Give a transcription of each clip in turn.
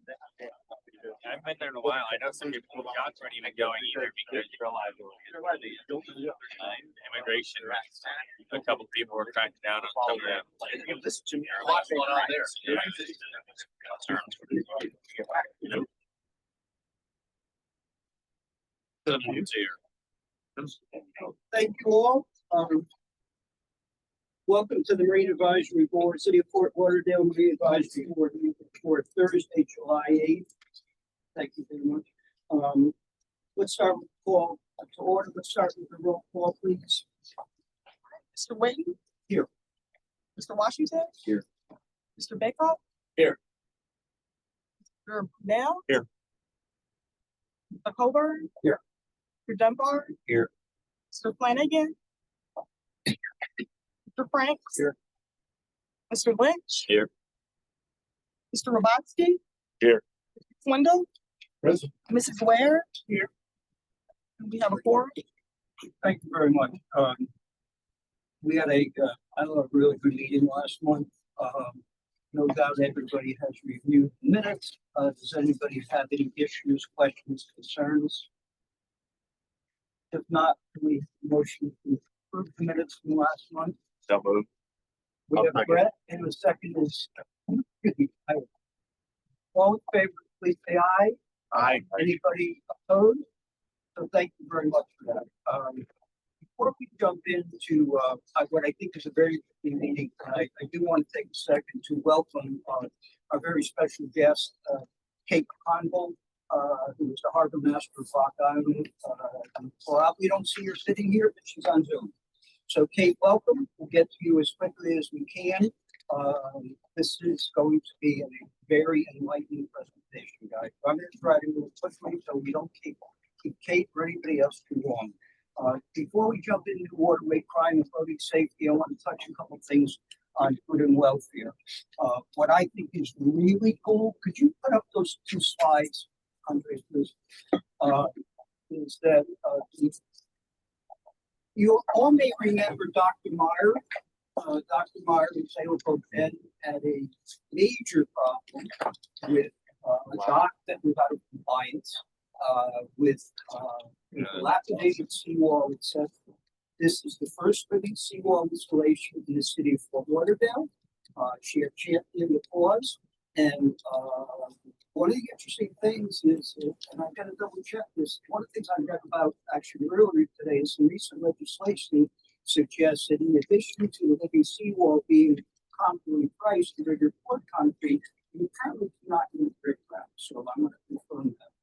I've been there in a while. I know some people jobs aren't even going either because immigration. A couple people were cracking down on some of them. Listen to me. What's going on there? Thank you all. Welcome to the Marine Advisory Board, City of Fort Lauderdale Marine Advisory Board meeting for Thursday, July 8th. Thank you very much. Let's start with the call to order. Let's start with the roll call, please. Mr. Wayne? Here. Mr. Washington? Here. Mr. Baycott? Here. Mr. Now? Here. Mr. Coburn? Here. Mr. Dunbar? Here. Mr. Flanagan? Mr. Franks? Here. Mr. Lynch? Here. Mr. Robotsky? Here. Mr. Swindle? Present. Mrs. Ware? Here. And we have a forum. Thank you very much. We had a really good meeting last month. No doubt everybody has reviewed the minutes. Does anybody have any issues, questions, concerns? If not, can we motion to approve the minutes from last month? So moved. We I'll have second. Brett, and the second is. All in favor, please say aye. Aye. Anybody opposed? So thank you very much for that. Before we jump into what I think is a very interesting meeting, I do want to take a second to welcome our very special guest, Kate Conville, who is the harbor master of Rock Island. We don't see her sitting here, but she's on Zoom. So Kate, welcome. We'll get to you as quickly as we can. This is going to be a very enlightening presentation, guys. I'm going to try to move quickly so we don't keep Kate or anybody else too long. Before we jump into waterway crime and boating safety, I want to touch a couple of things on food and welfare. What I think is really cool, could you put up those two slides, Andre, please? Is that you all may remember Dr. Meyer. Dr. Meyer and Sailboat Ben had a major problem with a dock that was out of compliance with dilapidated seawall, etc. This is the first living seawall installation in the city of Fort Lauderdale. She had championed the cause, and one of the interesting things is, and I've got to double check this, one of the things I read about actually earlier today is some recent legislation suggests that in addition to the living seawall being comparably priced to regular port concrete, you apparently cannot use brick ground. So I'm going to confirm that.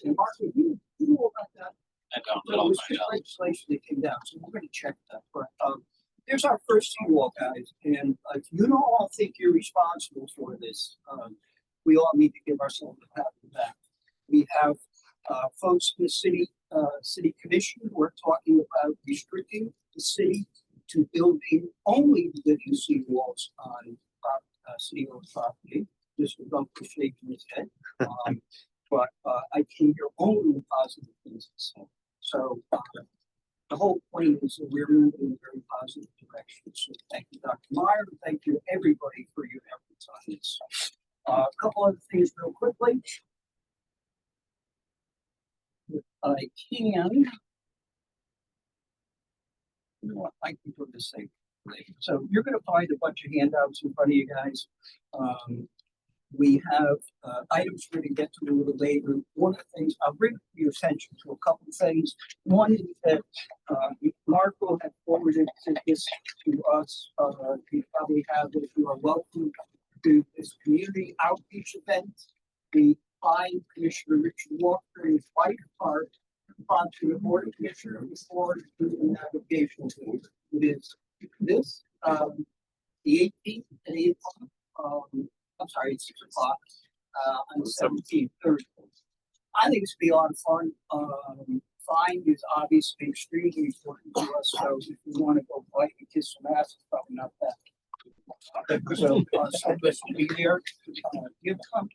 And Mark, you know about that? I don't So it was just legislation that came down, so we're going to check that. But here's our first seawall, guys. And if you don't all think you're responsible for this, we all need to give ourselves a pat on the back. We have folks in the city commission who are talking about restricting the city to building only living seawalls on city-owned property. This was Uncle shaking his head. But I can hear only positive things. So the whole point is that we're moving in a very positive direction. So thank you, Dr. Meyer. Thank you, everybody, for your efforts on this. A couple other things real quickly. If I can. You know what? I can do the same thing. So you're going to find a bunch of handouts in front of you guys. We have items we're going to get to a little later. One of the things, I'll bring your attention to a couple of things. One is that Marco had forwarded this to us. You probably have it. You are welcome to this community outreach event. We find Commissioner Richard Walker and his wife are to the board of commissioner before the navigation. It is this, the 18th and 8th. I'm sorry, it's 6 o'clock on the 17th, Thursday. I think it's be a lot of fun. Flying is obviously extremely important to us, so if you want to go bite and kiss some ass, it's probably not that. So, some of us will be there. Give come.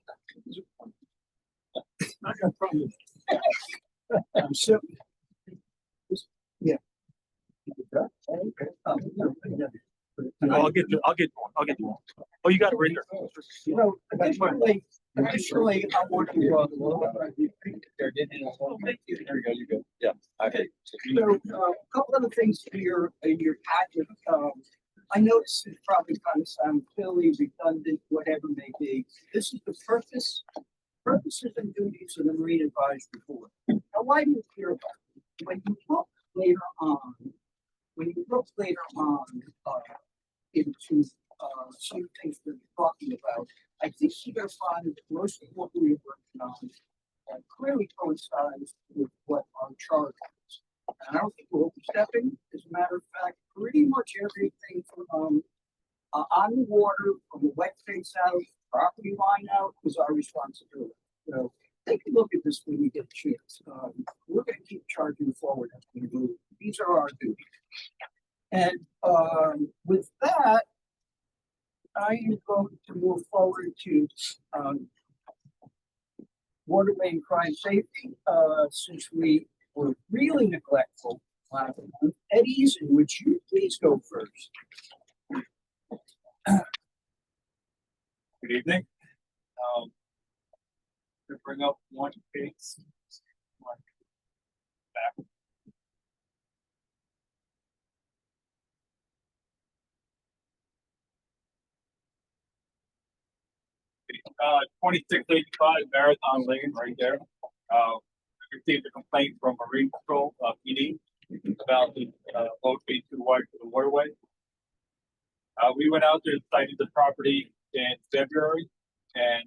I got problems. So, yeah. I'll get one. Oh, you got it right there. You know, additionally, Initially, I want to, There you go, you go. Yeah, okay. so, a couple of the things in your packet, I noticed it probably kind of sounds silly, redundant, whatever it may be. This is the purposes and duties of the Marine Advisory Board. Now, why do you care about it? When you look later on, into, some things that we're talking about, I think you're gonna find that most of what we're working on clearly coincides with what our charge is. And I don't think we're overstepping. As a matter of fact, pretty much everything from, on the water, from the wet face out, property line out, is our responsibility. So take a look at this when you get a chance. We're gonna keep charging forward as we move. These are our duties. And, with that, I am going to move forward to, waterway and crime safety, since we were really neglectful last month. Ed Eason, would you please go first? Good evening. To bring up one case. Back. 2685 Marathon Lane, right there. I received a complaint from Marine Patrol, PD, about the, boat being too wide for the waterway. We went out there and sighted the property in February, and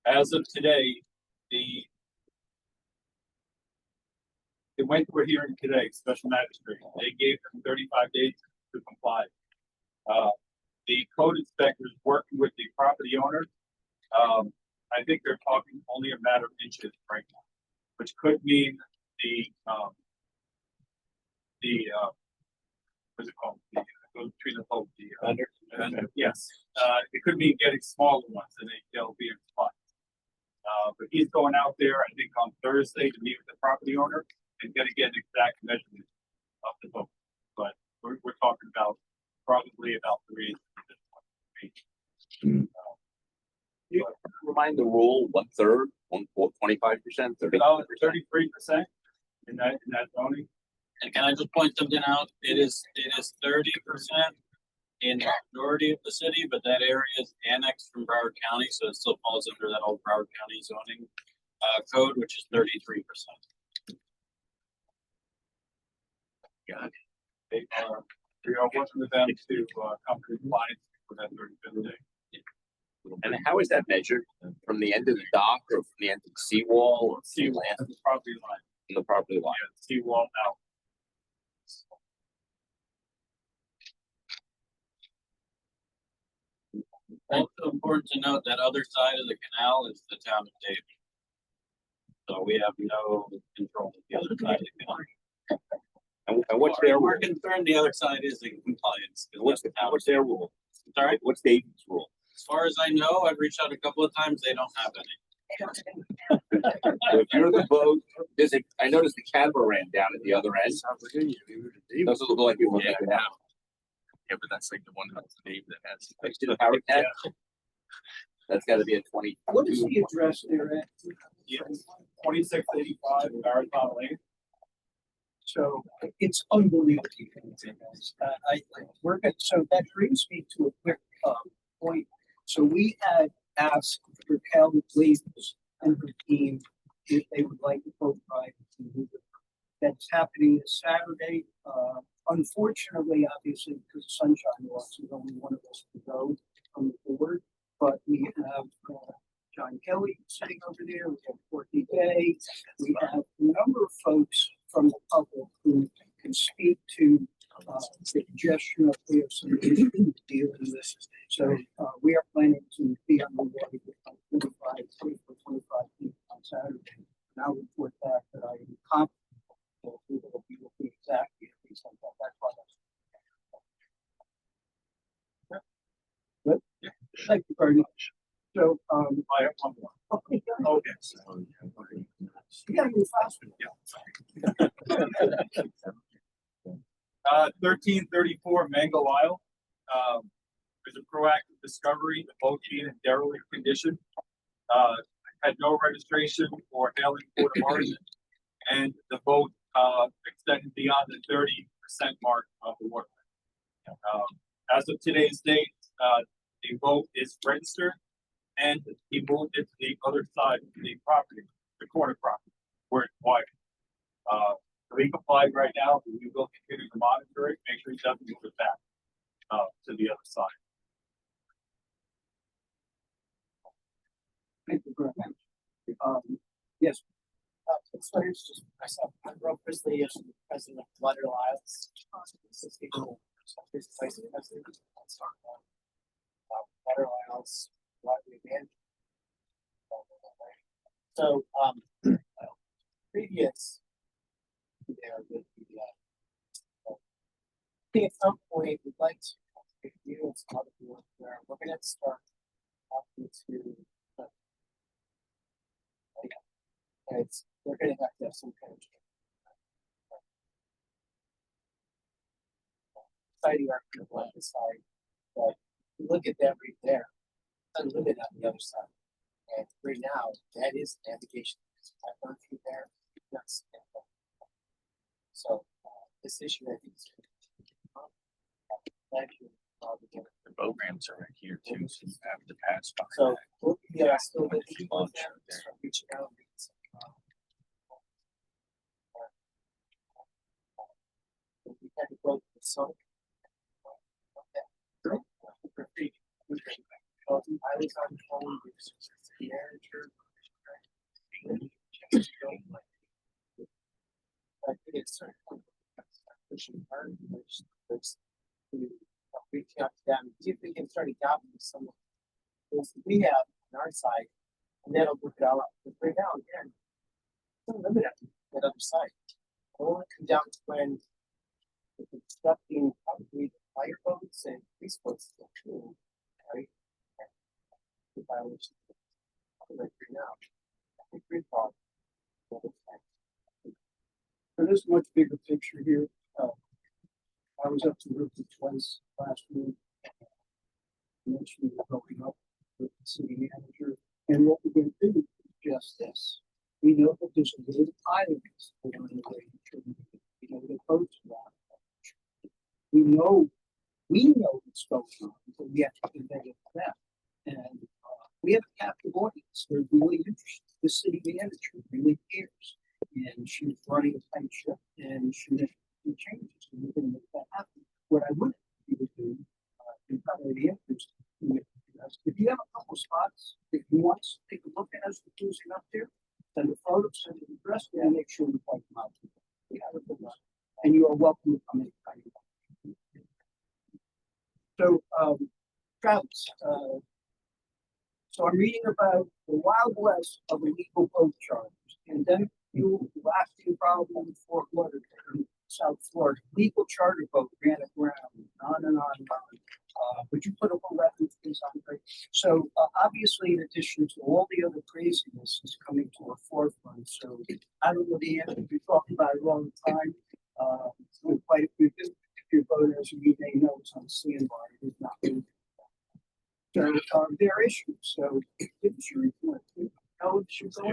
as of today, they went for a hearing today, special magistrate. They gave them 35 days to comply. The code inspector is working with the property owner. I think they're talking only a matter of inches right now, which could mean what's it called? Goes between the boat, yes. It could mean getting smaller ones and they'll be in spot. But he's going out there, I think, on Thursday to meet with the property owner and get an exact measurement of the boat. But we're talking about probably about 3 inches at this point. You remind the rule, 1/3, 25%, 33% in that zoning. And can I just point something out? It is 30% in the majority of the city, but that area is annexed from Broward County, so it still falls under that old Broward County zoning code, which is 33%. Got it. We are working with them to come to compliance with that 35th day. And how is that measured? From the end of the dock or from the end of the seawall? Seawall, the property line. From the property line? Yeah, seawall out. Also important to note that other side of the canal is the town of Dayton. So we have no control of the other side of the canal. And what's their rule? We're concerned the other side is in compliance. 'Cause What's that's the what's their rule? Sorry? What's Dayton's rule? As far as I know, I've reached out a couple of times, they don't have any. So if you're the boat, I noticed the catamaran down at the other end. Doesn't look like it will make it out. Yeah, but that's like the one that's the name that has. Next to the power cat. That's gotta be a 20. What is the address there at? Yes, 2685 Marathon Lane. So it's unbelievable. So that brings me to a quick point. So we had asked for Kelly Williams and her team if they would like to boat ride. That's happening this Saturday. Unfortunately, obviously, because of sunshine laws, there's only one of us to go from the board. But we have John Kelly sitting over there. We have Courtney Day. We have a number of folks from the public who can speak to the congestion up there, some issues dealing with this. So we are planning to be on the water with 25 people on Saturday. And I'll report back that I am confident that we will be looking exactly at these like that. That's why that's. Good. Thank you very much. So I have one more. okay. Oh, yes. You gotta move faster. Yeah. 1334 Mango Isle. There's a proactive discovery, the boat being in derelict condition. had no registration or hailing port of origin. And the boat, extended beyond the 30% mark of the waterway. As of today's date, the boat is registered and he moved it to the other side of the property, the corner property, where it's wide. We complied right now, but we will continue to monitor it, make sure he doesn't move it back, to the other side. Thank you very much. Yes, It's what it's just myself. I'm Rob Chrisley, as the president of Lauderdale Isles. Let's talk about Lauderdale Isles, waterway management. So, previous there with the, I think at some point we'd like to take you and some other people where we're gonna start talking to. And they're gonna have some kind of. Exciting argument on the side, but you look at that right there, unlimited on the other side. And right now, that is navigation. I've gone through there. That's. So, this issue, I think is. The boat ramps are right here too, so you have to pass by. So, we'll be, still Like with a you bunch there, there. start reaching out. We had to go to the sun. I was on the phone with the manager. I think it's certainly pushing hard, which there's reaching out to them, see if we can start adopting some of those we have on our side, and that'll work it all out. But right now, again, it's limited on that other side. It will only come down to when the constructing probably the fire boats and police boats still true, right? The violation right now. I think we thought. for this much bigger picture here, I was up to Ripley twice last week. Mentioned going up with the city manager, and what we're going to do is just this. We know that there's a little islands along the way. We know the boats around. We know what's going on, but we have to convey it to them. And we have a captive audience. They're really interested. The city manager really cares. And she's running a tight ship and she makes changes. And we're going to make that happen. What I would do, and probably the interest, if you have a couple spots, if you want to take a look at us cruising up there, send a photo, send an address, and make sure we point them out. We have a good one. And you are welcome to come anytime you want. So, Travis, so I'm reading about the Wild West of illegal boat charters, endemic fuel, lasting problem in Fort Lauderdale, South Florida. Legal charter boat ran aground, on and on and on. Would you put a whole reference please on it? So obviously, in addition to all the other craziness is coming to a forefront. So I don't know the answer. We talked about it all the time. Quite a few. If your boat, as you may know, it's on sandbar, it is not moving. So there are issues. So it's your report.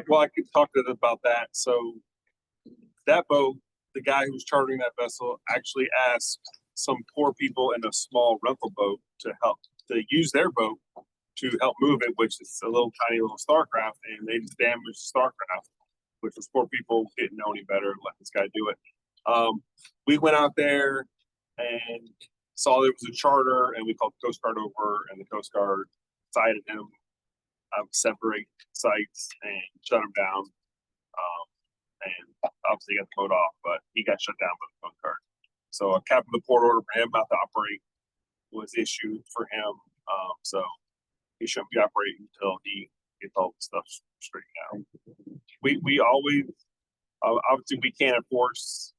Well, I could talk to them about that. So that boat, the guy who was chartering that vessel actually asked some poor people in a small rental boat to use their boat to help move it, which is a tiny little Starcraft, and they just damaged Starcraft, which was poor people didn't know any better, let this guy do it. We went out there and saw there was a charter, and we called the Coast Guard over, and the Coast Guard cited him, separate sites and shut him down. And obviously got the boat off, but he got shut down by the Coast Guard. So a cap of the port order for him not to operate was issued for him. So he shouldn't be operating until he gets all the stuff straightened out. We always obviously we can't enforce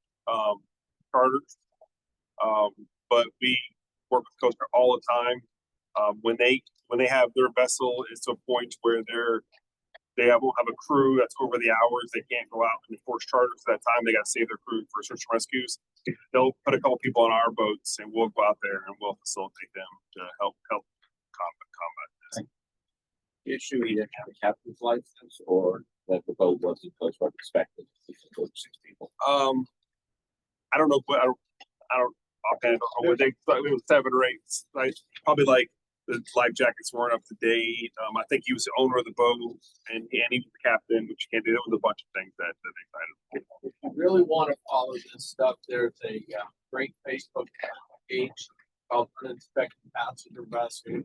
charters, but we work with Coast Guard all the time. When they have their vessel, it's to a point where they won't have a crew that's over the hours. They can't go out and enforce charters at that time. They got to save their crew for search and rescues. They'll put a couple people on our boats, and we'll go out there and we'll facilitate them to help combat this. issue he didn't have a captain's license or that the boat wasn't Coast Guard inspected? For 6 people. I don't know, but I don't offhand, I don't know what they thought it was 7 or 8. Like probably like the life jackets weren't up to date. I think he was the owner of the boat and he was the captain, which you can't do. There was a bunch of things that they cited. If you really want to follow this stuff, there's a great Facebook page called Uninspected Passenger Vessel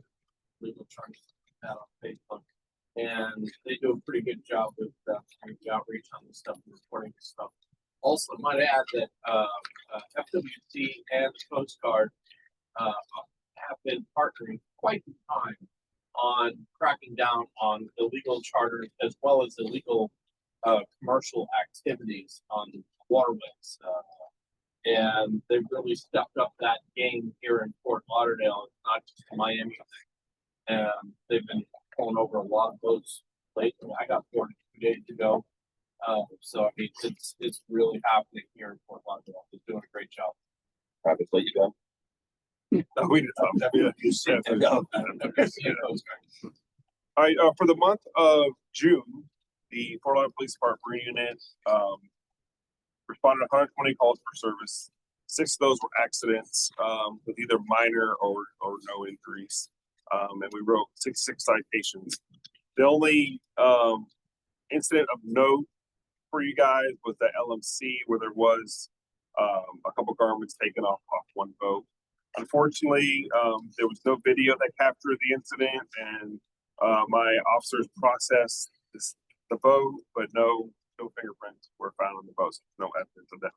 Legal Charges on Facebook. And they do a pretty good job with community outreach on this stuff and reporting this stuff. Also, I might add that FWC and the Coast Guard have been partnering quite some time on cracking down on illegal charters as well as illegal commercial activities on waterways. And they've really stepped up that game here in Fort Lauderdale. It's not just a Miami thing. And they've been pulling over a lot of boats lately. I got 42 days ago. So I mean, it's really happening here in Fort Lauderdale. They're doing a great job. Travis, let you go. No, we didn't talk that. All right, for the month of June, the Fort Lauderdale Police Department unit responded to 120 calls for service. 6 of those were accidents with either minor or no injuries. And we wrote 66 citations. The only incident of note for you guys was the LMC where there was a couple garments taken off one boat. Unfortunately, there was no video that captured the incident, and my officers processed the boat, but no fingerprints were found on the boat. So no evidence of that.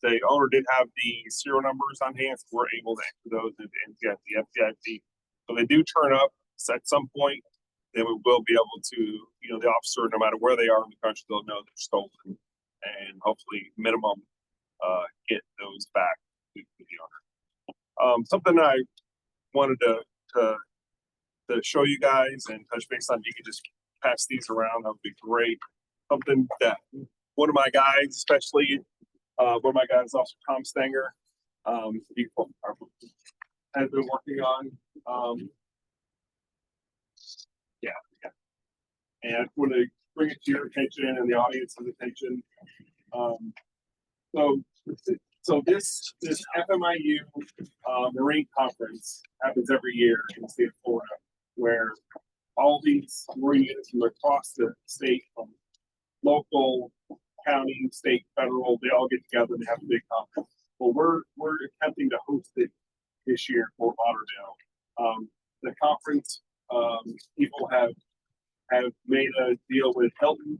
The owner did have the serial numbers on hand, so we're able to enter those into the FDIC. So they do turn up at some point, then we will be able to, the officer, no matter where they are in the country, they'll know they're stolen and hopefully minimum get those back to the owner. Something I wanted to show you guys and touch base on, you can just pass these around, that would be great. Something that one of my guys, especially Officer Tom Stenger, has been working on. And I want to bring it to your attention and the audience's attention. So this FMIU Marine Conference happens every year in the state of Florida, where all these Marine units from across the state, from local, county, state, federal, they all get together and have a big conference. Well, we're attempting to host it this year in Fort Lauderdale. The conference people have made a deal with Hilton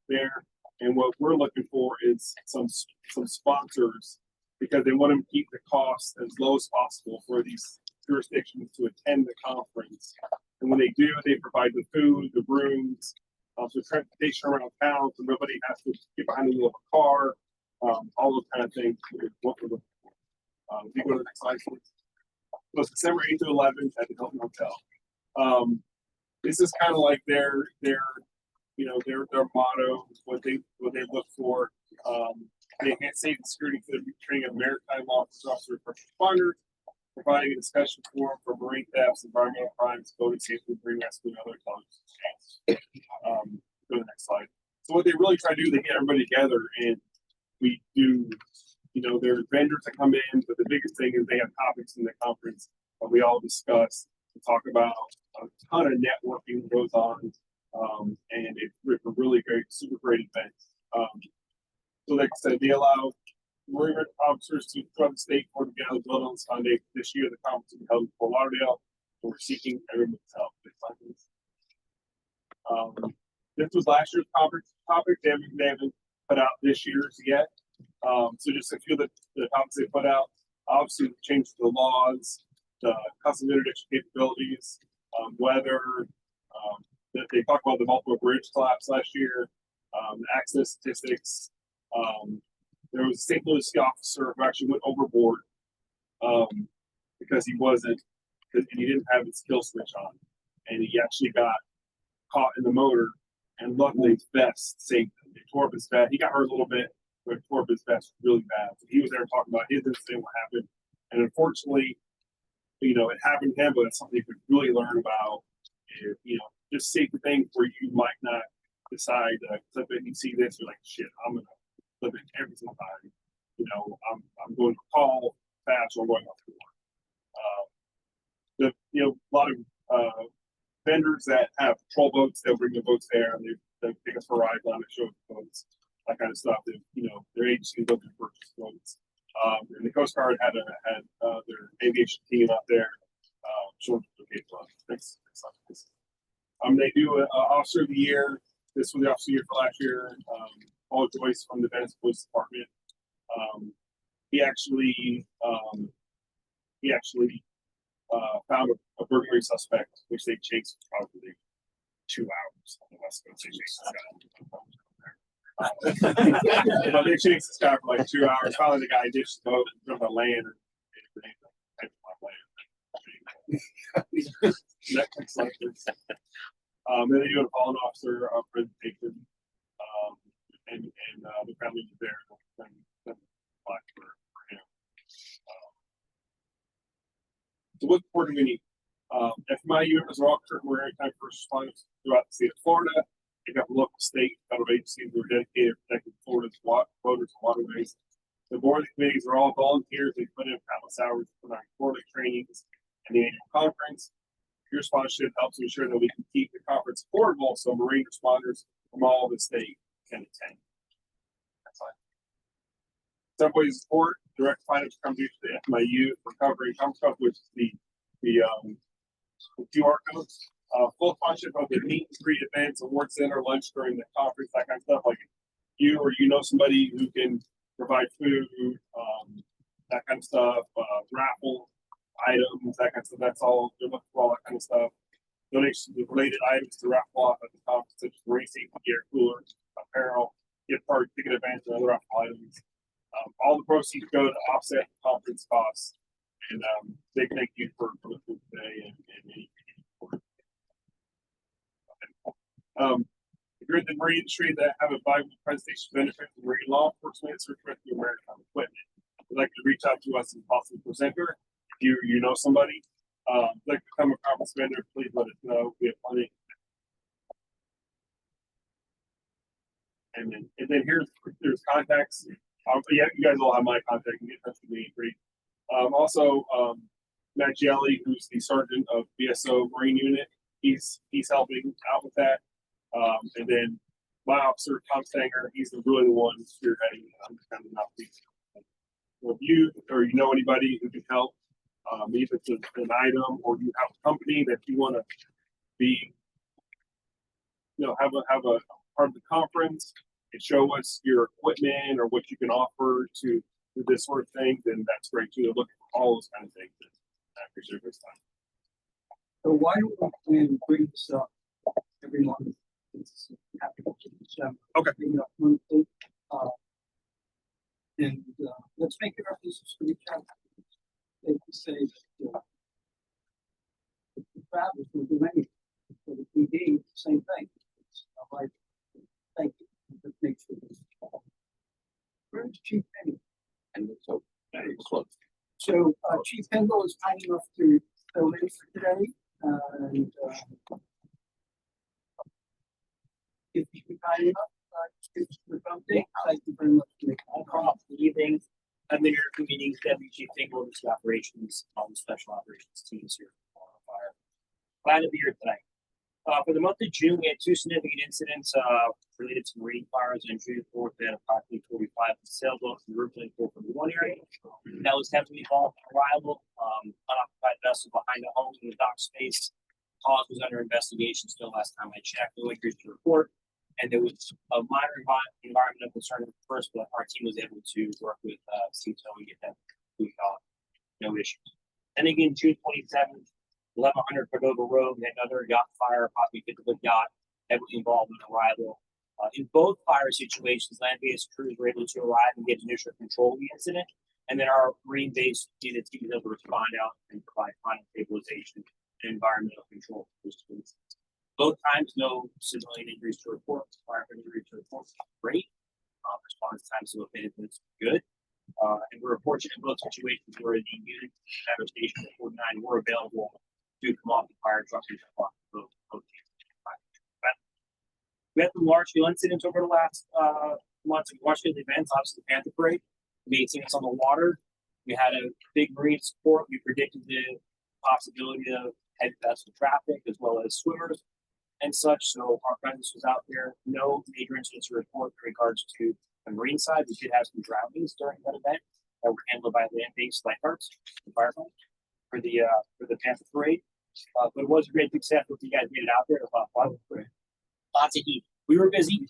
there, and what we're looking for is some sponsors, because they want to keep the cost as low as possible for these jurisdictions to attend the conference. And when they do, they provide the food, the rooms, the transportation around town, so nobody has to get behind the wheel of a car, all those kind of things. What we're looking for. If you go to the next slide, please. So it's December 8th to 11th at the Hilton Hotel. This is kind of like their motto, what they look for. They enhance safety and security for the training of maritime law officers, first responders, providing a discussion forum for marine thefts, environmental crimes, boating safety, marine rescue, and other intelligence exchange. Go to the next slide. So what they really try to do, they get everybody together, and we do, there are vendors that come in, but the biggest thing is they have topics in the conference that we all discuss and talk about. A ton of networking goes on, and it's a really great, super great event. So like I said, they allow Marine officers to throughout the state for to get out of the building on Sunday. This year, the conference will be held in Fort Lauderdale, and we're seeking everyone's help. This was last year's conference topic. They haven't put out this year's yet. So just a few of the topics they put out. Obviously, the change to the laws, the customs interdiction capabilities, weather. They talked about the multiple bridge collapse last year, accident statistics. There was a St. Louis officer who actually went overboard because he didn't have his kill switch on, and he actually got caught in the motor. And luckily, his vest saved him. He tore up his vest. He got hurt a little bit, but tore up his vest really bad. So he was there talking about his incident, what happened, and unfortunately, it happened to him. But it's something you could really learn about. just safety things where you might not decide, if you see this, you're like, shit, I'm gonna live it every single time. You know, I'm going to call fast or going off the a lot of vendors that have patrol boats, they'll bring their boats there and they take us for rides on it, show us boats, that kind of stuff. That, you know, their agency looking to purchase boats. And the Coast Guard had their aviation team out there, showing the thanks. They do an Officer of the Year. This was the Officer of the Year for last year. Paul Joyce from the Venice Police Department. He actually found a burglary suspect, which they chased for probably 2 hours on the West Coast. They chased this guy. But they chased this guy for like 2 hours. Finally, the guy ditched the boat and jumped on land. Netflix like this. Then they do a fallen officer presentation, and the family was there and for him. So what's important to me? FMIU members are all current maritime first responders throughout the state of Florida. They have local, state, federal agencies who are dedicated to protecting Florida's voters and waterways. The board and committees are all volunteers. They put in countless hours for our quarterly trainings and the annual conference. Your sponsorship helps ensure that we can keep the conference affordable so marine responders from all of the state can attend. That's fine. Some ways of support, direct finance contribution to the FMIU Recovery Conference, which is the QR codes. Full sponsorship of the meet and greet events, award center, lunch during the conference, that kind of stuff. Like you or you know somebody who can provide food, that kind of stuff, raffle items, that kind of stuff. That's all they're looking for, all that kind of stuff. Donations of related items to raffle off at the conference, such as racing, gear, cooler, apparel, gift card, ticket advance, and other raffle items. All the proceeds go to offset the conference costs, and they thank you for the food today and any support. If you're in the marine industry that have a viable presentation benefit from marine law enforcement, search rescue, maritime equipment, would like to reach out to us as a possible presenter. If you know somebody, like to become a conference vendor, please let us know. We have plenty. And then there's contacts. Yeah, you guys all have my contact. You can get in touch with me. Great. Also, Matt Gielli, who's the sergeant of BSO Marine Unit, he's helping out with that. And then my officer, Tom Stanger, he's really the one spearheading. I'm kind of not the. If you or you know anybody who can help, if it's an item or you have a company that you want to be, have a part of the conference and show us your equipment or what you can offer to this sort of thing, then that's great too. They're looking for all those kind of things. I appreciate this time. So why don't we plan to bring this up every month? It's happening in December. Okay. Bring it up monthly. And let's make it our business to reach out. They can say that the travelers will do anything. For the PD, same thing. It's like, thank you. Let's make sure this is all. Where's Chief Penny? And so that is close. So Chief Pendle is kind enough to fill in for today. And if you can kind enough, with something, thank you very much. Good evening. I'm the American Meetings Deputy Chief Tingle, Risk Operations, on the Special Operations teams here on fire. Glad to be here tonight. For the month of June, we had 2 significant incidents related to marine fires on June 4th. We had approximately 45 sailboats and originally from the one area. That was heavily involved in arrival, unoccupied vessel behind the home in the dock space. Cause was under investigation still last time I checked. No increase to report. And there was a minor environmental concern at first, but our team was able to work with CTO and get that no issues. And again, June 27th, 1100 Cordova Road, we had another yacht fire, possibly 50-foot yacht, heavily involved in arrival. In both fire situations, land-based crews were able to arrive and get initial control of the incident. And then our marine-based unit team was able to respond out and provide final stabilization and environmental control for those 2 incidents. Both times, no civilian injuries to report. Fire injury to report, great. Response times to offended was good. And we're fortunate in both situations where the unit at station 49 were available to come off the fire truck and off both teams. We had some large scale incidents over the last months, large scale events, obviously the Panther Parade, maintenance on the water. We had a big marine support. We predicted the possibility of heavy vessel traffic as well as swimmers and such. So our presence was out there. No major incidents to report in regards to the marine side. We did have some drownings during that event that were handled by land-based lifeguards and firemen for the Panther Parade. But it was a great success if you guys made it out there. It was a lot of fun. Lots of heat. We were busy.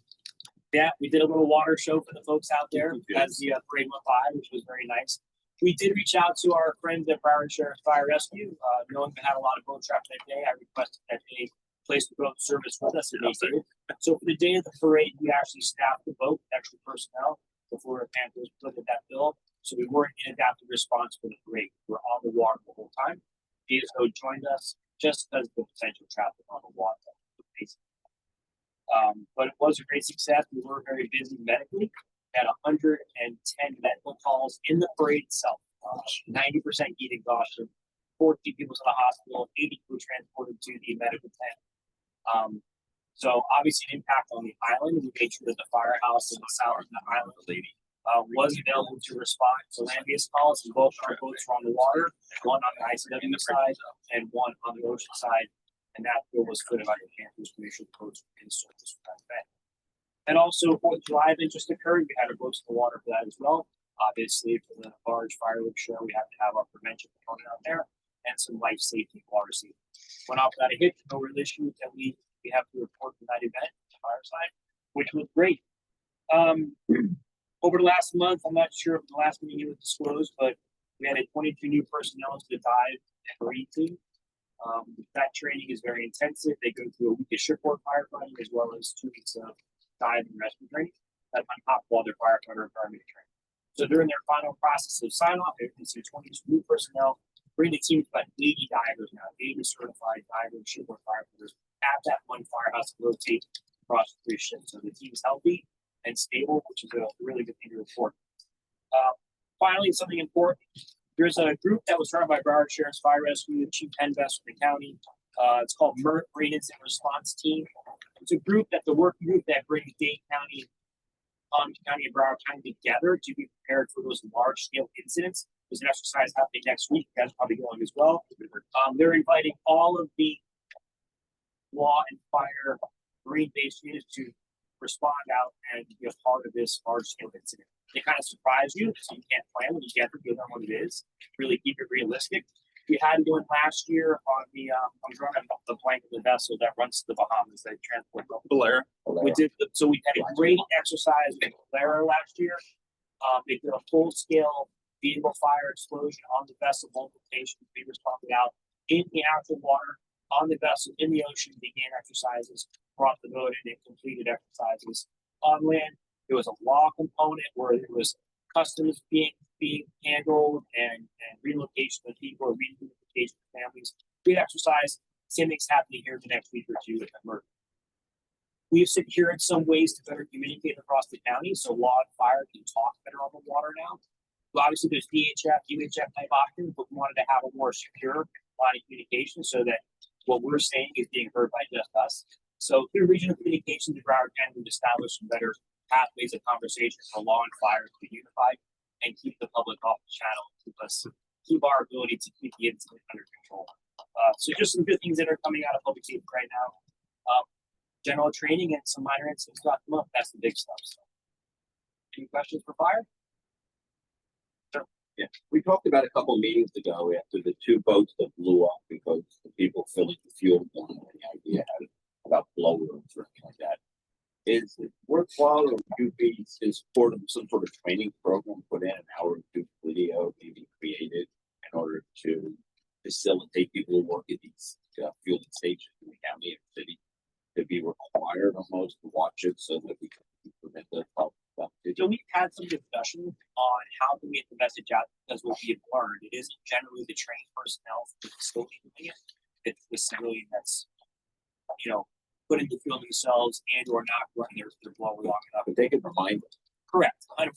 Yeah, we did a little water show for the folks out there as the parade went by, which was very nice. We did reach out to our friends at Broward Sheriff Fire Rescue. Knowing we had a lot of boat traffic that day, I requested that they place the boat service with us, and they did. So for the day of the parade, we actually staffed the boat with extra personnel before the Panthers put at that bill. So we weren't in adaptive response for the parade. We were on the water the whole time. DSO joined us just because of the potential traffic on the water. But it was a great success. We were very busy medically. We had 110 medical calls in the parade itself. 90% heat exhaustion. 14 people to the hospital. 80 were transported to the medical tent. So obviously an impact on the island. We made sure that the firehouse and the south of the island lady was available to respond to land-based calls. And both our boats were on the water, one on the ICW side and one on the ocean side. And that bill was put by the Panthers to make sure the boats were in service for that event. And also 4th of July event just occurred. We had our boats in the water for that as well. Obviously, for the large fireworks show, we have to have our prevention component out there and some life safety and water safety. Went off without a hitch, no real issues that we have to report from that event, the fire side, which was great. Over the last month, I'm not sure if the last meeting was disclosed, but we had 22 new personnel to the dive and marine team. That training is very intensive. They go through a week of shipboard firefighting as well as 2 weeks of dive and rescue training. That's on top of all their firefighter and paramedic training. So during their final process of sign off, they see 22 new personnel, bring the team to about 80 divers now, 80 certified divers, shipboard firefighters at that one firehouse to rotate across the 3 ships. So the team's healthy and stable, which is a really good thing to report. Finally, something important. There's a group that was started by Broward Sheriff's Fire Rescue, Chief Penvest from the county. It's called Marine Incident Response Team. It's a group that's a working group that brings Dane County, County and Broward County together to be prepared for those large scale incidents. There's an exercise happening next week. You guys are probably going as well. They're inviting all of the law and fire marine-based units to respond out and be a part of this large scale incident. They kind of surprise you, so you can't plan when you get there, give them what it is. Really keep it realistic. We had one last year on the I'm drawing the blank of the vessel that runs to the Bahamas that transport. Blair. We did so we had a great exercise with Blair last year. They did a full scale vehicle fire explosion on the vessel, multiple patients we responded out in the actual water, on the vessel, in the ocean, began exercises, brought the boat in and completed exercises. On land, there was a law component where there was customs being handled and relocation of people, relocation of families. Great exercise. Same thing's happening here the next week or two with Emerge. We've secured some ways to better communicate across the county, so law and fire can talk better on the water now. Well, obviously, there's DHF, UHF type options, but we wanted to have a more secure line of communication so that what we're saying is being heard by just us. So through regional communications, the Broward County would establish some better pathways of conversation for law and fire to be unified and keep the public off the channel, keep our ability to keep the incident under control. So just some good things that are coming out of public safety right now. General training and some minor incidents got them up. That's the big stuff. So. Any questions for fire? Sure. Yeah, we talked about a couple of meetings ago after the 2 boats that blew up because the people filling the fuel didn't have any idea about blowers or anything like that. Is it worthwhile or would you be in support of some sort of training program, put in an hour or 2 video maybe created in order to facilitate people who work at these fueling stations in the county and city to be required almost to watch it so that we can prevent the problem? So we've had some discussion on how to get the message out because what we have learned, it isn't generally the trained personnel for the facility doing it. It's the civilian that's, putting the fuel themselves and or not running their blower long enough. But they can remind them. Correct, 100%.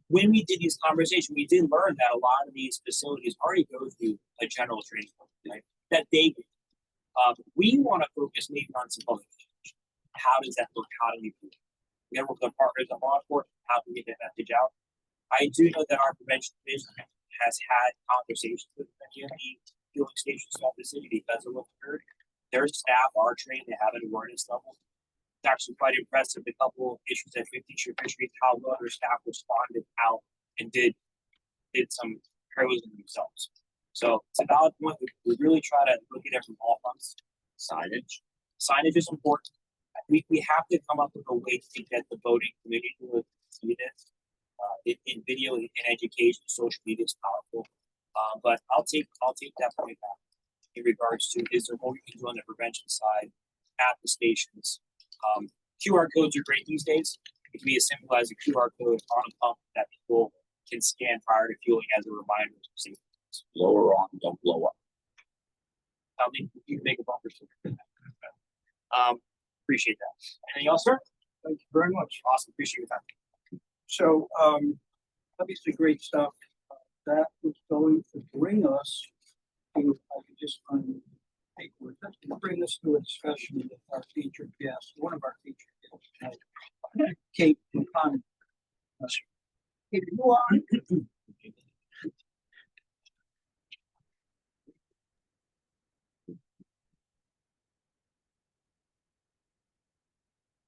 When we did these conversations, we did learn that a lot of these facilities already go through a general training program, right? That they do. We want to focus maybe on some public education. how does that look? How do we do it? We gotta work with our partners on law enforcement, how can we get that message out? I do know that our prevention division has had conversations with many of the fueling stations throughout the city because of what occurred. Their staff are trained, they have an awareness level. It's actually quite impressive, the couple of issues at 50 Street, how well their staff responded out and did some heroism themselves. So it's a valid point. We really try to look at it from all fronts. Signage is important. We have to come up with a way to get the voting community to see this. In video and education, social media is powerful. But I'll take that point back in regards to, is there more we can do on the prevention side at the stations? QR codes are great these days. It can be as simple as a QR code on a pump that people can scan prior to fueling as a reminder to safety. Lower on, don't blow up. I think you can make a bumper sticker. Appreciate that. Anything else, sir? Thank you very much. Awesome. Appreciate your time. So, obviously great stuff. That was going to bring us to, I could just take with that, to bring us to a discussion with our featured guest, one of our featured guests, Kate McConnell. Kate, you on?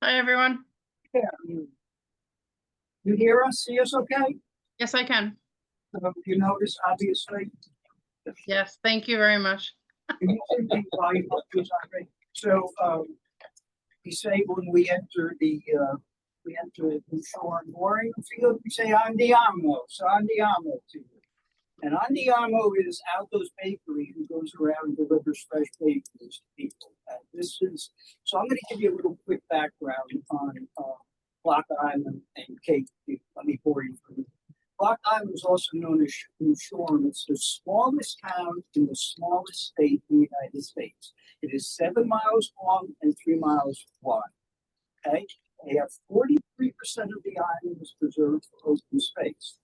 Hi, everyone. Yeah. You hear us? See us okay? Yes, I can. You notice, obviously. Yes, thank you very much. So, we say when we enter the shore and mooring field, we say andiamo, so andiamo to you. And andiamo is Aldo's Bakery, who goes around and delivers fresh bakeries to people. So I'm gonna give you a little quick background on Block Island and Cape. Let me bore you for a minute. Block Island is also known as New Shoreham. It's the smallest town in the smallest state in the United States. It is 7 miles long and 3 miles wide. Okay, they have 43% of the island is preserved for open space.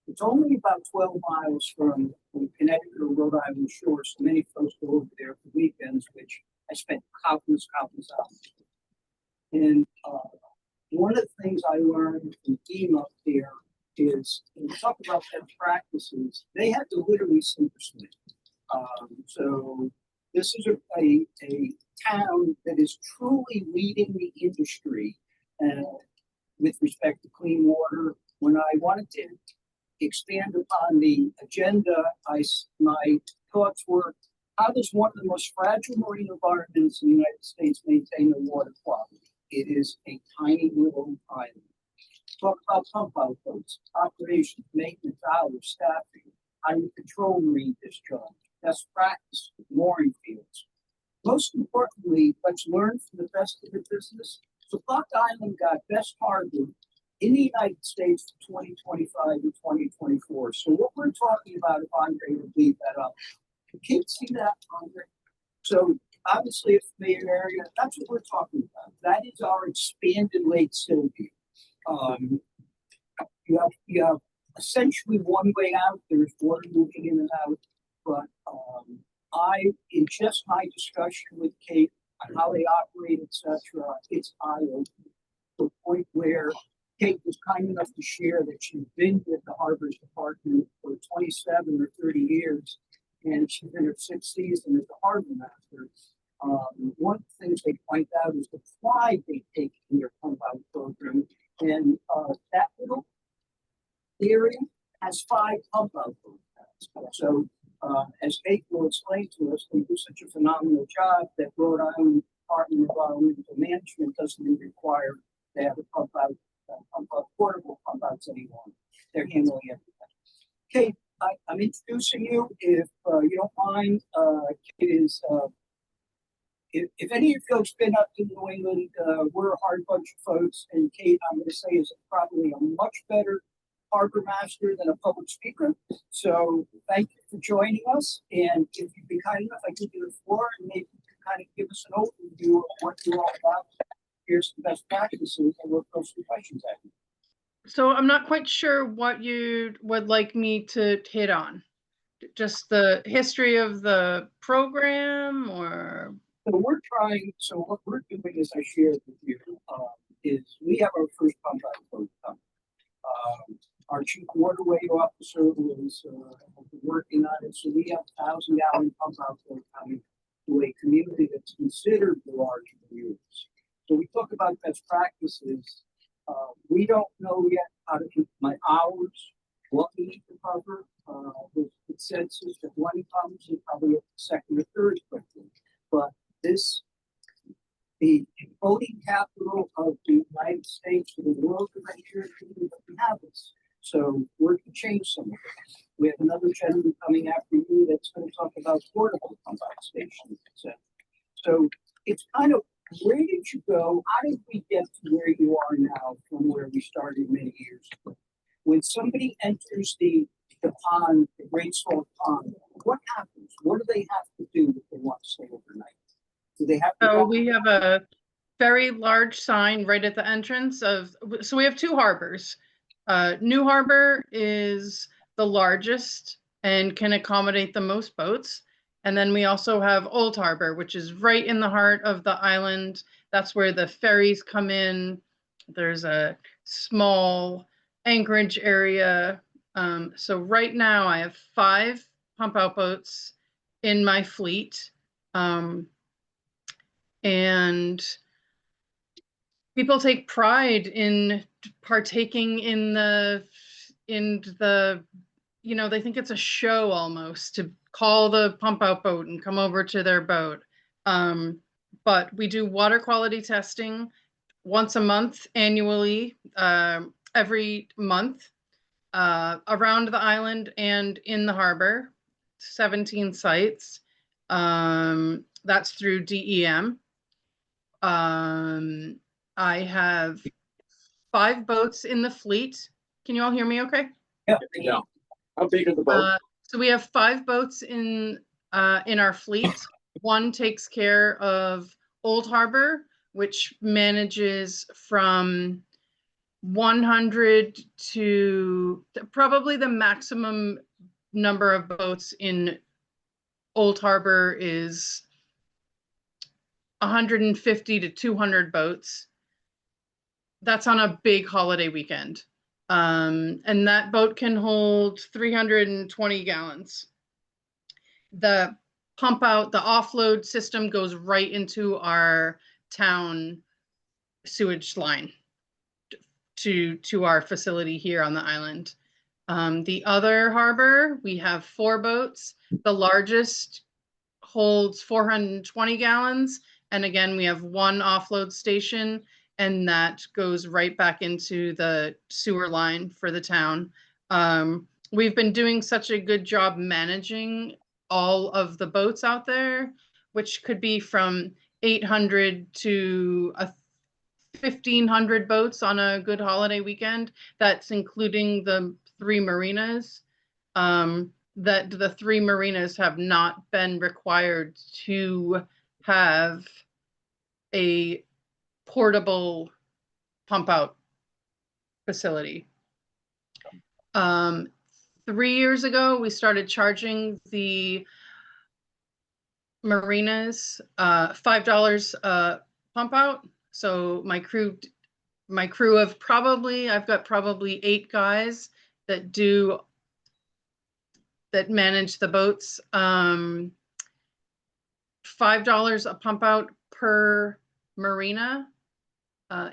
It's only about 12 miles from Connecticut or Rhode Island shore, so many folks go over there for weekends, which I spent countless hours. And one of the things I learned from being up there is, when we talk about best practices, they had to literally sink or swim. So this is a town that is truly leading the industry with respect to clean water. When I wanted to expand upon the agenda, my thoughts were, how does one of the most fragile marine environments in the United States maintain their water quality? It is a tiny little island. Talk about pump out boats, operations, maintenance, hours, staffing, how you control marine discharge, best practice, mooring fields. Most importantly, let's learn from the best of the business. So Block Island got best harbor in the United States for 2025 and 2024. So what we're talking about, if Andre would leave that up, you can't see that, Andre. So obviously, a familiar area, that's what we're talking about. That is our expanded Lake Sylvia. You have essentially one way out. There's water moving in and out. But in just my discussion with Kate on how they operate, etc., it's eye-opening. To the point where Kate was kind enough to share that she's been with the Harbors Department for 27 or 30 years, and she's in her 6th season as a harbor master. One of the things they point out is the pride they take in their pump out program. And that little area has 5 pump out programs. So as Kate will explain to us, they do such a phenomenal job that Rhode Island Department of Environmental Management doesn't even require they have a portable pump outs anymore. They're handling everything. Kate, I'm introducing you, if you don't mind. Kate is, if any of you folks been up to New England, we're a hard bunch of folks, and Kate, I'm going to say, is probably a much better harbor master than a public speaker. So thank you for joining us, and if you'd be kind enough, I give you the floor, and maybe you can kind of give us an overview of what you're all about. Here's some best practices, and we'll throw some questions at you. So I'm not quite sure what you would like me to hit on. Just the history of the program, or So we're trying, so what we're doing is I shared with you, is we have our first pump out boat coming. Our chief waterway officer was, working on it, so we have 1,000-gallon pump out boat coming to a community that's considered the larger communities. So we talk about best practices. We don't know yet how to keep my hours, what we need to cover. The consensus that one comes and probably at the second or third quickly. But this, the voting capital of the United States for the world eventually we have this. So we're to change some of it. We have another gentleman coming after you that's going to talk about portable pump out stations, etc. So it's kind of, where did you go? How did we get to where you are now from where we started many years ago? When somebody enters the pond, the Great Salt Pond, what happens? What do they have to do if they want to stay overnight? Do they have to? So we have a very large sign right at the entrance of, so we have two harbors. New Harbor is the largest and can accommodate the most boats. And then we also have Old Harbor, which is right in the heart of the island. That's where the ferries come in. There's a small anchorage area. So right now I have 5 pump out boats in my fleet. And people take pride in partaking in the, you know, they think it's a show almost to call the pump out boat and come over to their boat. But we do water quality testing once a month annually, every month, around the island and in the harbor, 17 sites. That's through DEM. I have 5 boats in the fleet. Can you all hear me okay? Yeah. How big are the boats? So we have 5 boats in our fleet. One takes care of Old Harbor, which manages from 100 to probably the maximum number of boats in Old Harbor is 150 to 200 boats. That's on a big holiday weekend. And that boat can hold 320 gallons. The pump out, the offload system goes right into our town sewage line to our facility here on the island. The other harbor, we have 4 boats. The largest holds 420 gallons. And again, we have 1 offload station, and that goes right back into the sewer line for the town. We've been doing such a good job managing all of the boats out there, which could be from 800 to 1,500 boats on a good holiday weekend. That's including the 3 marinas. That the 3 marinas have not been required to have a portable pump out facility. 3 years ago, we started charging the marinas $5 pump out. So my crew of I've got probably 8 guys that manage the boats. $5 a pump out per marina.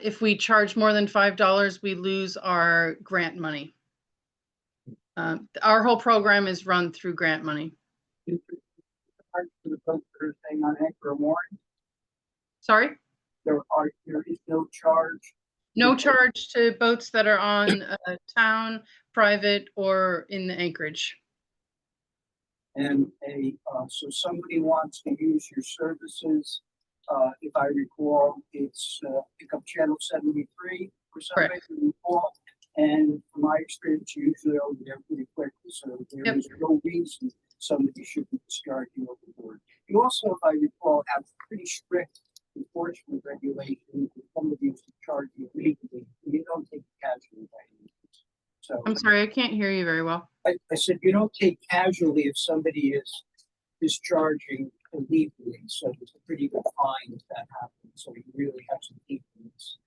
If we charge more than $5, we lose our grant money. Our whole program is run through grant money. For the folks that are staying on anchor or mooring, Sorry? there is no charge. No charge to boats that are on town, private, or in the anchorage. And so somebody wants to use your services, if I recall, it's pickup channel 73 for somebody to recall. And from my experience, usually over there pretty quickly, so there is no reason somebody should be discharging overboard. You also, if I recall, have pretty strict enforcement regulations. If somebody is charging you legally, you don't take casualty by any means. So I'm sorry, I can't hear you very well. I said you don't take casualty if somebody is discharging illegally, so it's a pretty good fine if that happens, so you really have some influence.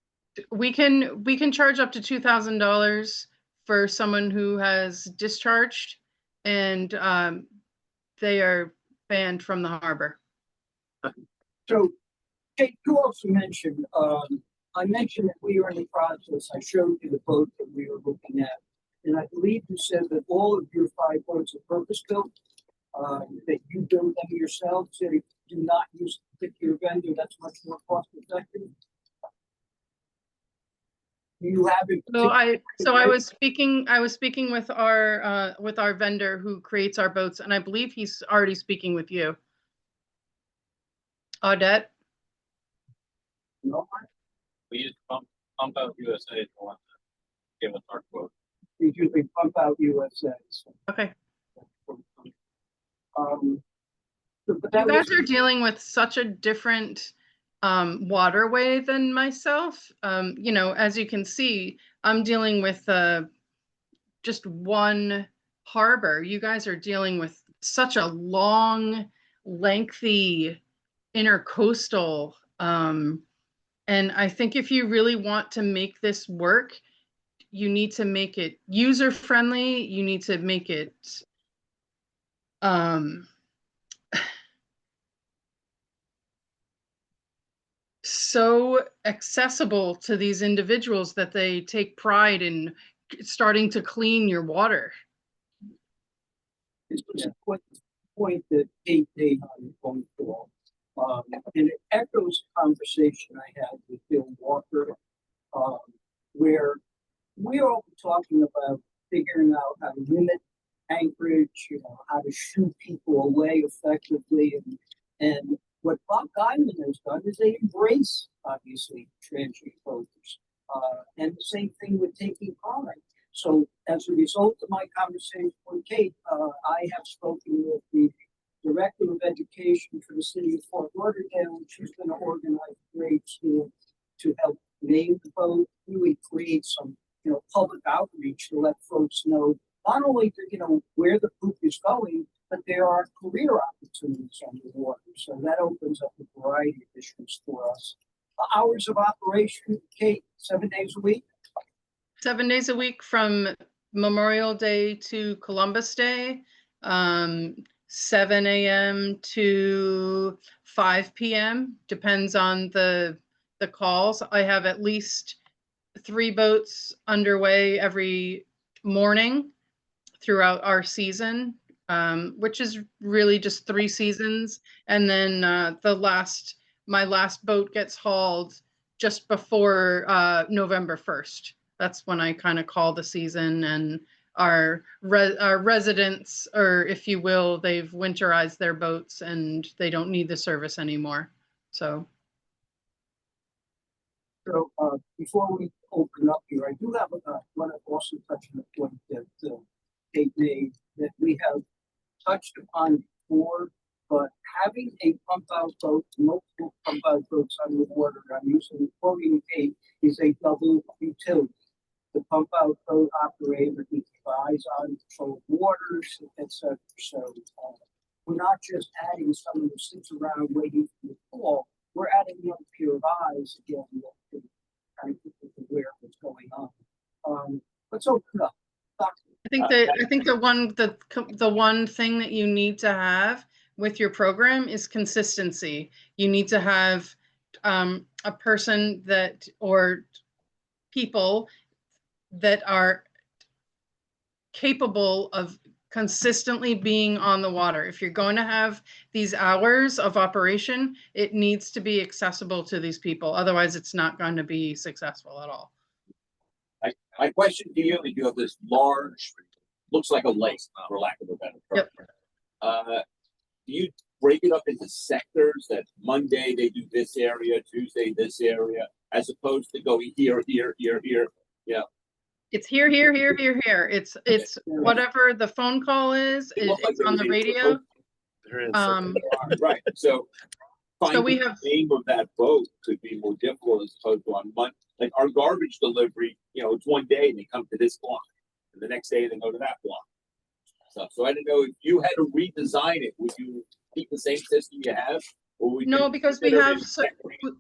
We can charge up to $2,000 for someone who has discharged, and they are banned from the harbor. So, Kate, you also mentioned, I mentioned that we were in the process, I showed you the boat that we were looking at. And I believe you said that all of your 5 boats are purpose-built, that you build them yourselves, that if you do not use a particular vendor, that's much more cost-effective. You have it. So I was speaking with our vendor who creates our boats, and I believe he's already speaking with you. Audette? No, We use pump out USA to want to give us our quote. you usually pump out USA. So, Okay. but that You guys was, are dealing with such a different waterway than myself. You know, as you can see, I'm dealing with just one harbor. You guys are dealing with such a long, lengthy intercoastal. And I think if you really want to make this work, you need to make it user friendly. You need to make it so accessible to these individuals that they take pride in starting to clean your water. this was a point that Kate made on the phone call. And it echoes a conversation I had with Bill Walker, where we're all talking about figuring out how to limit anchorage, you know, how to shoo people away effectively. And what Bob Guyman has done is they embrace, obviously, transient boaters. And the same thing with taking pride. So as a result of my conversation with Kate, I have spoken with the Director of Education for the city of Fort Lauderdale, and she's going to organize a grade school to help name the boat, really create some, you know, public outreach to let folks know not only where the poop is going, but there are career opportunities on the water. So that opens up a variety of issues for us. Hours of operation, Kate, 7 days a week? 7 days a week from Memorial Day to Columbus Day, 7 a.m. to 5 p.m. Depends on the calls. I have at least 3 boats underway every morning throughout our season, which is really just 3 seasons. And then my last boat gets hauled just before November 1st. That's when I kind of call the season, and our residents, or if you will, they've winterized their boats and they don't need the service anymore. So Before we open up here, I do have want to also touch on the point that Kate made, that we have touched upon before, but having a pump out boat, multiple pump out boats on the water, I'm using quoting Kate, is a double utility. The pump out boat operator keeps eyes on controlled waters, etc. So we're not just adding someone who sits around waiting for the call. We're adding another pair of eyes again to kind of get aware of what's going on. Let's open it up. I think the one thing that you need to have with your program is consistency. You need to have a person that, or people that are capable of consistently being on the water. If you're going to have these hours of operation, it needs to be accessible to these people. Otherwise, it's not going to be successful at all. My question to you is, you have this large, looks like a lake, for lack of a better term. Yep. Do you break it up into sectors that Monday they do this area, Tuesday this area, as opposed to going here, here, here, here? Yeah. It's here. It's whatever the phone call is. It's on the radio. Right. So finding we have- the name of that boat could be more difficult as opposed to on Monday. Like our garbage delivery, it's one day and they come to this block, and the next day they go to that block. stuff. So I didn't know if you had to redesign it, would you keep the same system you have? Or would No, you because we consider have maybe so- separating?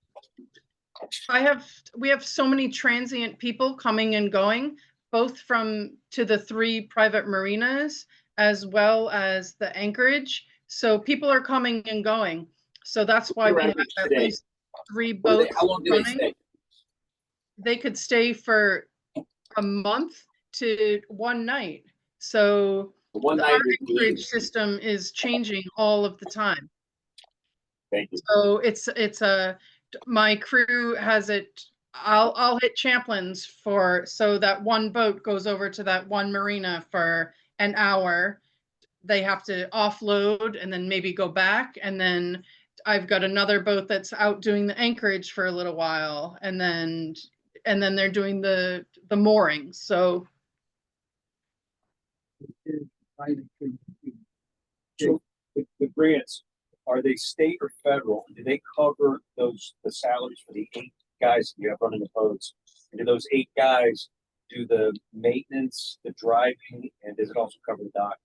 we have so many transient people coming and going, both to the 3 private marinas as well as the anchorage. So people are coming and going. So that's why Your we have average at today, least 3 What do they- boats How long do they running. stay? They could stay for a month to 1 night. So The one our night is anchorage system is changing all of the time. Thank you. So my crew has it, I'll hit Champlain's so that one boat goes over to that one marina for an hour. They have to offload and then maybe go back. And then I've got another boat that's out doing the anchorage for a little while. And then they're doing the moorings. So So the grants, are they state or federal? Do they cover the salaries for the 8 guys that you have running the boats? And do those 8 guys do the maintenance, the driving, and does it also cover the dock?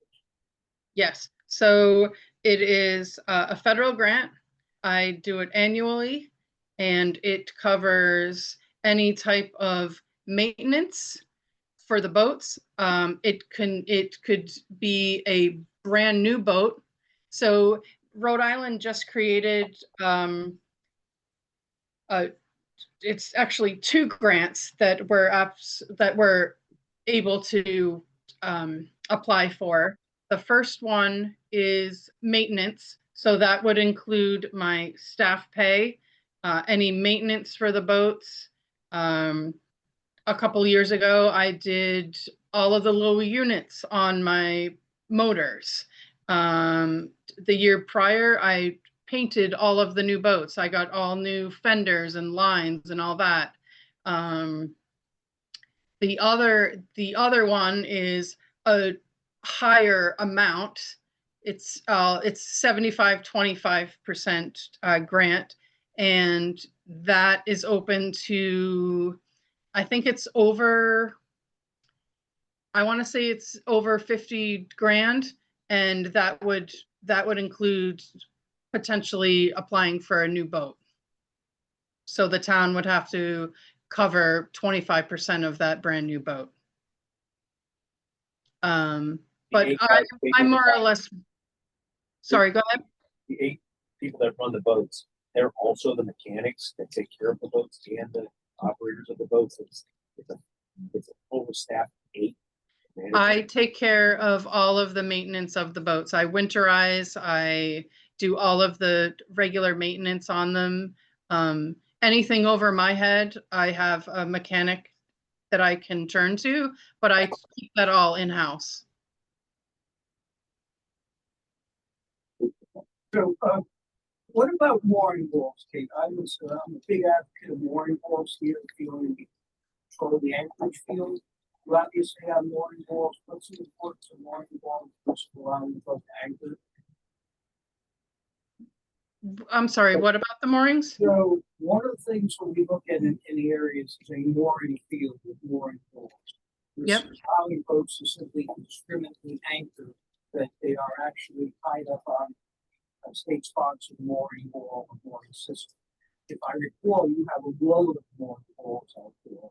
yes, so it is a federal grant. I do it annually, and it covers any type of maintenance for the boats. It could be a brand new boat. So Rhode Island just created it's actually 2 grants that we're able to apply for. The first one is maintenance. So that would include my staff pay, any maintenance for the boats. A couple years ago, I did all of the little units on my motors. The year prior, I painted all of the new boats. I got all new fenders and lines and all that. The other one is a higher amount. It's 75-25% grant, and that is open to, I think it's over, I want to say it's over 50 grand, and that would include potentially applying for a new boat. So the town would have to cover 25% of that brand new boat. But I'm more or less, sorry, go ahead. The 8 people that run the boats, they're also the mechanics that take care of the boats and the operators of the boats. It's a overstaffed 8. I take care of all of the maintenance of the boats. I winterize, I do all of the regular maintenance on them. Anything over my head, I have a mechanic that I can turn to, but I keep that all in-house. So, what about mooring balls, Kate? I'm a big advocate of mooring balls here, feeling control the anchorage field. You obviously have mooring balls. What's the importance of mooring balls versus allowing the boat to anchor? I'm sorry, what about the moorings? So one of the things when we look at in the areas is a mooring field with mooring balls. Yep. Allowing boats to simply indiscriminately anchor, that they are actually tied up on a state-sponsored mooring ball or mooring system. If I recall, you have a load of mooring balls out there.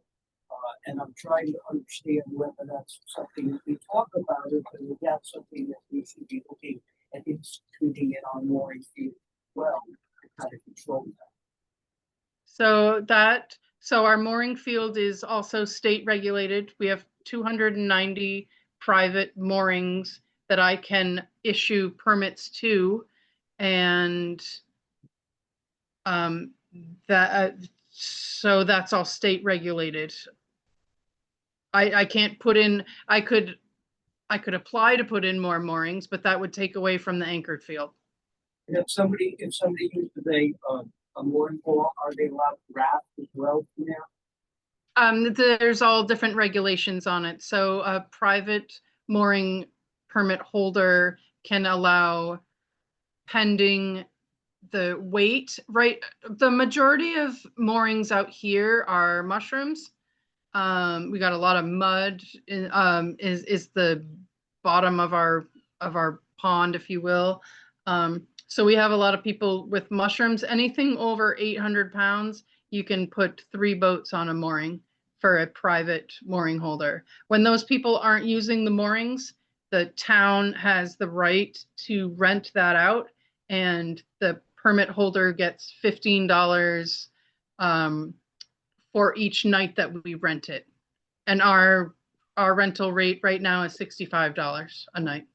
And I'm trying to understand whether that's something that we talk about it, but if that's something that we should be looking at instituting it on mooring field as well, to kind of control that. So our mooring field is also state regulated. We have 290 private moorings that I can issue permits to, and so that's all state regulated. I can't put in, I could apply to put in more moorings, but that would take away from the anchored field. And if somebody uses a mooring ball, are they allowed to raft as well from there? There's all different regulations on it. So a private mooring permit holder can allow, pending the weight, right? The majority of moorings out here are mushrooms. We got a lot of mud, is the bottom of our pond, if you will. So we have a lot of people with mushrooms. Anything over 800 pounds, you can put 3 boats on a mooring for a private mooring holder. When those people aren't using the moorings, the town has the right to rent that out, and the permit holder gets $15 for each night that we rent it. And our rental rate right now is $65 a night.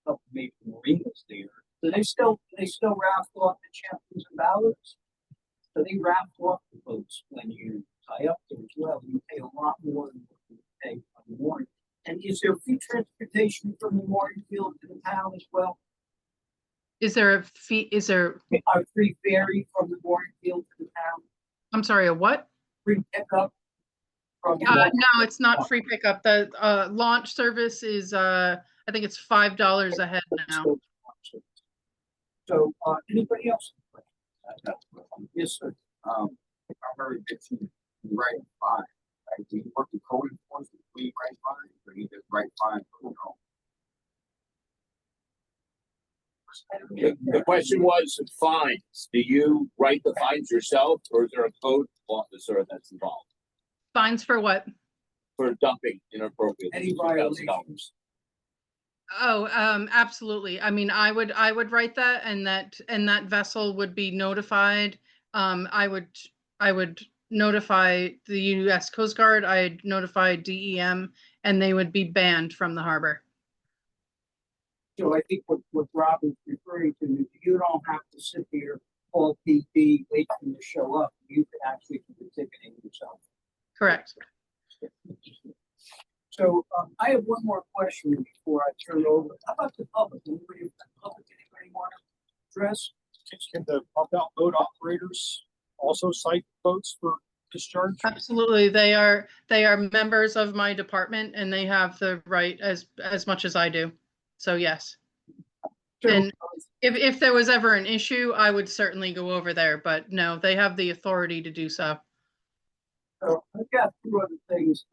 Couple major marinas there. Do they still raft off the champions and ballards? So they raft off the boats when you tie up there as well. You pay a lot more than what you pay on the mooring. And is there free transportation from the mooring field to the town as well? Is there a fee? Is there? A free ferry from the mooring field to the town? I'm sorry, a what? Free pickup from the No, it's not free pickup. The launch service is I think it's $5 a head now. So, anybody else? Yes, sir. I'm very big to right fine. Like, do you work the code enforcement, we write fine, or you just write fine for your own? The question was fines. Do you write the fines yourself, or is there a code officer that's involved Fines for what? for dumping inappropriate? Any violations? Oh, absolutely. I mean, I would write that, and that vessel would be notified. I would notify the U.S. Coast Guard. I'd notify DEM, and they would be banned from the harbor. So I think what Rob is referring to is you don't have to sit here, call PD, wait for them to show up. You can actually do the ticketing yourself. Correct. So I have one more question before I turn it over. How about the public? Anybody want to address? Can the pump out boat operators also cite boats for discharge? Absolutely. They are members of my department, and they have the right as much as I do. So yes. So, And if there was ever an issue, I would certainly go over there, but no, they have the authority to do so. so I've got 2 other things.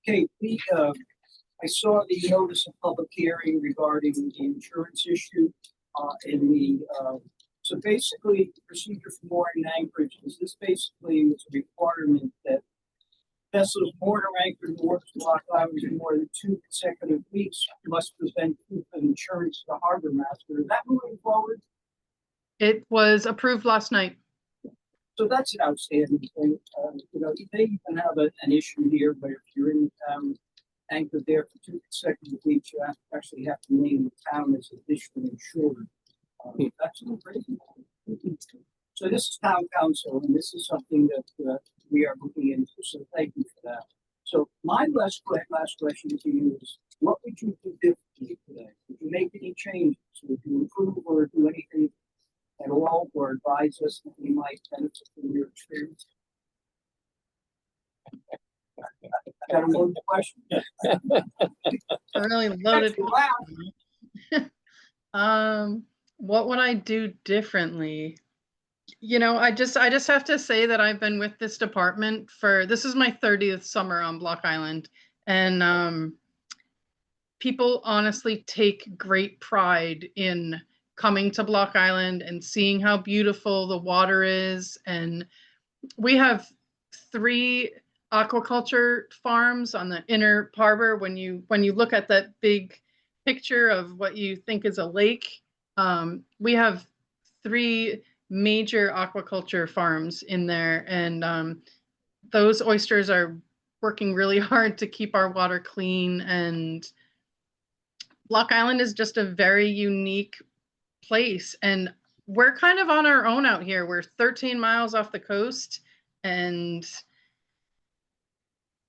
Kate, I saw the notice of public hearing regarding the insurance issue so basically the procedure for mooring and anchorage is this basically is a requirement that vessels moored or anchored in the waters of Block Island for more than 2 consecutive weeks must present proof of insurance to the harbor master. Is that moving forward? It was approved last night. So that's an outstanding thing. They even have an issue here where if you're in the town anchored there for 2 consecutive weeks, you actually have to name the town as additionally insured. That's a crazy. So this is town council, and this is something that we are looking into. So thank you for that. So my last question to you is, what would you do differently today? Would you make any changes? Would you improve or do anything at all, or advise us that we might benefit from your experience? Got a loaded question? A really loaded. What would I do differently? I just have to say that I've been with this department this is my 30th summer on Block Island, and people honestly take great pride in coming to Block Island and seeing how beautiful the water is. And we have 3 aquaculture farms on the inner harbor. When you look at that big picture of what you think is a lake, we have 3 major aquaculture farms in there, and those oysters are working really hard to keep our water clean. And Block Island is just a very unique place, and we're kind of on our own out here. We're 13 miles off the coast, and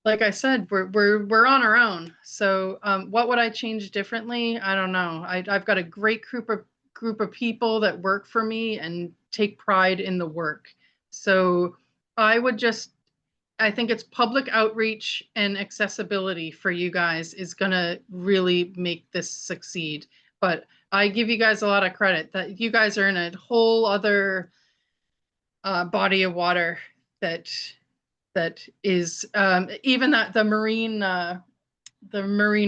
like I said, we're on our own. So what would I change differently? I don't know. I've got a great group of people that work for me and take pride in the work. So I think it's public outreach and accessibility for you guys is gonna really make this succeed. But I give you guys a lot of credit that you guys are in a whole other body of water that is, even that the marine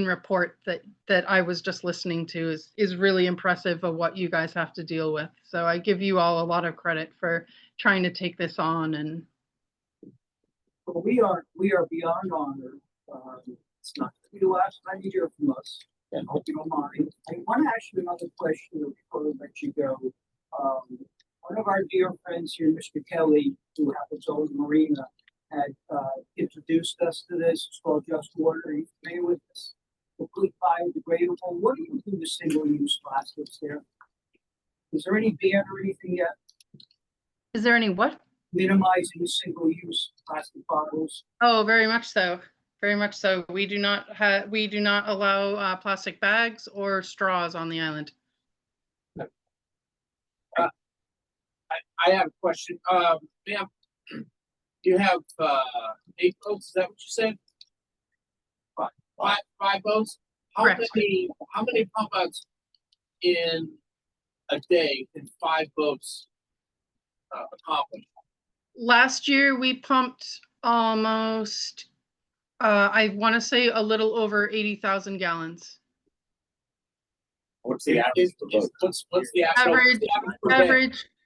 report that I was just listening to is really impressive of what you guys have to deal with. So I give you all a lot of credit for trying to take this on. And Well, we are beyond honored. It's not gonna be the last time you hear from us. I hope you don't mind. I want to ask you another question before we let you go. One of our dear friends here, Mr. Kelly, who happens to own the marina, had introduced us to this. It's called Just Water. Are you familiar with this? Complete biodegradable. What do you do with single-use plastics there? Is there any ban or anything yet? is there any what? Minimizing single-use plastic bottles? Oh, very much so. Very much so. We do not allow plastic bags or straws on the island. I have a question. Ma'am, you have, 8 boats, is that what you said? Five boats? Correct. How many pump outs in a day can 5 boats, accomplish? Last year we pumped almost, I want to say a little over 80,000 gallons. What's the average for both? What's the actual? Average,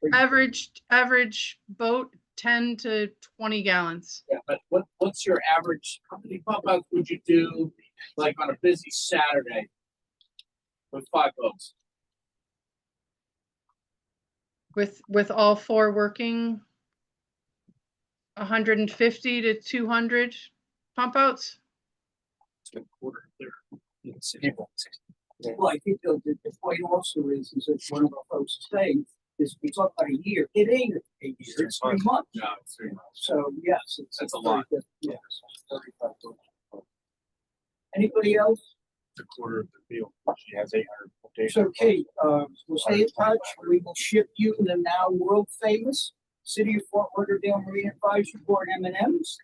per day? average boat 10 to 20 gallons. Yeah, but what's your average, how many pump outs would you do, like on a busy Saturday? With 5 boats? With all 4 working, 150 to 200 pump outs. Well, I think the point also is that one of our folks is saying is we talk about a year. It ain't a year. It's 3 months. No, it's 3 months. So yes, That's a lot. Yes. 35 bucks. Anybody else? It's a quarter of the field. She has 800 quotations. So Kate, we'll stay in touch. We will ship you the now world famous City of Fort Lauderdale Marine Advisory Board M&Ms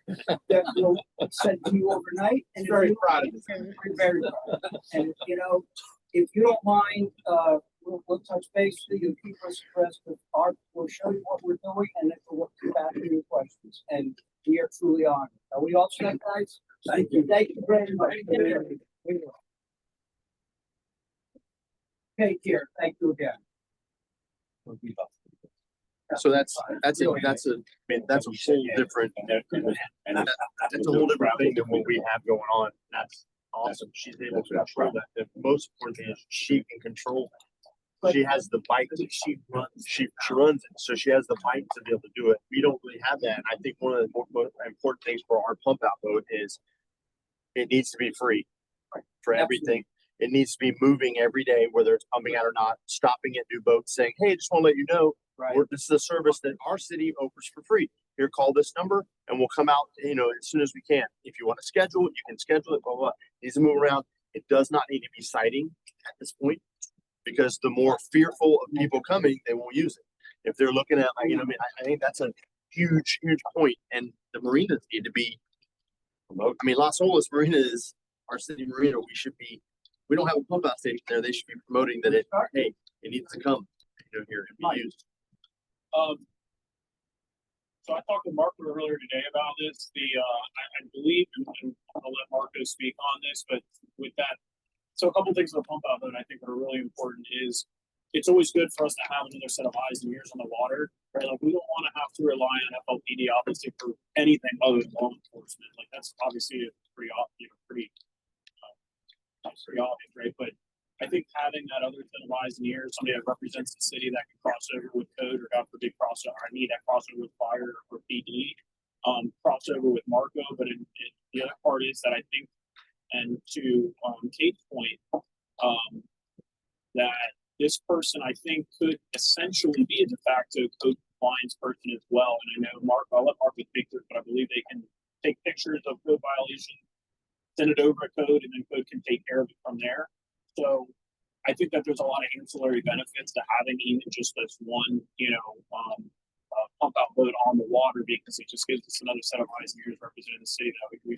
that will send to you overnight. And if Very you- proud of you. We're very proud. And you know, if you don't mind, we'll touch base with you, keep us abreast of we'll show you what we're doing, and then we'll come back to your questions. And we are truly honored. Are we all set, guys? Thank you. Thank you very much. Take care. Thank you again. So that's a whole different, that's a whole different thing than what we have going on. That's awesome. She's able to control that. The most important thing is she can control that. She has the bike that she runs it. So she has the bike to be able to do it. We don't really have that. And I think one of the more important things for our pump out boat is it needs to be free for everything. It needs to be moving every day, whether it's pumping out or not, stopping at new boats saying, hey, just want to let you know, this is a service that our city offers for free. Here, call this number and we'll come out, as soon as we can. If you want to schedule it, you can schedule it, blah, blah, blah. It needs to move around. It does not need to be sighting at this point because the more fearful of people coming, they won't use it. If they're looking at, I think that's a huge, huge point. And the marinas need to be promoted. Las Olas Marina is our city marina. We don't have a pump out station there. They should be promoting that it needs to come here and be used. So I talked to Marco earlier today about this. I believe, and I'll let Marco speak on this, but with that, so a couple things with the pump out that I think are really important is it's always good for us to have another set of eyes and ears on the water, right? Like we don't want to have to rely on FLPD obviously for anything other than law enforcement. Like that's obviously pretty obvious, right? But I think having that other set of eyes and ears, somebody that represents the city that can cross over with code or God forbid cross over with fire or PD, cross over with Marco. But the other part is that I think, and to Kate's point, that this person I think could essentially be a de facto code compliance person as well. And I know I'll let Marco speak to it, but I believe they can take pictures of code violations, send it over a code, and then code can take care of it from there. So I think that there's a lot of ancillary benefits to having even just this one, pump out boat on the water because it just gives us another set of eyes and ears representing the city that we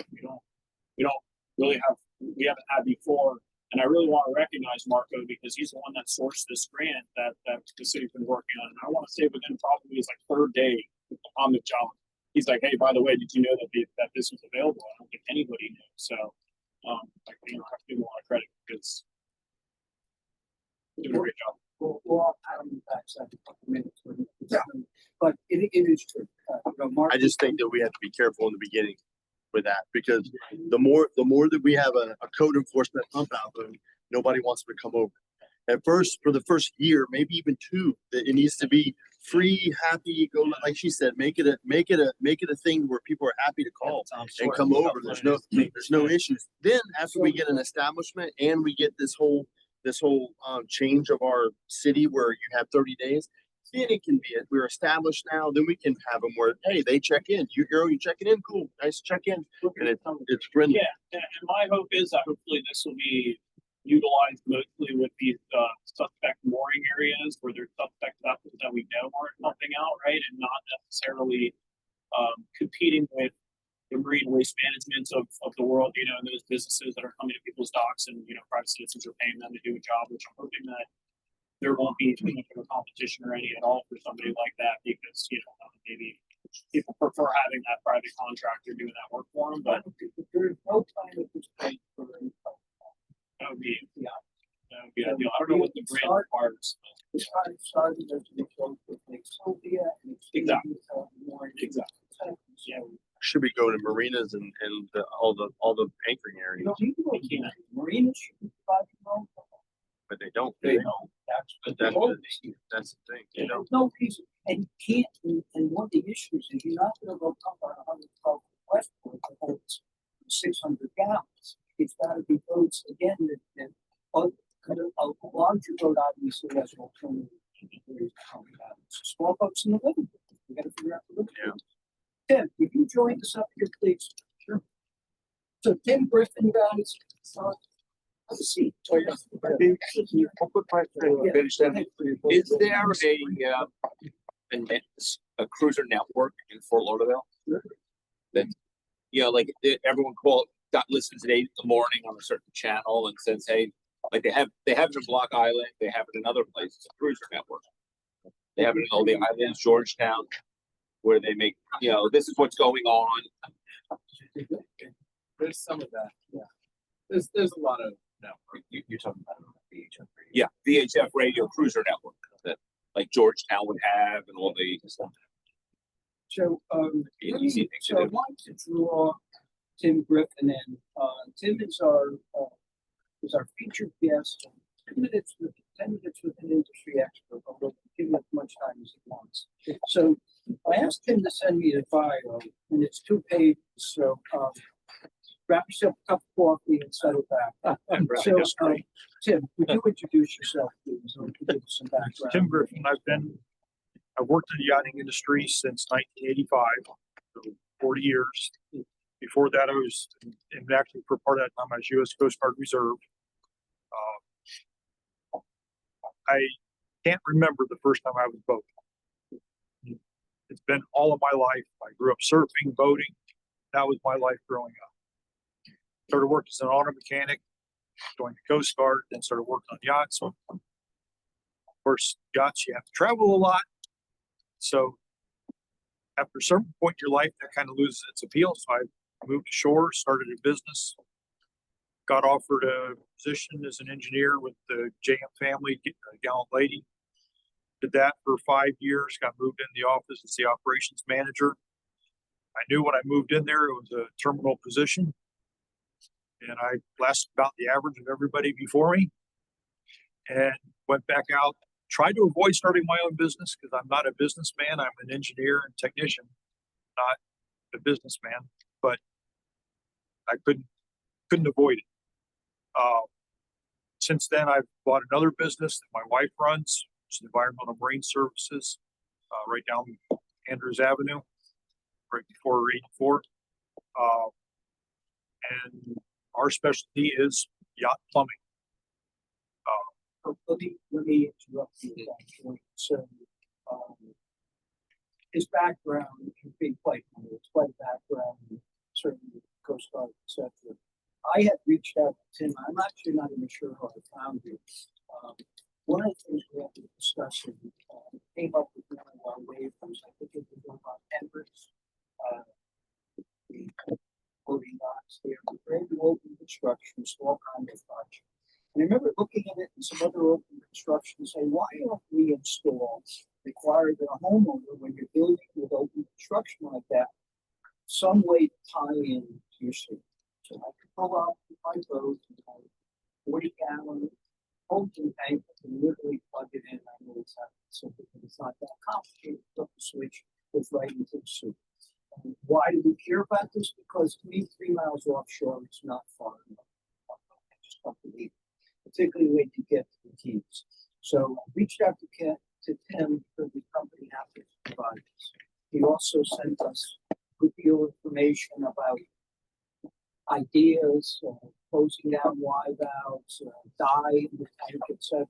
haven't had before. And I really want to recognize Marco because he's the one that sourced this grant that the city's been working on. And I want to say within probably his third day on the job, he's like, hey, by the way, did you know that that this was available? I don't think anybody knew. So, like, you know, I have to give him a lot of credit because doing a great job. Well, I don't know, that's a couple minutes. But it is true. You know, Mark. I just think that we have to be careful in the beginning with that, because the more that we have a code enforcement pump out there, nobody wants to come over. At first, for the first year, maybe even two, that it needs to be free, happy, go, like she said, make it a thing where people are happy to call and come over. There's no issues. Then after we get an establishment and we get this whole change of our city where you have 30 days, then it can be it. We're established now. Then we can have them where, hey, they check in. You checking in? Cool, nice to check in. And it's friendly. Yeah, and my hope is that hopefully this will be utilized mostly with these suspect mooring areas where there's suspect vessels that we know aren't pumping out, right, and not necessarily competing with the marine waste management of the world, you know, and those businesses that are coming to people's docks and, you know, private citizens are paying them to do a job, which I'm hoping that there won't be too much of a competition or any at all for somebody like that, because, you know, maybe people prefer having that private contractor doing that work for them, but There's no time at this point for any. that would be, that would be ideal. I don't know what the grant requires. It's started as a result of like Sylvia and. Exactly. Exactly. Yeah. Should be going to marinas and all the anchoring You areas, know, you can, marinas should be private owned. but they don't. That's That's the thing. You know, There's no reason, and you can't, and one of the issues is you're not gonna go pump on 112 Westport that holds 600 gallons. It's gotta be boats, again, that a larger boat obviously has an alternative. Small boats in the living room, we gotta figure out the living room. Tim, would you join us up here, please? Sure. So Tim Griffin, guys, have a seat. Is there a cruiser network in Fort Lauderdale? That, you know, like everyone listens at 8 a.m. on a certain channel and says, hey, like they have it in Block Island, they have it in other places, a cruiser network. They have it in all the islands, Georgetown, where they make, you know, this is what's going on. There's some of that, yeah. There's a lot of network. You're talking about VHF radio. Yeah, VHF radio cruiser network that like Georgetown would have and all the stuff. So, ABC so I want to draw Tim Griffin in. Tim is our featured guest. 10 minutes with an industry expert, although give him as much time as he wants. So I asked him to send me the bio, and it's 2 pages. So grab yourself a cup of coffee and settle back. So, Tim, would you introduce yourself, please, and give us some background? Tim Griffin. I've worked in the yachting industry since 1985, so 40 years. Before that, I was, and actually for part of that time, I was U.S. Coast Guard Reserve. I can't remember the first time I was boating. It's been all of my life. I grew up surfing, boating. That was my life growing up. Started working as an auto mechanic, joined the Coast Guard, then started working on yachts. So, of course, yachts, you have to travel a lot. So after a certain point in your life, that kind of loses its appeal. So I moved ashore, started a business, got offered a position as an engineer with the JM family, Gallant Lady. Did that for 5 years, got moved in the office as the operations manager. I knew when I moved in there, it was a terminal position. And I lasted about the average of everybody before me. And went back out, tried to avoid starting my own business because I'm not a businessman. I'm an engineer and technician, not a businessman. But I couldn't avoid it. Since then, I've bought another business that my wife runs, which is Environmental Marine Services, right down Andrews Avenue, right before 84. And our specialty is yacht plumbing. Let me interrupt you at that point. So, his background has been quite a background, certainly Coast Guard, etc. I had reached out to Tim. I'm actually not even sure how I found you. One of the things we had to discuss came up with one of our waivers. I think it was about Hendricks. open construction, small kind of project. And I remember looking at it in some other open construction and saying, why don't we install require that a homeowner, when you're building with open construction like that, some way to tie in to your sewer. So I could pull out my boat and have 40-gallon holding tank and literally plug it in. I know it's not simple, but it's not that complicated. Flip the switch, goes right into the sewer. And why do we care about this? Because to me, 3 miles offshore is not far enough. I just don't believe it, particularly when you get to the Keys. So I reached out to Tim for the company Happy Providers. He also sent us a good deal of information about ideas, closing down Y valves, dye in the tank, etc.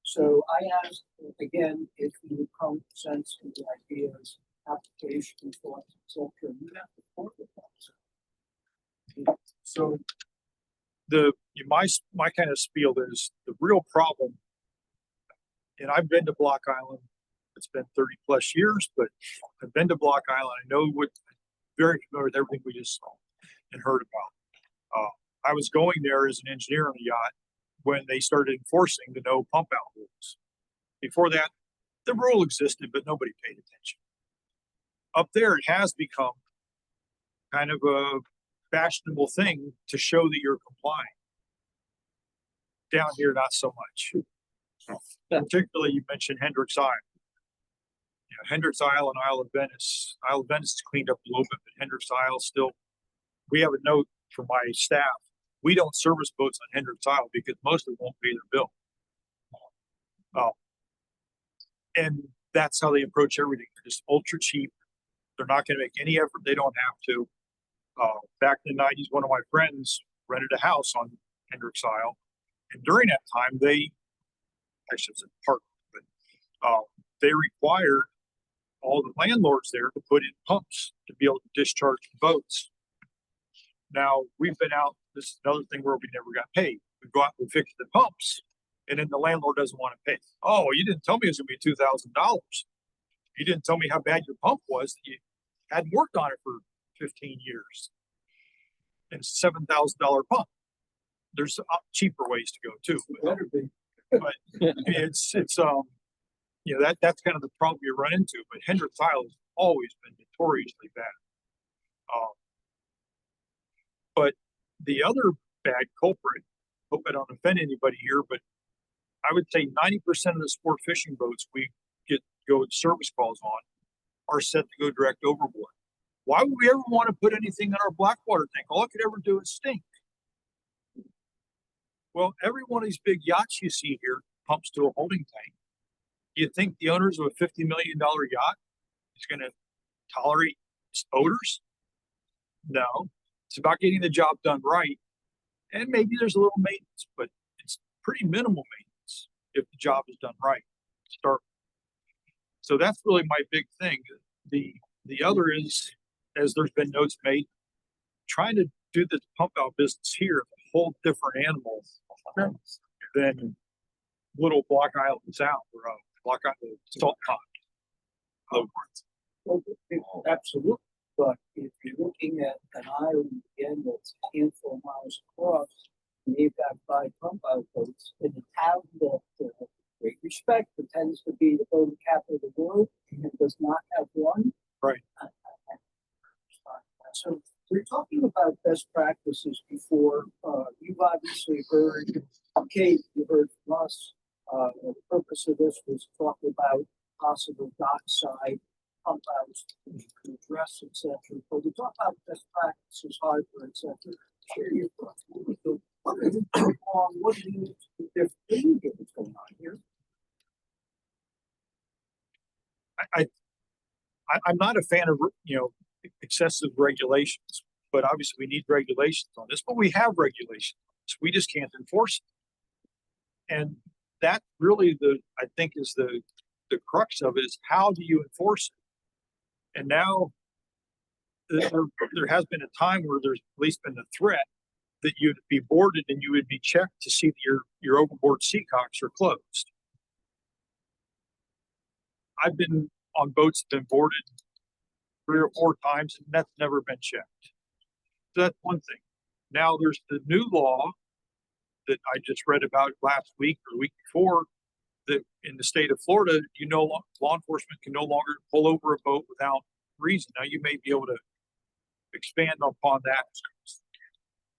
So I asked again if he would come present some ideas, application thoughts, etc. You have to work with that. So my kind of spiel is the real problem, and I've been to Block Island. It's been 30 plus years, but I've been to Block Island. I know very familiar with everything we just saw and heard about. I was going there as an engineer on the yacht when they started enforcing the no pump out rules. Before that, the rule existed, but nobody paid attention. Up there, it has become kind of a fashionable thing to show that you're complying. Down here, not so much. Particularly, you mentioned Hendricks Isle. You know, Hendricks Isle and Isle of Venice. Isle of Venice is cleaned up a little bit, but Hendricks Isle still. We have a note from my staff. We don't service boats on Hendricks Isle because most of them won't pay their bill. And that's how they approach everything. They're just ultra cheap. They're not going to make any effort. They don't have to. Back in the 90s, one of my friends rented a house on Hendricks Isle. And during that time, I should say part, but they required all the landlords there to put in pumps to be able to discharge the boats. Now, we've been out, this is another thing where we never got paid. We go out and fix the pumps, and then the landlord doesn't want to pay. Oh, you didn't tell me it was going to be $2,000. You didn't tell me how bad your pump was. You hadn't worked on it for 15 years. And it's a $7,000 pump. There's cheaper ways to go too. But it's you know, that's kind of the problem you run into. But Hendricks Isle has always been notoriously bad. But the other bad culprit, hope I don't offend anybody here, but I would say 90% of the sport fishing boats we go service calls on are set to go direct overboard. Why would we ever want to put anything in our blackwater tank? All it could ever do is stink. Well, every one of these big yachts you see here pumps to a holding tank. Do you think the owners of a $50 million yacht is going to tolerate odors? No. It's about getting the job done right. And maybe there's a little maintenance, but it's pretty minimal maintenance if the job is done right. Start. So that's really my big thing. The other is, as there's been notes made, trying to do the pump out business here is a whole different animal than little Block Island Sound or Block Island Salt Pond. Well, absolutely. But if you're looking at an island again that's a handful of miles across, and you've got 5 pump out boats in a town that great respect pretends to be the boating capital of the world and does not have one. Right. So we're talking about best practices before. You've obviously heard, Kate, you heard from us. The purpose of this was talking about possible dockside pump outs to address, etc. But we talk about best practices, harbor, etc. Share your thoughts. What are you doing wrong? What do you do differently? What's going on here? I'm not a fan of excessive regulations, but obviously we need regulations on this. But we have regulations, so we just can't enforce it. And that really I think is the crux of it is how do you enforce it? And now there has been a time where there's at least been a threat that you'd be boarded and you would be checked to see that your overboard seacocks are closed. I've been on boats that have been boarded 3 or 4 times, and that's never been checked. So that's one thing. Now there's the new law that I just read about last week or the week before, that in the state of Florida, law enforcement can no longer pull over a boat without reason. Now you may be able to expand upon that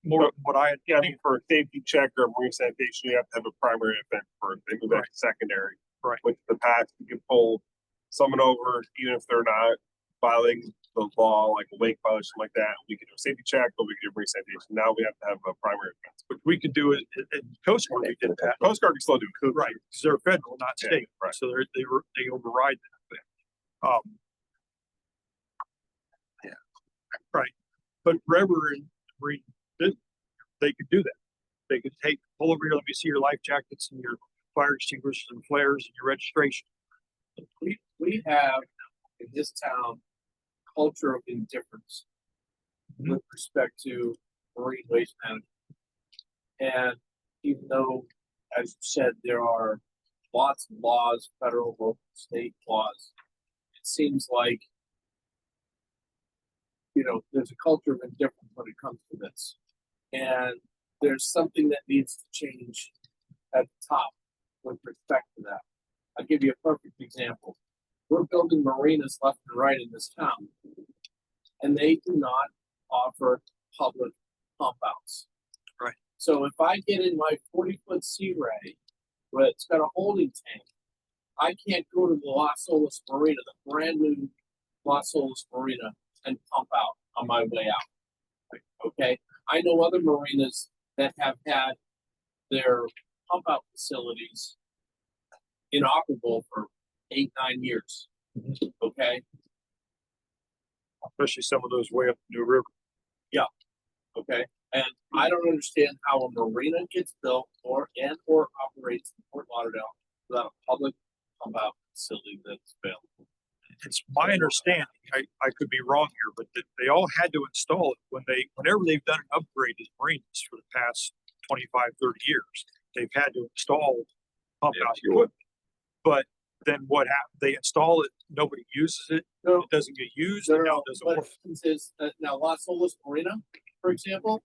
more than what I had. Yeah, I think for a safety check or marine sanitation, you have to have a primary offense first, they move that to secondary. Right. Which in the past, you can pull someone over, even if they're not filing the law, like a wake violation like that, we can do a safety check, or we can do marine sanitation. Now we have to have a primary offense. But we could do it in Coast Guard. We did that. Coast Guard can still do it. Right, because they're federal, not Yeah, state, right. so they override that. Yeah, right. But forever in marine business, they could do that. They could pull over here. Let me see your life jackets and your fire extinguishers and flares and your registration. We have in this town culture of indifference with respect to marine waste management. And even though, as you said, there are lots of laws, federal, local, state laws, it seems like, there's a culture of indifference when it comes to this. And there's something that needs to change at the top with respect to that. I'll give you a perfect example. We're building marinas left and right in this town, and they do not offer public pump outs. Right. So if I get in my 40-foot Sea Ray, where it's got a holding tank, I can't go to the Las Olas Marina, the brand new Las Olas Marina, and pump out on my way out. Okay. I know other marinas that have had their pump out facilities inoperable for 8-9 years. Okay. Especially some of those way up the New River. Okay. And I don't understand how a marina gets built or operates in Fort Lauderdale without a public pump out facility that's available. It's my understanding, I could be wrong here, but that they all had to install it whenever they've done an upgrade to marinas for the past 25, 30 years. They've had to install pump out equipment. But then what happens? They install it, nobody uses it, No. it doesn't get used, and now it doesn't What work. happens is that now Las Olas Marina, for example,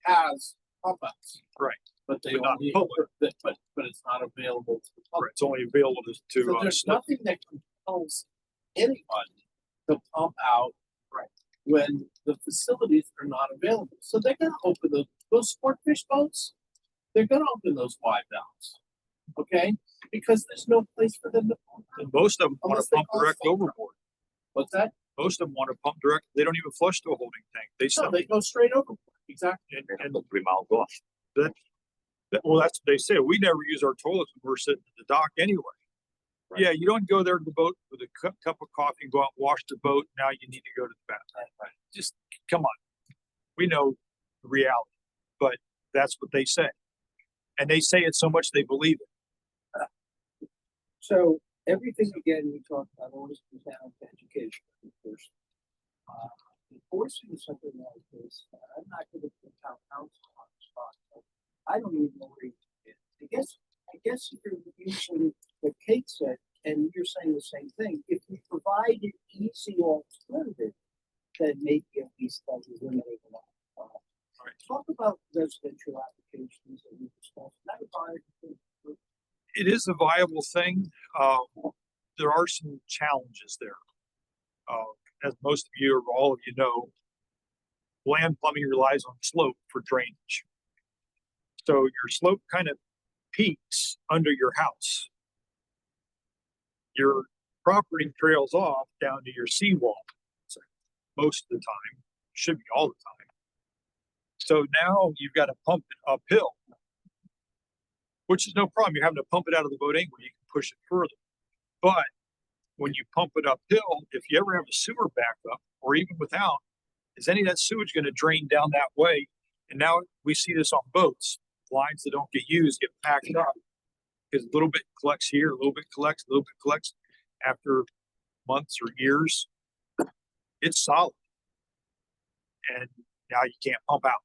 has pump outs. Right. But they But not only, public. but it's not available to the public. It's only available to So there's nothing that compels anybody to pump out when the facilities are not available. So they're gonna open those sport fish boats, they're gonna open those wide valves. Okay? Because there's no place for them to pump out. And most of them want Unless to they pump call direct state. overboard. What's that? Most of them want to pump direct. They don't even flush to a holding tank. They No, stop. they go straight overboard. Exactly. And 3 miles off. well, that's what they say. We never use our toilets when we're sitting at the dock anyway. Right. Yeah, you don't go there to the boat with a cup of coffee and go out and wash the boat. Now you need to go to the bathroom. Just come on. We know the reality, but that's what they say. And they say it so much they believe it. So everything again, we talked about always comes down to education, of course. Enforcing something like this, I'm not going to put town council on the spot. But I don't even know where he is. I guess if you're using what Kate said, and you're saying the same thing, if we provide an easy alternative, then maybe at least that will eliminate a lot. Talk about residential applications that we discussed. It is a viable thing. There are some challenges there. As most of you or all of you know, land plumbing relies on slope for drainage. So your slope kind of peaks under your house. Your property trails off down to your seawall most of the time, should be all the time. So now you've got to pump it uphill, which is no problem. You're having to pump it out of the boat anyway. You can push it further. But when you pump it uphill, if you ever have a sewer backup, or even without, is any of that sewage going to drain down that way? And now we see this on boats. Lines that don't get used get packed up because a little bit collects here, a little bit collects, a little bit collects. After months or years, it's solid. And now you can't pump out.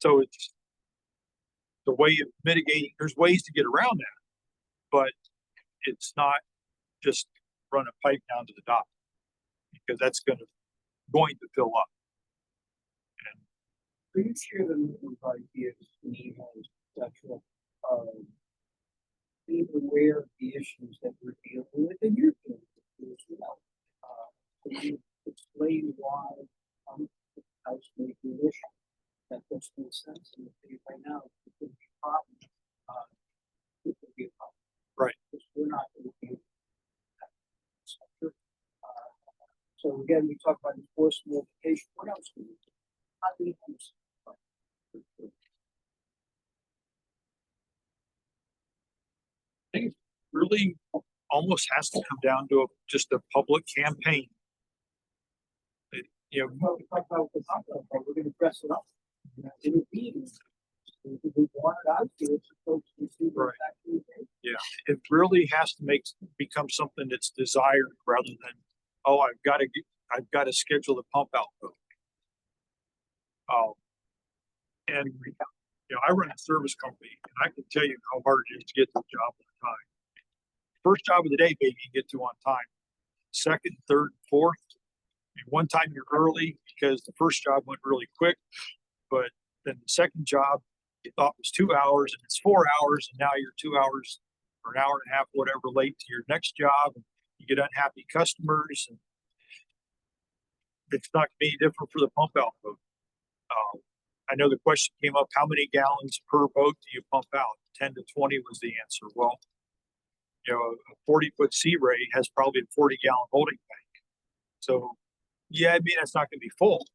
So it's the way of mitigating. There's ways to get around that, but it's not just run a pipe down to the dock, because that's going to fill up. And Could you share the number of ideas and emails, et cetera, being aware of the issues that we're dealing with and you're dealing with as well? Can you explain why, the house may be an issue? That doesn't make sense, and right now, it could be a problem. It could be a problem. Right. Because we're not going to be. So again, we talk about enforcement, education, what else do we do? How do we enforce? Really almost has to come down to just a public campaign. You know, Well, we talk about the popular, but we're gonna dress it up. In a meeting. We want it out there, so folks can see what it's actually is. it really has to become something that's desired rather than, oh, I've got to schedule the pump out vote. And you know, I run a service company, and I can tell you how hard it is to get to the job on time. First job of the day, baby, you get to on time. Second, third, fourth. And one time you're early because the first job went really quick, but then the second job you thought was 2 hours and it's 4 hours, and now you're 2 hours or an hour and a half, whatever, late to your next job. And you get unhappy customers, and it's not gonna be different for the pump out vote. I know the question came up, how many gallons per boat do you pump out? 10 to 20 was the answer. Well, you know, a 40-foot Sea Ray has probably a 40-gallon holding tank. So, yeah, I mean, it's not going to be full,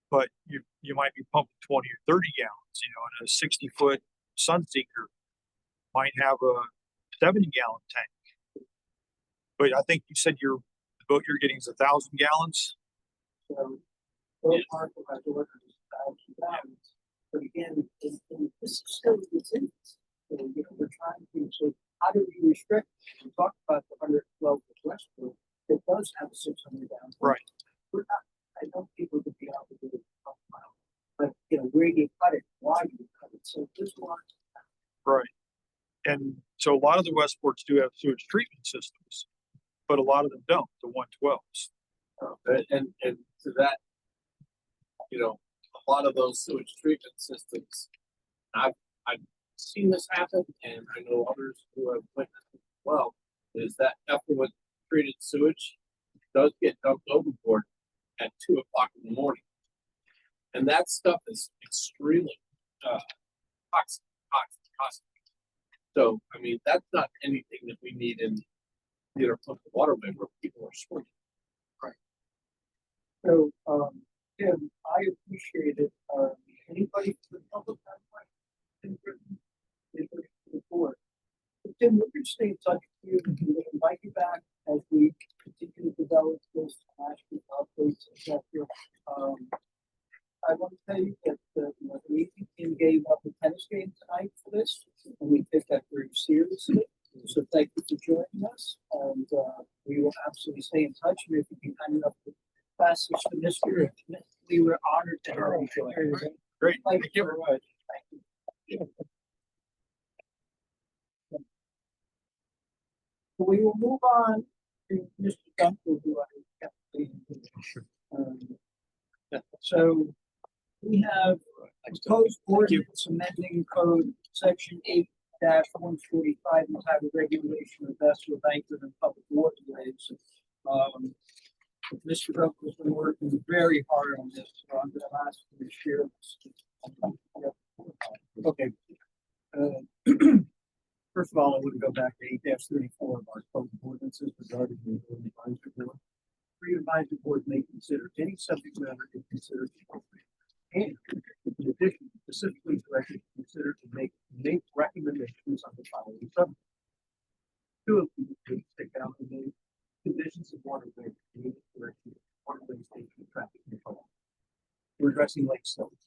but you might be pumping 20 or 30 gallons, you know, and a 60-foot Sunseeker might have a 70-gallon tank. But I think you said the boat you're getting is 1,000 gallons. So, both parts of our order is 1,000 gallons. But again, this is still within this. So, you know, we're trying to, so how do we restrict? We talked about the 112 Westbrook. It does have a 600 gallon. Right. We're not, I don't think we could be able to do it. But, you know, where you cut it, why you cut it. So this one. Right. And so a lot of the Westports do have sewage treatment systems, but a lot of them don't, the 112s. And to that, you know, a lot of those sewage treatment systems, I've seen this happen, and I know others who have witnessed it as well, is that effluent treated sewage does get dumped overboard at 2 o'clock in the morning. And that stuff is extremely toxic. So, I mean, that's not anything that we need in the intercoastal waterway where people are swimming. So, Tim, I appreciate it. Anybody from the public have questions? Anybody from the board? Tim, we're going to stay in touch with you. We're going to invite you back as we continue to develop this national updates, etc. I want to tell you that the Leafy team gave up a tennis game tonight for this, and we take that very seriously. So thank you for joining us, and we will absolutely stay in touch. And if you can kind enough to pass this to Mr. We were honored to have you join. Great. Thank you very much. Thank you. We will move on to Mr. Duncan, who I kept so we have proposed ordinance amending code section 8-145 entitled regulation of vessel banquet and public waterways. Mr. Duncan has been working very hard on this, so I'm going to ask him to share this. Okay. First of all, I would go back to 8-34 of our code of ordinances regarding the advisory board. Pre-advisory board may consider any subject matter to consider appropriate. And in addition, specifically directed to consider to make recommendations on the following subject. 2 of these would stick out and make conditions of waterway direction, waterway station traffic control. We're addressing lake slopes.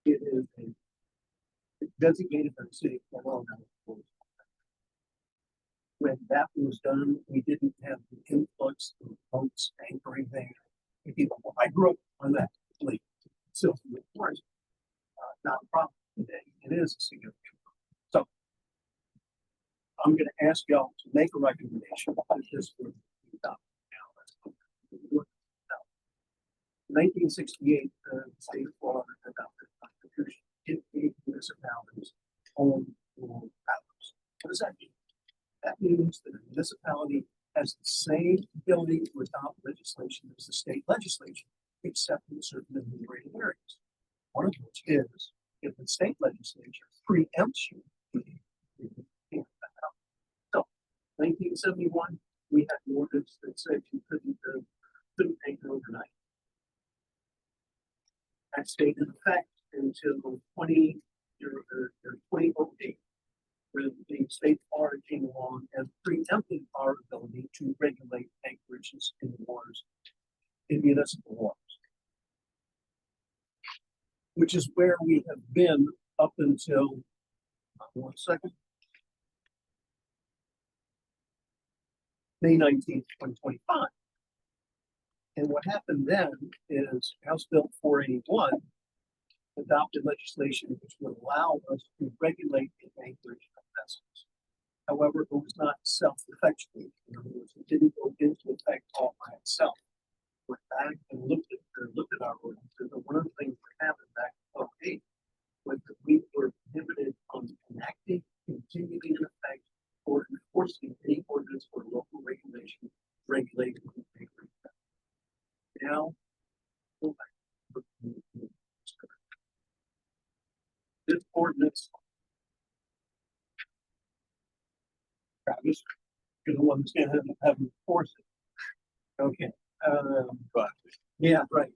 It is a designated by the city of Colorado. When that was done, we didn't have the influx of boats anchoring there. I grew up on that lake, so of course, not a problem today. It is a significant problem. So I'm going to ask y'all to make a recommendation that this would be done. 1968, the state of Florida adopted the Constitution. It gave municipalities own rule powers. What does that mean? That means that a municipality has the same ability to adopt legislation as the state legislature, except in certain enumerated areas. One of which is if the state legislature preempts you. So, 1971, we had an ordinance that said you couldn't anchor overnight. That stayed in effect until 2008, when the state of Florida came along and preempted our ability to regulate anchorages in waters, in municipal waters. Which is where we have been up until, 1 second. May 19th, 2025. And what happened then is House Bill 481 adopted legislation which would allow us to regulate the anchorage of vessels. However, it was not self-effectuating. In other words, it didn't go into effect all by itself. Went back and looked at our ordinances, and one of the things that happened back in 2008 was that we were prohibited from enacting, continuing in effect, or enforcing any ordinance or local regulation regulating the anchorage. Now, go back. This ordinance, Travis, you're the one that's gonna have to enforce it. Okay, yeah, right.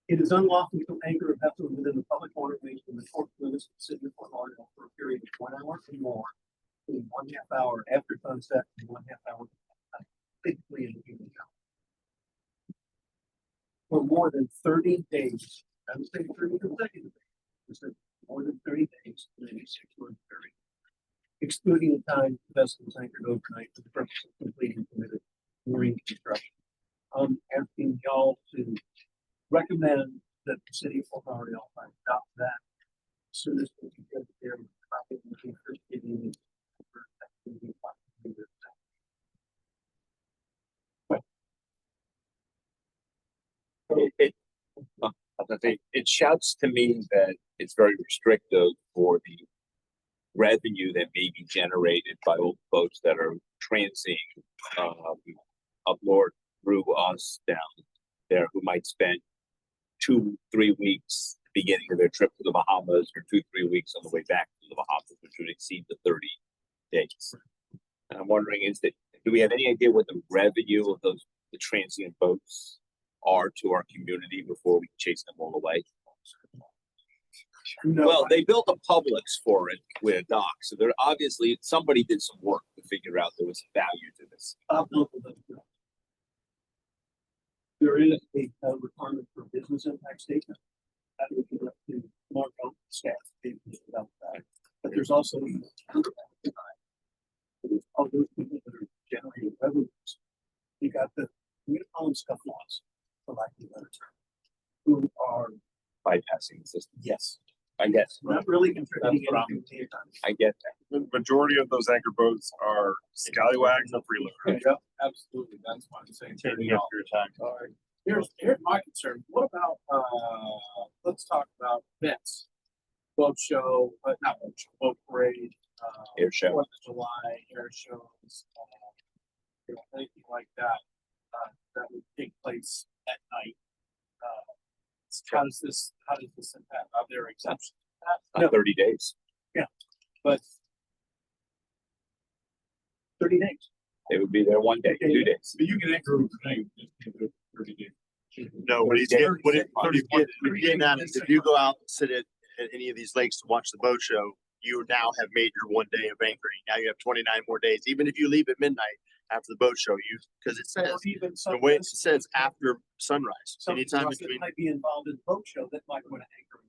It is unlawful to anchor a vessel within the public waterways in the port limits of the city of Fort Lauderdale for a period of 1 hour or more, including 1/2 hour after sunset and 1/2 hour typically in the evening hour. For more than 30 days, I would say 30 consecutive days, more than 30 days, maybe 6 months period, excluding the time the vessel is anchored overnight for the purpose of completing permitted marine construction. I'm asking y'all to recommend that the city of Fort Lauderdale adopt that as soon as we can get there. It shouts to me that it's very restrictive for the revenue that may be generated by old boats that are transiting up north through us down there, who might spend 2-3 weeks beginning of their trip to the Bahamas, or 2-3 weeks on the way back to the Bahamas, which would exceed the 30 days. And I'm wondering, do we have any idea what the revenue of the transient boats are to our community before we chase them all away? No, Well, they built a Publix for it with a dock, so there obviously somebody did some work to figure out there was value to this. There is a requirement for business impact statement. That would be up to Mark on staff about that. But there's also all those people that are generating revenues. You got the Metropolitan stuff laws, for lack of a better term, who are Bypassing the system. yes, I guess. not really contributing anything to the economy. I get that. The majority of those anchor boats are scallywags and freeloaders. Yeah, absolutely, that's why I'm saying. Taking up your time. All right, here's my concern, what about, let's talk about events. Boat show, not boat show, boat parade, Air show. 4th of July, air shows, anything like that, that would take place at night. How does this impact, are there exceptions? to that? 30 days. But 30 days. They would be there 1 day, 2 days. But you can anchor overnight, just 30 days. No, what he's getting, what he's getting at is if you go out and sit at any of these lakes to watch the boat show, you now have made your 1 day of anchoring. Now you have 29 more days. Even if you leave at midnight after the boat show, because it says, Even the way it says after sunrise, anytime that between. might be involved in the boat show that might want to anchor.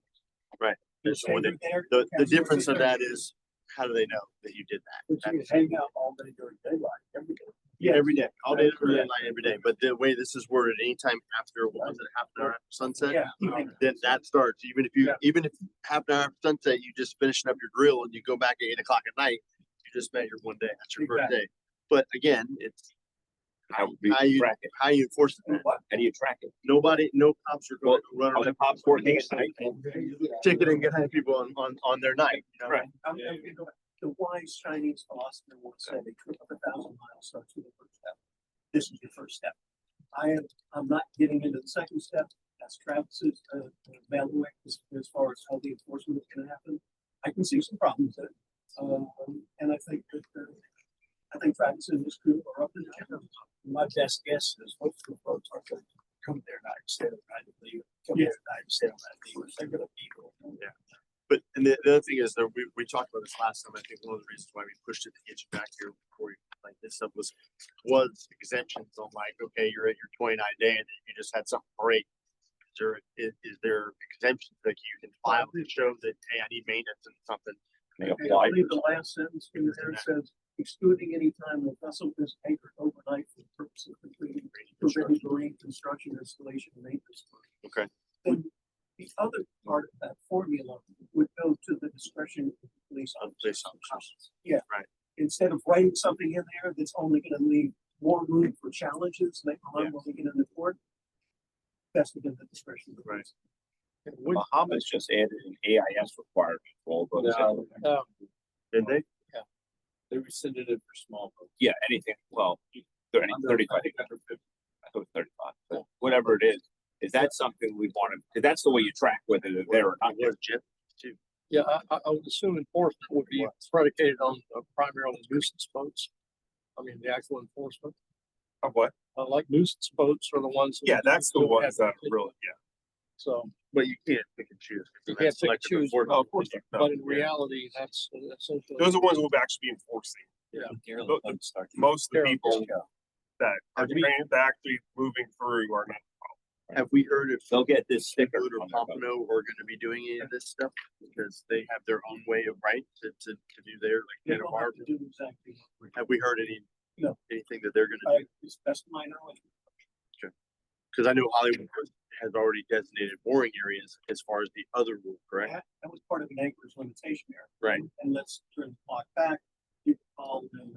Right. Just So when anchor there, The cancel difference of the- that is, how do they know that you did that? But you can hang out all day during daylight every day. Yeah, every day, all day, That's every correct. night, every day. But the way this is worded, anytime after, what was it, half an hour after sunset? Yeah. Then that starts, even if half an hour after sunset, you just finishing up your grill and you go back at 8 o'clock at night, you just met your 1 day, that's your first day. But again, it's How do How you, you track it? how you enforce it? How do you track it? Nobody, no cops are going to run Are the around cops working at night? ticketing people on their night. You know? Right. The wise Chinese philosopher once said, a trip of 1,000 miles starts with the first step. This is your first step. I'm not getting into the second step. That's Travis's, bailiwick as far as how the enforcement is gonna happen. I can see some problems there. And I think that, I think Travis and his crew are up to the challenge. My best guess is most of the folks are going to come there night instead of night of leave. Come there night instead of night of leave. They're gonna be. Yeah. But and the other thing is that we talked about this last time. I think one of the reasons why we pushed it to get you back here before you, like this stuff was exemptions on like, okay, you're at your 29 day and you just had something break. Is there exemptions that you can file to show that, hey, I need maintenance and something? They I apply. believe the last sentence in there says, excluding any time the vessel is anchored overnight for the purpose of completing preventing marine construction, installation, and maintenance. Okay. Then the other part of that formula would go to the discretion of the police officers. Yeah. Right. Instead of writing something in there that's only gonna leave more room for challenges later on when we get into court, vested in the discretion of the police. Bahamas just added an AIS requirement for all boats. Did they? They rescinded it for small boats. Yeah, anything, well, 35, I thought it was 35, but whatever it is that something we want to, that's the way you track whether they're there or not. Yeah, I would assume enforcement would be predicated on primarily nuisance boats. I mean, the actual enforcement, Of what? like nuisance boats are the ones. Yeah, that's the ones that really, So But you can't pick and choose. you can't pick and choose, Oh, of course not. No, but in yeah. reality, that's essentially. Those are the ones we'll actually be enforcing. Most of the people that are actually moving through are not. Have we heard if They'll get this sticker. Food or on their boat. Pompano are going to be doing any of this stuff because they have their own way of to do their They like don't Santa have to Barbara. do exactly what we're Have we heard anything that they're going to do? It's best of my knowledge. Because I know Hollywood has already designated mooring areas as far as the other rule, correct? That was part of an anchorage limitation area. Right. And let's turn the clock back. You called and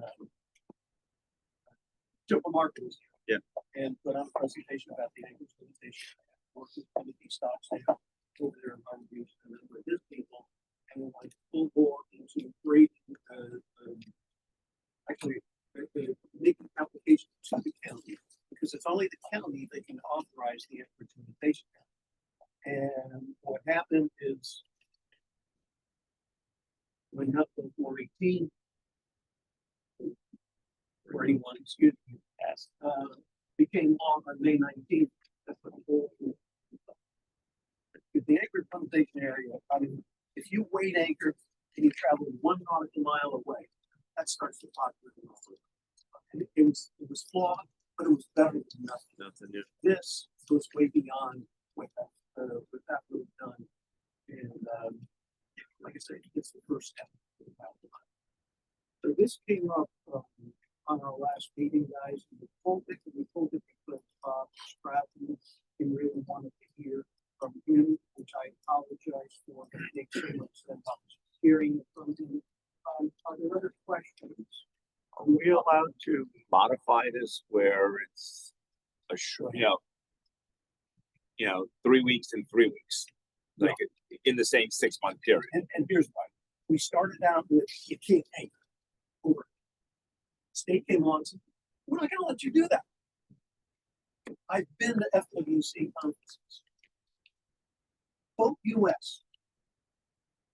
Triple Market was here. Yeah. And put on a presentation about the anchorage limitation. Worked with one of these stops there over there in Harvey and then with his people. And then like full bore into great, actually, making application to the county. Because it's only the county that can authorize the anchorage limitation. And what happened is when up to 418, 41, excuse me, passed, became law on May 19th. That's what the whole. If the anchor limitation area, I mean, if you weight anchor and you travel 1 nautical mile away, that starts to populate. And it was flawed, but it was better than nothing. This was way beyond what that would have done. And like I said, it's the first step. So this came up on our last meeting, guys. We pulled it because Stratton and really wanted to hear from him, which I apologize for. It makes so much sense. Hearing from him. Are there other questions? Are we allowed to Modify this where it's a short, you know, 3 weeks and 3 weeks, like in the same 6-month period. And here's why. We started out with you can't anchor. Over. State came on and said, we're not gonna let you do that. I've been to FWC conferences. Both US.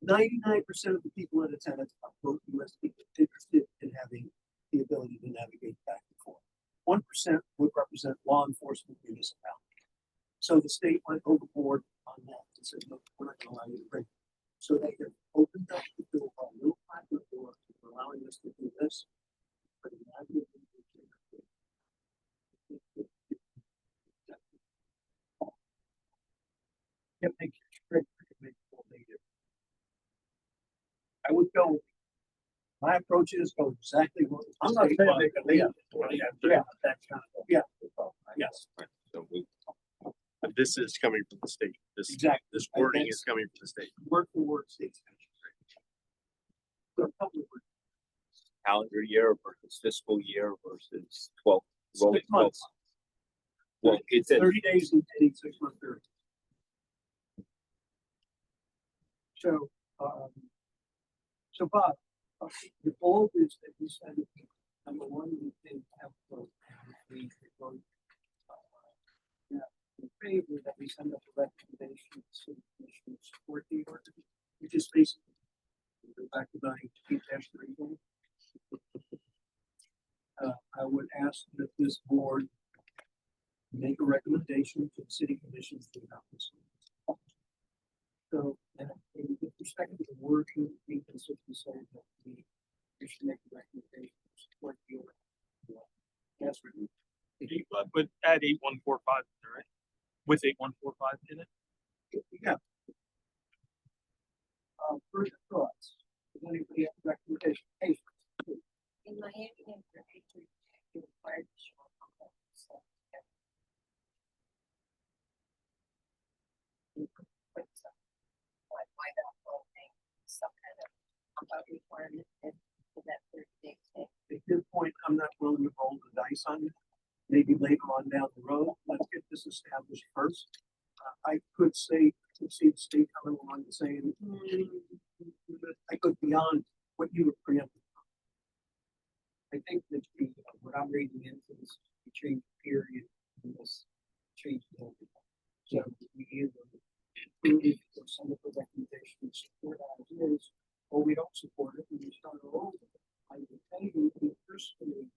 99% of the people in attendance are both US people interested in having the ability to navigate back and forth. 1% would represent law enforcement municipality. So the state went overboard on that and said, look, we're not gonna allow you to break. So they have opened up the door, a little private door, for allowing us to do this. But in my opinion, I would go. My approach is go exactly what. I'm not saying they can leave. Yeah, that's kind of, yeah, yes, So we, But this is coming from the state. exactly. This wording is coming from the state. Word for word states. So a couple of words. calendar year versus fiscal year versus 12 rolling 6 months, Well, it says 30 days and 6 month period. So, so Bob, the goal is that we said, number one, we think have we vote, yeah, in favor that we send up a recommendation to the commission to support the ordinance, which is basically go back to 9-3. I would ask that this board make a recommendation to the city commission to adopt this. So, with respect to the wording, we can simply say that we should make a recommendation to support the ordinance. Yes, But add 8145, right? With 8145 in it? yeah. Further thoughts? Does anybody have a recommendation? Hey, In Miami, you required to show up. So, why that whole thing, some kind of requirement for that 30 days. at this point, I'm not willing to roll the dice on it. Maybe later on down the road, let's get this established first. I could say, could see the state coming along and saying, I go beyond what you were preempting. I think that what I'm reading into this, the change period in this change. So we either include it or send it for recommendation to support as is, or we don't support it and we start all over. I will tell you personally,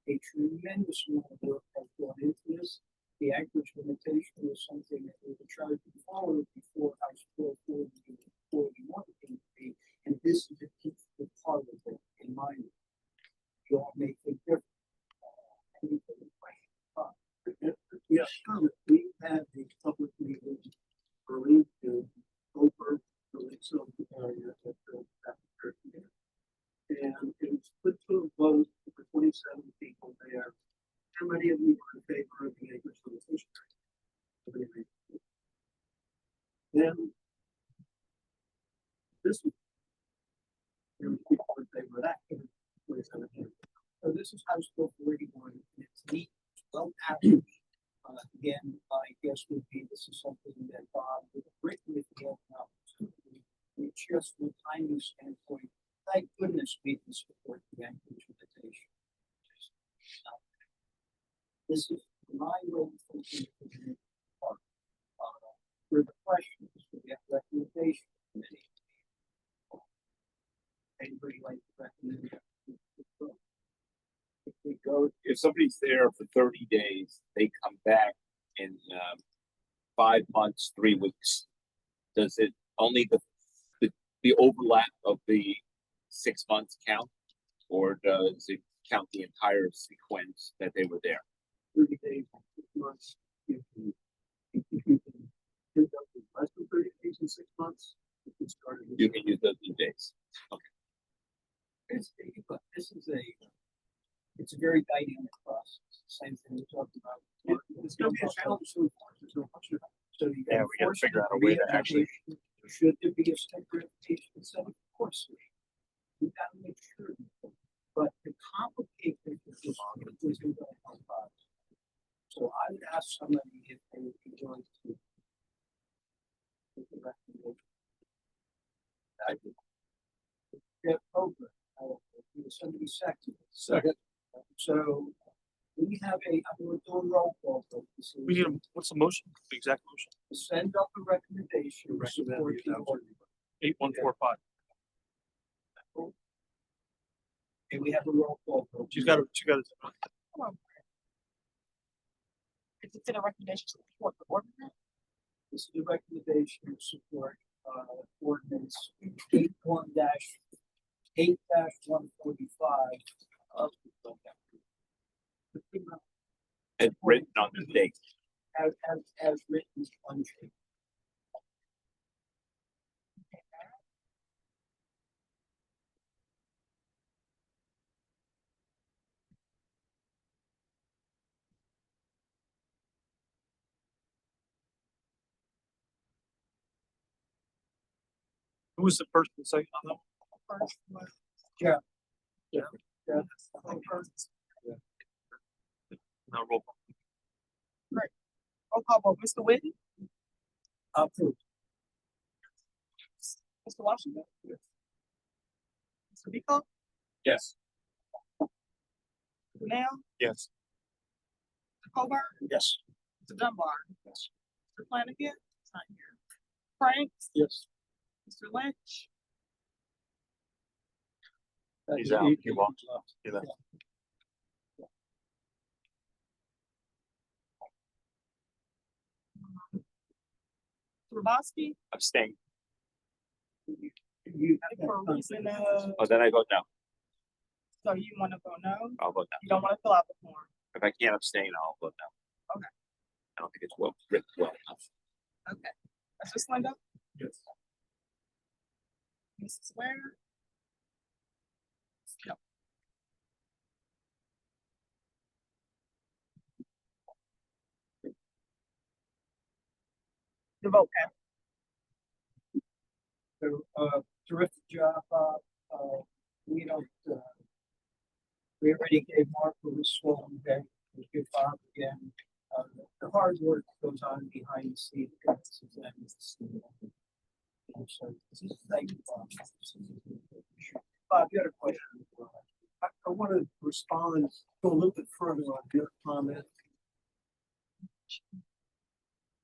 a tremendous amount of work has gone into this. The acreage limitation was something that we were trying to follow before House Bill 41 came to be, and this is a key part of it in my view. You all may think different. Yes, we had a public meeting early to over the Lakeside area at the church here. And it was put to a vote for 27 people there. How many of you were in favor of the acreage limitation? Then this was people were in favor of that. 27 people. So this is House Bill 41. It's neat, well packaged. Again, my guess would be this is something that Bob would have written if he had an opportunity. Just from a timing standpoint, thank goodness we can support the acreage limitation. This is my role for the questions for the recommendation committee. Anybody like to recommend? if we go, if somebody's there for 30 days, they come back in 5 months, 3 weeks. Does it only the overlap of the 6 months count, or does it count the entire sequence that they were there? 30 days, 6 months. If you can do less than 30 days in 6 months, you can start. You can use those in days. Okay. But this is it's a very dynamic process. Same thing we talked about. It's going to be a challenge to enforce. There's no question about it. So you Yeah, we gotta figure out a way to actually. Should there be a separate instead of course? We got to make sure. But the complicated is going to help out. So I would ask somebody if they would be willing to make a recommendation. I would. Get over. Somebody second. Second. So we have I'm going to do a roll call vote. We need what's the motion? The exact motion? Send up a recommendation. To support the ordinance. 8145. And we have a roll call vote. She's got to. Come on. Is it a recommendation to support the ordinance? This is a recommendation to support ordinance 8-145 of As written on the date. as written on tape. Who was the first and second on that? First one. Yeah. No roll call. Roll call vote, Mr. Whitney, Approved. Mr. Washington. Mr. Nico, Yes. Mr. Now, Yes. Mr. Colbert, Yes. Mr. Dunbar. Yes. Mr. Flanagan, it's not here. Franks, Yes. Mr. Lynch, He's out. He walked. He left. Mr. Rabowski, Abstain. You for a reason, Oh, then I vote no. so you wanna go no? I'll vote no. You don't wanna fill out the form? If I can't abstain, I'll vote no. Okay. I don't think it's well written well enough. Okay. Mr. Linda, Yes. Mrs. Ware. Yep. The vote passed. So, terrific job, Bob. We don't, we already gave Mark for his swollen day. We give Bob again. The hard work goes on behind the scenes. So, thank you, Bob. Bob, you had a question? I want to respond, go a little bit further on your comment.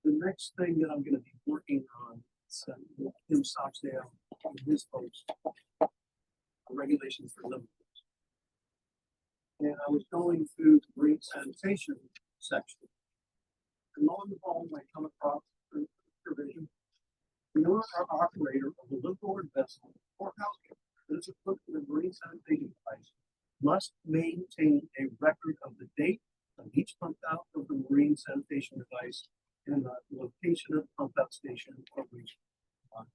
The next thing that I'm gonna be working on, is Tim Stocksdale, and his folks, regulations for living rooms. And I was going through the green sanitation section. And lo and behold, I come across the provision. The owner or operator of a liveaboard vessel or house that is equipped with a marine sanitation device must maintain a record of the date of each pump out of the marine sanitation device and the location of the pump out station or region.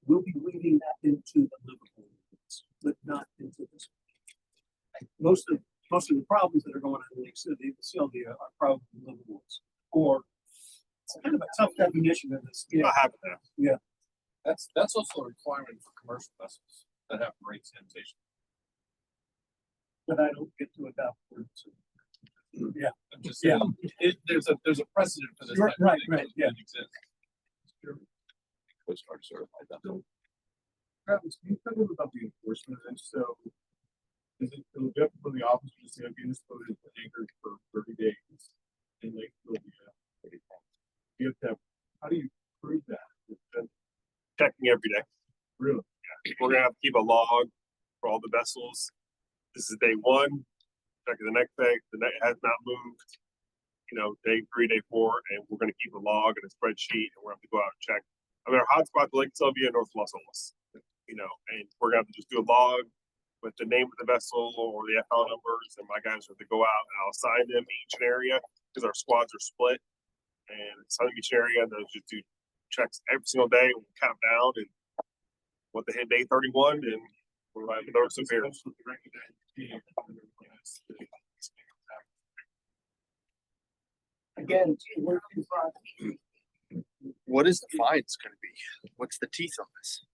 We'll be weaving that into the livable units, but not into this. Most of the problems that are going on in the facility are probably livable ones, or it's kind of a tough definition of this. Yeah, Not having that. That's also a requirement for commercial vessels that have marine sanitation. but I don't get to adopt words. Yeah. I'm just Yeah. saying, there's a precedent for this. Right, type of right, thing right, that yeah. exists. Coast Guard certified. That's all. Travis, can you tell me about the enforcement of this? So is it legit for the officer to say, okay, this boat is anchored for 30 days in Lake Sylvia? You have to have, how do you prove that? Checking every day. Really? We're gonna have to keep a log for all the vessels. This is day one. Check the next day. The net has not moved. You know, day 3, day 4, and we're gonna keep a log and a spreadsheet, and we're gonna have to go out and check. I mean, our hotspot, Lake Sylvia, North Los Angeles. You know, and we're gonna have to just do a log with the name of the vessel or the FL numbers, and my guys have to go out and I'll assign them each area because our squads are split. And assign each area, and they'll just do checks every single day. We'll count down and what they hit day 31, and we're like those here. Again, work in progress. What is the fines gonna be? What's the teeth on this?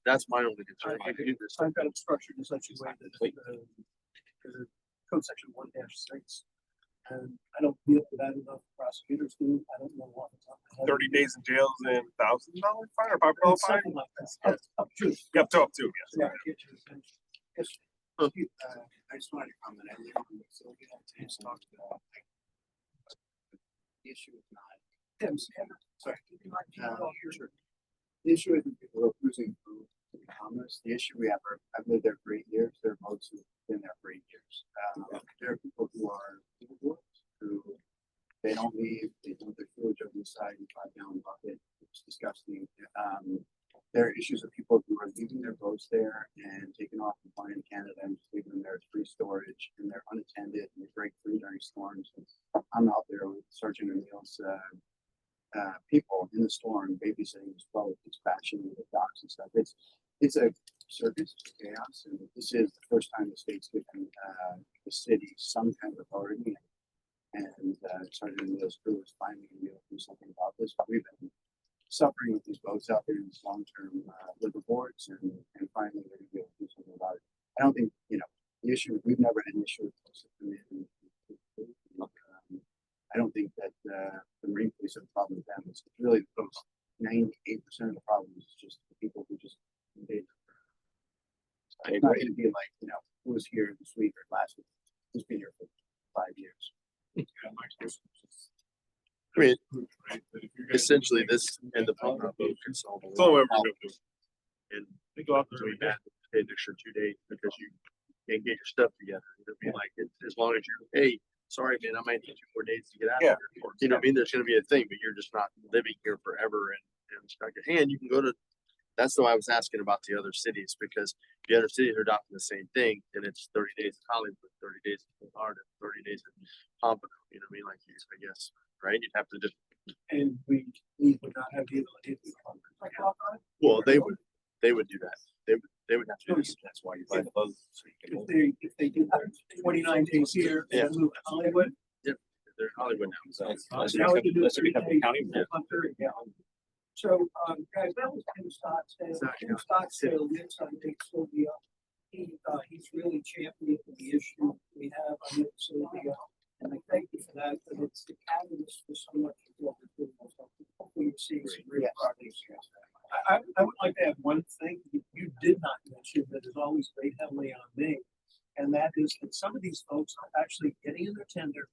That's my only concern. If you do this, I've got it structured in such a way that the code section 1-6. And I don't feel that enough prosecutors do. I don't know what. 30 days in jail and $1,000 fine or $5 fine. Something like that. Up to. Yeah, up to yes. Yeah, get your attention. Yes. I just wanted to comment, I live in Sylvia, and talked about. The issue is not. Sorry. Sure. The issue isn't people who are cruising through commerce, the issue we have, I've lived there for 8 years, there are boats who've been there for 8 years. There are people who are, who, they don't leave, they dump their food over the side and 5-gallon bucket, it's disgusting. There are issues of people who are leaving their boats there and taking off and flying to Canada and just leaving them there as free storage, and they're unattended and they break free during storms. I'm out there with Sergeant O'Neill's people in the storm babysitting this boat, dispatching the docks and stuff. It's a circus, it's chaos, and this is the first time the state's given the city some kind of authority. And Sergeant O'Neill's crew is finally going to be able to do something about this. We've been suffering with these boats out there in these long-term liveaboards, and finally they're going to be able to do something about it. I don't think, the issue, we've never had an issue with folks that come in and It's not gonna be like, you know, who was here this week or last week, who's been here for 5 years. I mean, essentially this and the program vote can solve. It's the only way we're gonna do it. And we go out there, we have to pay an extra 2 days because you can't get your stuff together. You know what I mean? Like, as long as you're, hey, sorry, man, I might need 2 more days to get out of Yeah. here. You know what I mean? There's gonna be a thing, but you're just not living here forever and stuck. And you can go to, that's why I was asking about the other cities, because the other cities are adopting the same thing, and it's 30 days in Hollywood, 30 days in Florida, 30 days in Pompano. You know what I mean? Like, I guess, right? You'd have to just, And we would not have the ability to. well, they would do that. They would have to do this. That's why you buy the boat. If they do 29 days here, and then move to Hollywood. They're in Hollywood now. So Now we can do Unless you 3 become a days county. a month, yeah. So, guys, that was Tim Stockdale. Tim Stockdale lives on Lake Sylvia. He's really championed the issue we have on Lake Sylvia. And I thank you for that, but it's the catalyst for so much of what we're doing. So hopefully you're seeing some real progress. I would like to add one thing you did not mention that is always weighed heavily on me. And that is that some of these folks are actually getting in their tender,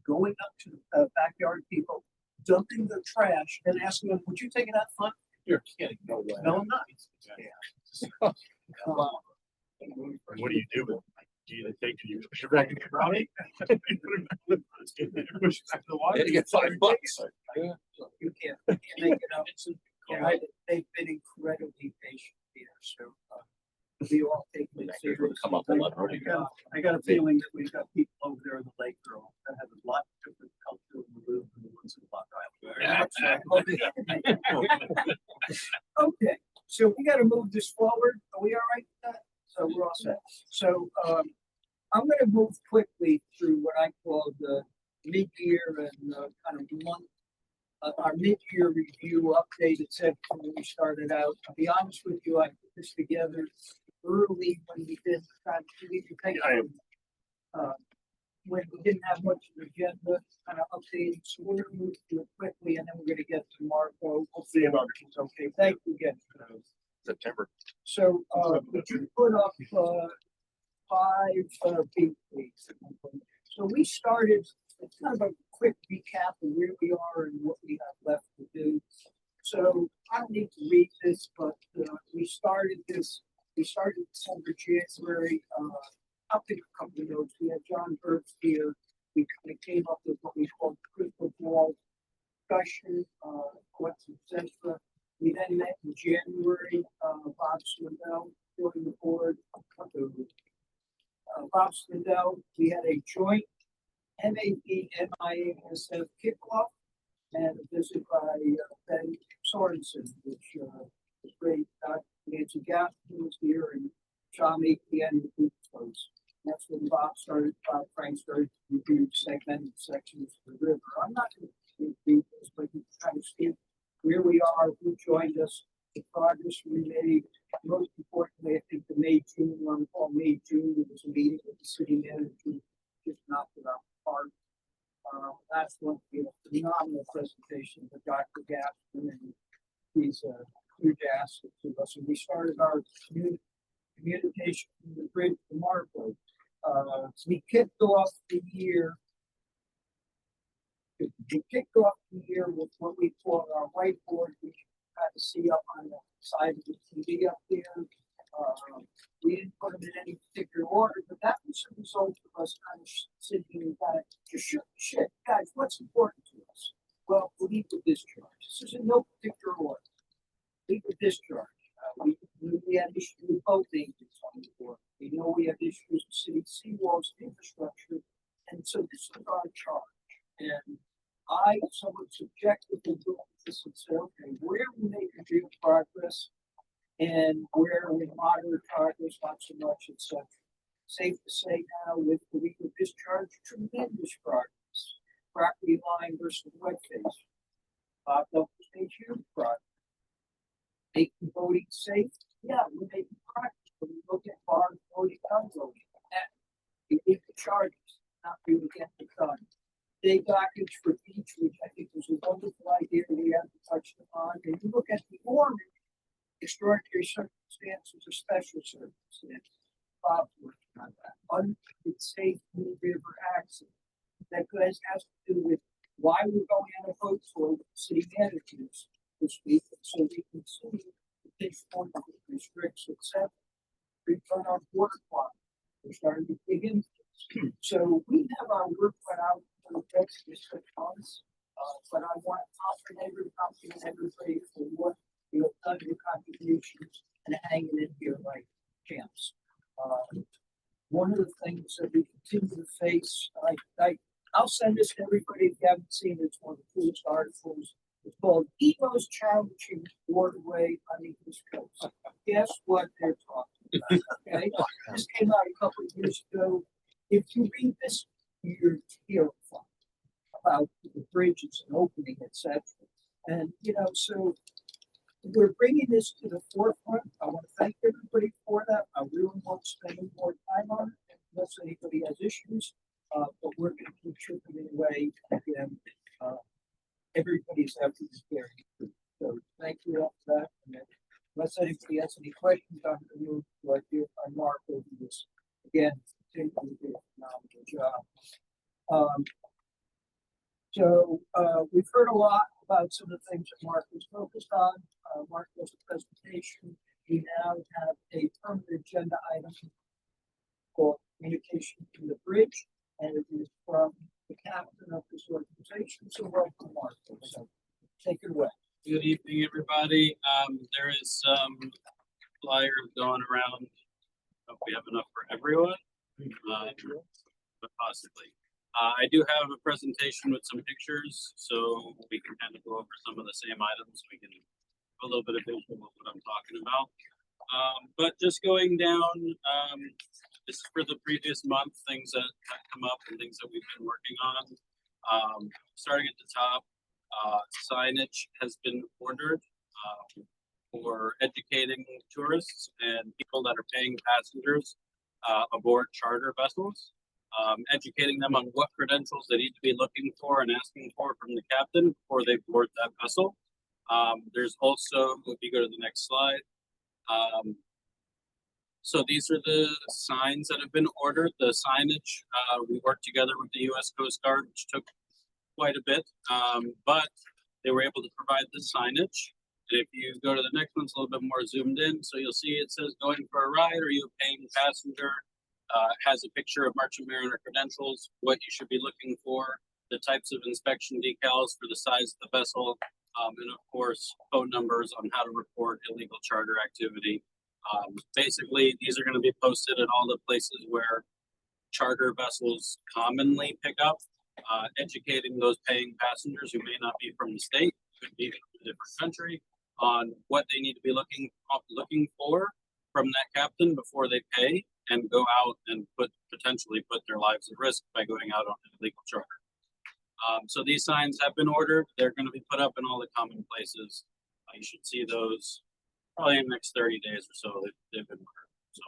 going up to backyard people, dumping their trash and asking them, would you take it out front? You're kidding. No way. No, I'm not. what do you do with it? Do you take it, you push it back in the brownie? Push it back to the water. You get $5. You can't make it up. Yeah, they've been incredibly patient here, so we all take it seriously. Come up a lot earlier. I got a feeling that we've got people over there in the Lake Girl that have a lot of different cultural moves than the ones in Block Island. Okay, so we gotta move this forward. Are we all right with that? So we're all set. So I'm gonna move quickly through what I call the mid-year and kind of month. Our mid-year review update, et cetera, when we started out. I'll be honest with you, I put this together early when we did when we didn't have much of an agenda, kind of updating. So we're gonna move through it quickly and then we're gonna get to Marco. We'll see about it. Okay, thank you again. September. So, would you put up, 5, big please? So we started, it's kind of a quick recap of where we are and what we have left to do. So I don't need to read this, but, we started December, January, I'll take a couple of notes. We had John Burks here. We kind of came up with what we called crystal ball discussion, what's etc. We then met in January, Bob Swindell joined the board. Bob Swindell, we had a joint MAP-MIASF kickoff and a visit by Ben Sorensen, which was great. Nancy Gaffney was here and Sean Makian was close. That's when Bob Frank started to review segmented sections of the river. I'm not going to read this, but you can kind of see where we are, who joined us, the progress we made. Most importantly, I think the May-June one, called May-June, there was a meeting with the city manager, just knocked it out of the park. Last one, we had a phenomenal presentation with Dr. Gaspin, and he's a huge asset to us. And we started our communication from the bridge to Marco. We kicked off the year. We kicked off the year with what we call our whiteboard, which you had to see up on the side of the TV up there. We didn't put them in any particular order, but that was a result of us kind of sitting and kind of just shoot the shit. Guys, what's important to us? Well, legal discharge. This is in no particular order. Legal discharge. We had issues with both agents on the board. We know we have issues with city seawalls infrastructure, and so this is our charge. And I somewhat subjectively looked at this and said, okay, where we make real progress and where we moderate progress, not so much, etc. Safe to say now with the legal discharge, tremendous progress. Property line versus wet phase. Bob Douglas made huge progress. Making voting safe, yeah, we're making progress. When we look at bars, voting, gun voting, we need the charges, not really get the done. Day dockage for each, which I think was a wonderful idea we haven't touched upon. And you look at the orange, extraordinary circumstances or special circumstances. Bob's working on that. Unsafe New River accident. That has to do with why we're going on a vote for city managers this week, so we can see this point that restricts etc. Return on water quality. We're starting to dig into this. So we have our work cut out for the next 6 months. But I want to compliment everybody for what you have done, your contributions, and hanging in here like champs. One of the things that we continue to face, I'll send this to everybody if you haven't seen it. It's one of the coolest articles. It's called Emo's Challenging Waterway on the East Coast. Guess what they're talking about? Okay, this came out a couple of years ago. If you read this, you're terrified about the bridges and opening, etc. And so we're bringing this to the forefront. I want to thank everybody for that. I really won't spend any more time on it unless anybody has issues. But we're going to keep chipping away. Again, everybody's effort is very good. So thank you all for that. And then, unless anybody has any questions, I'm going to move to our dear friend Mark over this. Again, continue to do a phenomenal job. So we've heard a lot about some of the things that Mark was focused on. Mark does a presentation. We now have a permanent agenda item called communication to the bridge, and it is from the captain of this organization. So welcome, Mark. So take it away. Good evening, everybody. There is some flyers going around. Hope we have enough for everyone, but possibly. I do have a presentation with some pictures, so we can kind of go over some of the same items. We can have a little bit of visual of what I'm talking about. But just going down, this is for the previous month, things that have come up and things that we've been working on. Starting at the top, signage has been ordered for educating tourists and people that are paying passengers aboard charter vessels. Educating them on what credentials they need to be looking for and asking for from the captain before they board that vessel. There's also, if you go to the next slide, so these are the signs that have been ordered. The signage, we worked together with the U.S. Coast Guard, which took quite a bit, but they were able to provide the signage. And if you go to the next one, it's a little bit more zoomed in. So you'll see it says going for a ride, or you a paying passenger. Has a picture of Merchant Mariner credentials, what you should be looking for, the types of inspection decals for the size of the vessel, and of course, phone numbers on how to report illegal charter activity. Basically, these are going to be posted at all the places where charter vessels commonly pick up, educating those paying passengers who may not be from the state, could be from a different country, on what they need to be looking for from that captain before they pay and go out and potentially put their lives at risk by going out on an illegal charter. So these signs have been ordered. They're going to be put up in all the common places. You should see those probably in the next 30 days or so. They've been ordered. So.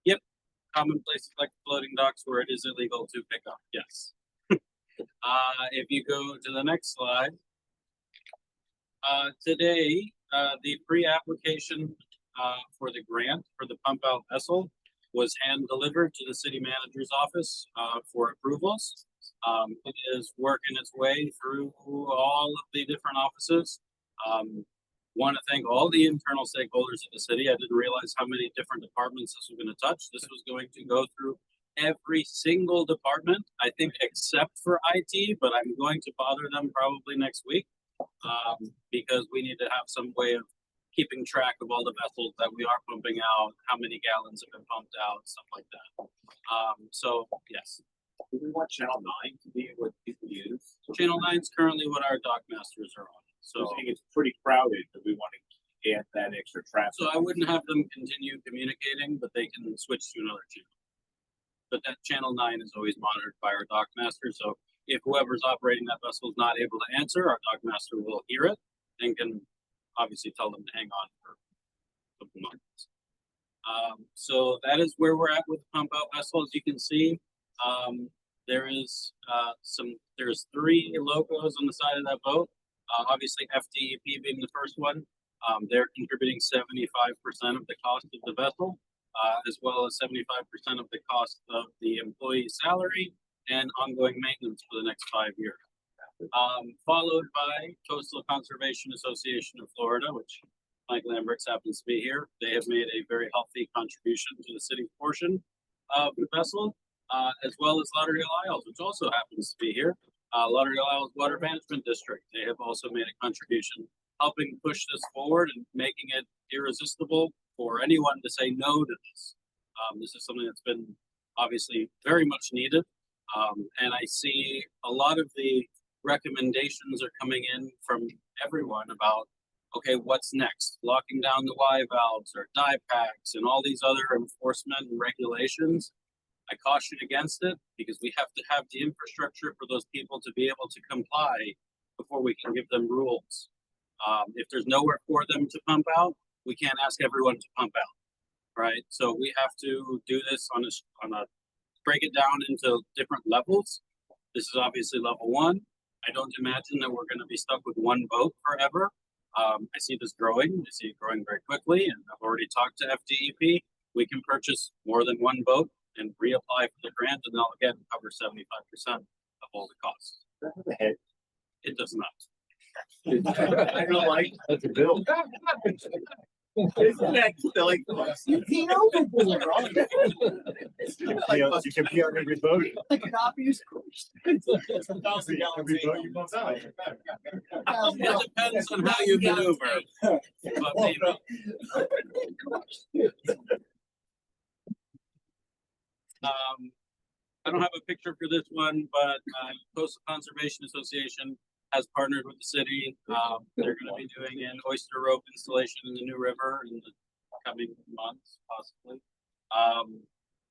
Yep, common places like floating docks where it is illegal to pick up. Yes. If you go to the next slide, today the pre-application for the grant for the pump out vessel was hand delivered to the city manager's office for approvals. It is working its way through all of the different offices. Want to thank all the internal stakeholders of the city. I didn't realize how many different departments this was going to touch. This was going to go through every single department, I think, except for IT, but I'm going to bother them probably next week because we need to have some way of keeping track of all the vessels that we are pumping out, how many gallons have been pumped out, stuff like that. So yes. Do we want Channel 9 to be what people use? Channel 9 is currently what our dock masters are on. So it's pretty crowded, but we want to add that extra traffic. So I wouldn't have them continue communicating, but they can switch to another channel. But that Channel 9 is always monitored by our dock master. So if whoever's operating that vessel is not able to answer, our dock master will hear it and can obviously tell them to hang on for a couple months. So that is where we're at with the pump out vessel. As you can see, there's 3 logos on the side of that boat. Obviously FDEP being the first one. They're contributing 75% of the cost of the vessel, as well as 75% of the cost of the employee salary and ongoing maintenance for the next 5 years. Followed by Coastal Conservation Association of Florida, which Mike Lamberts happens to be here. They have made a very healthy contribution to the city portion of the vessel, as well as Lauderdale Isles, which also happens to be here. Lauderdale Isles Water Management District, they have also made a contribution, helping push this forward and making it irresistible for anyone to say no to this. This is something that's been obviously very much needed. And I see a lot of the recommendations are coming in from everyone about, okay, what's next? Locking down the Y valves or die packs and all these other enforcement and regulations. I caution against it because we have to have the infrastructure for those people to be able to comply before we can give them rules. If there's nowhere for them to pump out, we can't ask everyone to pump out, right? So we have to do this on a break it down into different levels. This is obviously level 1. I don't imagine that we're going to be stuck with one boat forever. I see this growing. I see it growing very quickly, and I've already talked to FDEP. We can purchase more than one boat and reapply for the grant, and they'll again cover 75% of all the costs. It does not. I don't like that's a bill. Isn't that silly? You know, You can be on every boat. like an obvious question. Every boat you bump out. It depends on how you maneuver. But maybe. I don't have a picture for this one, but Coastal Conservation Association has partnered with the city. They're going to be doing an oyster rope installation in the New River in the coming months, possibly.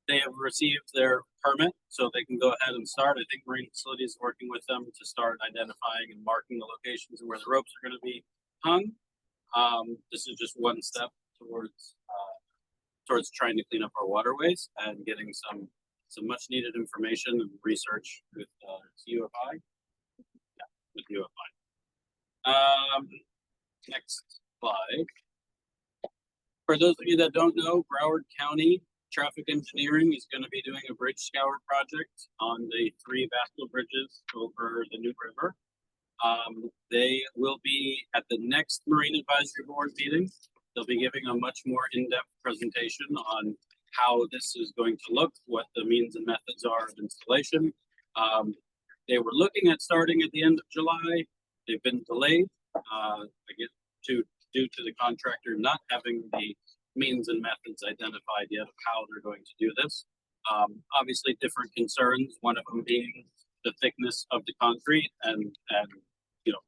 They have received their permit, so they can go ahead and start. I think Marine Facilities is working with them to start identifying and marking the locations and where the ropes are going to be hung. This is just one step towards trying to clean up our waterways and getting some much needed information and research with UFI. Yeah, with UFI. Next slide. For those of you that don't know, Broward County Traffic Engineering is going to be doing a bridge scour project on the 3 Vascal bridges over the New River. They will be at the next Marine Advisory Board meeting. They'll be giving a much more in-depth presentation on how this is going to look, what the means and methods are of installation. They were looking at starting at the end of July. They've been delayed, due to the contractor not having the means and methods identified yet of how they're going to do this. Obviously, different concerns. One of them being the thickness of the concrete and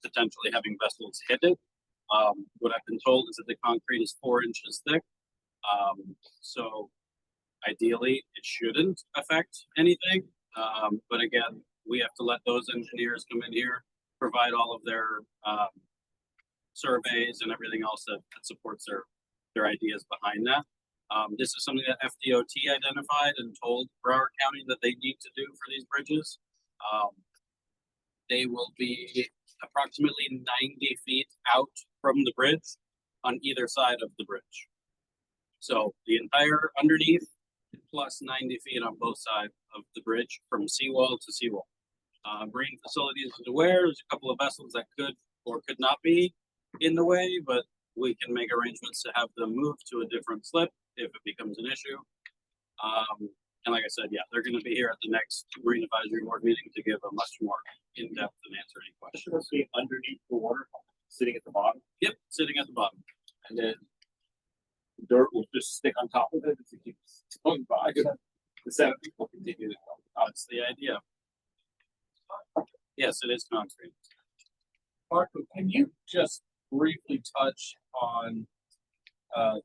potentially having vessels hit it. What I've been told is that the concrete is 4 inches thick. So ideally it shouldn't affect anything. But again, we have to let those engineers come in here, provide all of their surveys and everything else that supports their ideas behind that. This is something that FDOT identified and told Broward County that they need to do for these bridges. They will be approximately 90 feet out from the bridge on either side of the bridge. So the entire underneath plus 90 feet on both sides of the bridge from seawall to seawall. Marine Facilities is aware there's a couple of vessels that could or could not be in the way, but we can make arrangements to have them move to a different slip if it becomes an issue. And like I said, yeah, they're going to be here at the next Marine Advisory Board meeting to give a much more in-depth and answer any questions. Be underneath the water, sitting at the bottom, Yep, sitting at the bottom. and then the dirt will just stick on top of it if it keeps going by. The 7 people continue to go. That's the idea. Yes, it is concrete. Marco, can you just briefly touch on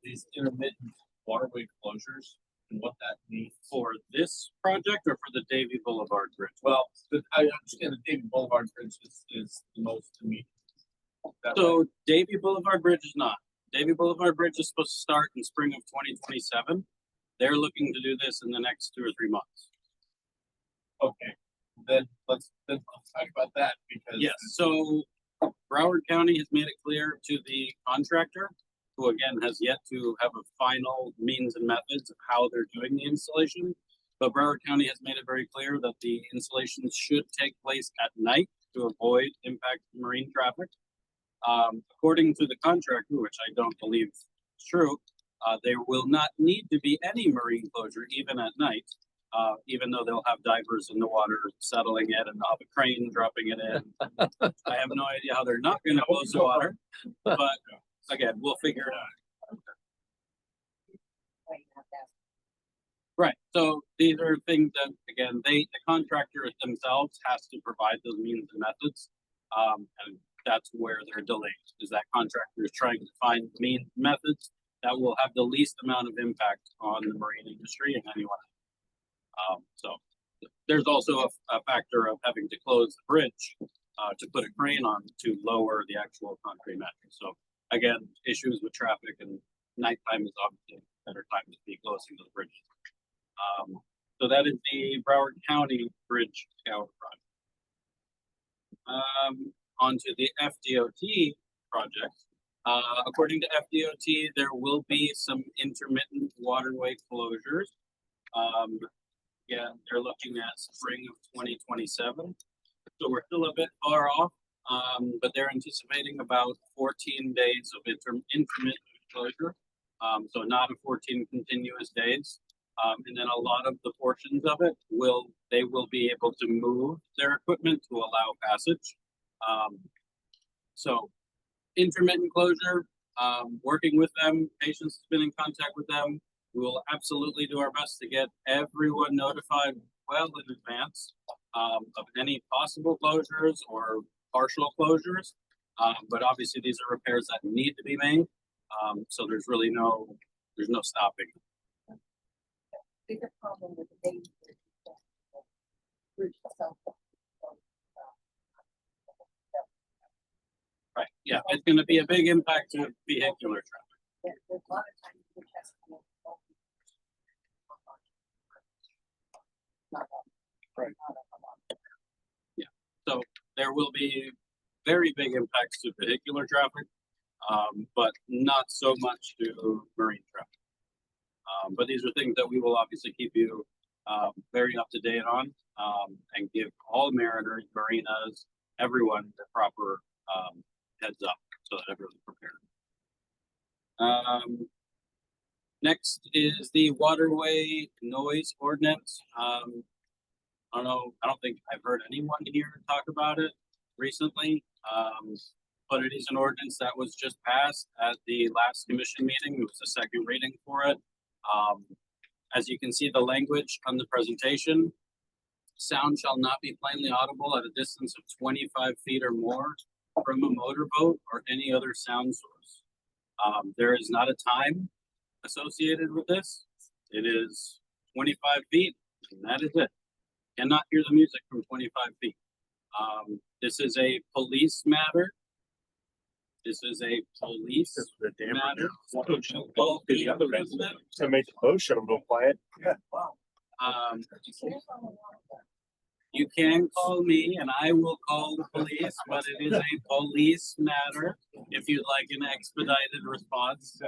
these intermittent waterway closures and what that means? For this project or for the Davie Boulevard Bridge? Well, I understand the David Boulevard Bridge is the most immediate. So Davie Boulevard Bridge is not. Davie Boulevard Bridge is supposed to start in spring of 2027. They're looking to do this in the next 2 or 3 months. Okay, then let's talk about that because. Yes, so Broward County has made it clear to the contractor, who again has yet to have a final means and methods of how they're doing the installation. But Broward County has made it very clear that the installations should take place at night to avoid impact to marine traffic. According to the contractor, which I don't believe is true, there will not need to be any marine closure even at night, even though they'll have divers in the water settling it and they'll have a crane dropping it in. I have no idea how they're not going to close the water, but again, we'll figure it out. Right. So these are things that, again, the contractor themselves has to provide those means and methods. And that's where they're delayed, is that contractor is trying to find means and methods that will have the least amount of impact on the marine industry and anyone else. So there's also a factor of having to close the bridge to put a crane on to lower the actual concrete mattress. So again, issues with traffic and nighttime is obviously a better time to be closing those bridges. So that is the Broward County Bridge Scour project. Onto the FDOT project. According to FDOT, there will be some intermittent waterway closures. Yeah, they're looking at spring of 2027. So we're still a bit far off, but they're anticipating about 14 days of intermittent closure. So not a 14 continuous days. And then a lot of the portions of it they will be able to move their equipment to allow passage. So intermittent closure, working with them, patients has been in contact with them. We will absolutely do our best to get everyone notified well in advance of any possible closures or partial closures. But obviously these are repairs that need to be made. So there's really no stopping. Bigger problem with the baby bridge itself. Right, yeah, it's going to be a big impact to vehicular traffic. Yeah, there's a lot of times we test. Right. Yeah, so there will be very big impacts to vehicular traffic, but not so much to marine traffic. But these are things that we will obviously keep you very up to date on and give all mariners, marinas, everyone the proper heads up so that everyone's prepared. Next is the waterway noise ordinance. I don't think I've heard anyone here talk about it recently, but it is an ordinance that was just passed at the last commission meeting. It was the second reading for it. As you can see, the language on the presentation, sound shall not be plainly audible at a distance of 25 feet or more from a motorboat or any other sound source. There is not a time associated with this. It is 25 feet, and that is it. Cannot hear the music from 25 feet. This is a police matter. This is a police matter. To make the boat show go quiet. Yeah, wow. You can call me and I will call the police, but it is a police matter if you'd like an expedited response.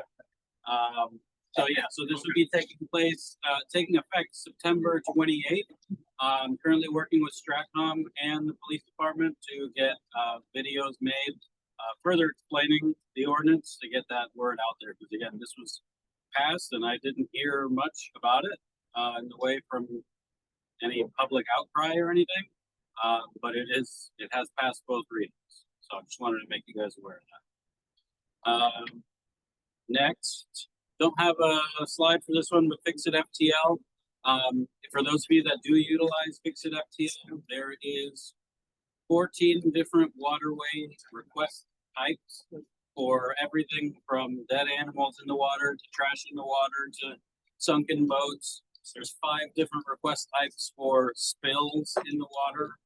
So this will be taking effect September 28th. I'm currently working with Stratcom and the police department to get videos made further explaining the ordinance to get that word out there. Because again, this was passed and I didn't hear much about it in the way from any public outcry or anything. But it has passed both readings. So I just wanted to make you guys aware of that. Next, don't have a slide for this one, but Fix-It FTL. For those of you that do utilize Fix-It FTL, there is 14 different waterway request types for everything from dead animals in the water to trash in the water to sunken boats. There's 5 different request types for spills in the water.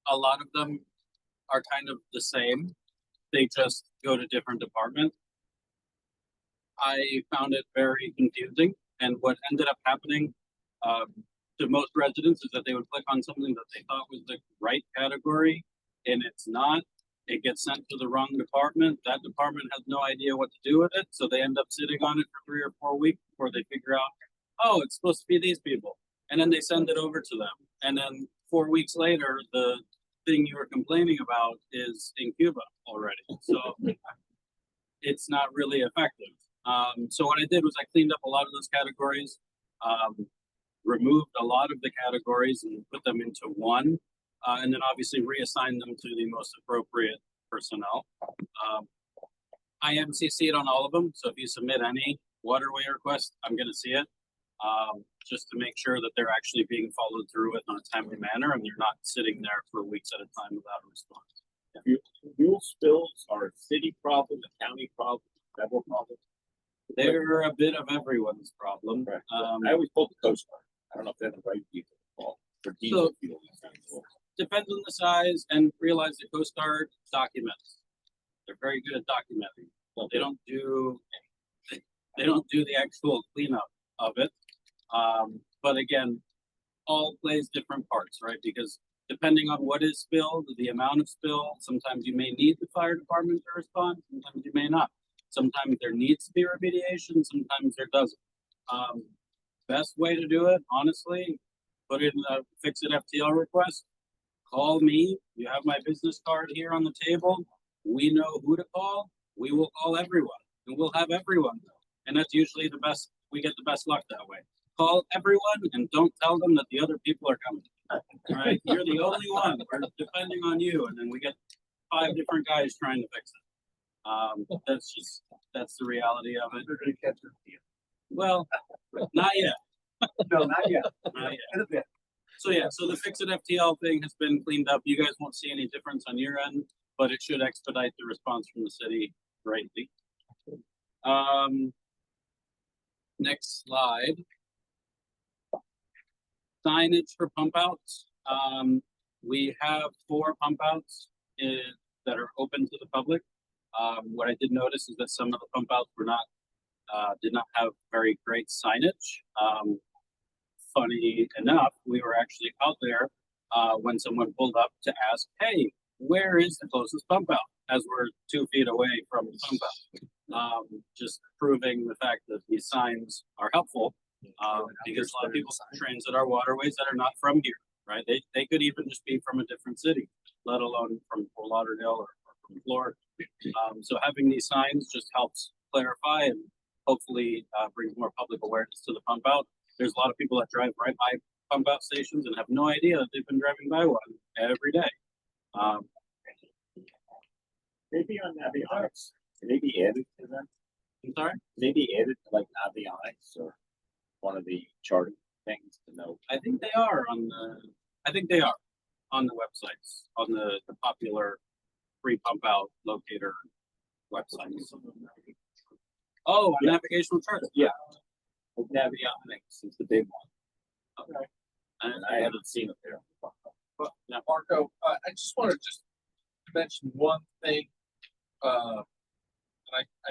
A lot of them are kind of the same. They just go to different departments. I found it very confusing, and what ended up happening to most residents is that they would click on something that they thought was the right category, and it's not, it gets sent to the wrong department. That department has no idea what to do with it, so they end up sitting on it for 3 or 4 weeks before they figure out, oh, it's supposed to be these people. And then they send it over to them. And then 4 weeks later, the thing you were complaining about is in Cuba already. So it's not really effective. So what I did was I cleaned up a lot of those categories, removed a lot of the categories and put them into one, and then obviously reassigned them to the most appropriate personnel. I am CC'd on all of them, so if you submit any waterway request, I'm going to see it, just to make sure that they're actually being followed through with in a timely manner and they're not sitting there for weeks at a time without a response. Fuel spills are a city problem, a county problem, federal problem. They're a bit of everyone's problem. Right. I always call the Coast Guard. I don't know if they're the right people to call for diesel fuel. Depends on the size, and realize the Coast Guard documents. They're very good at documenting. Well, they don't do the actual cleanup of it. But again, all plays different parts, right? Because depending on what is spilled, the amount of spill, sometimes you may need the fire department to respond, sometimes you may not. Sometimes there needs to be remediation, sometimes there doesn't. Best way to do it, honestly, put in a fix-it FTL request. Call me. You have my business card here on the table. We know who to call. We will call everyone, and we'll have everyone. And that's usually the best. We get the best luck that way. Call everyone and don't tell them that the other people are coming. All right, you're the only one. We're depending on you, and then we get 5 different guys trying to fix it. That's the reality of it. They're gonna catch it. Well, not yet. No, not yet. Not yet. In a bit. So yeah, so the fix it FTL thing has been cleaned up. You guys won't see any difference on your end, but it should expedite the response from the city greatly. Next slide. Signage for pump outs. We have 4 pump outs that are open to the public. What I did notice is that some of the pump outs were not, did not have very great signage. Funny enough, we were actually out there when someone pulled up to ask, hey, where is the closest pump out? As we're 2 feet away from the pump out. Just proving the fact that these signs are helpful, because a lot of people transit our waterways that are not from here, right? They could even just be from a different city, let alone from Fort Lauderdale or from Florida. So having these signs just helps clarify and hopefully brings more public awareness to the pump out. There's a lot of people that drive right by pump out stations and have no idea that they've been driving by one every day. Maybe on avionics, maybe added to them. I'm sorry? Maybe added to like avionics or one of the charting things to know. I think they are on the websites, on the popular free pump out locator websites. Oh, navigational charts. Yeah. Navionics is the big one. Okay. And I haven't seen it there. But Marco, I just want to mention one thing. I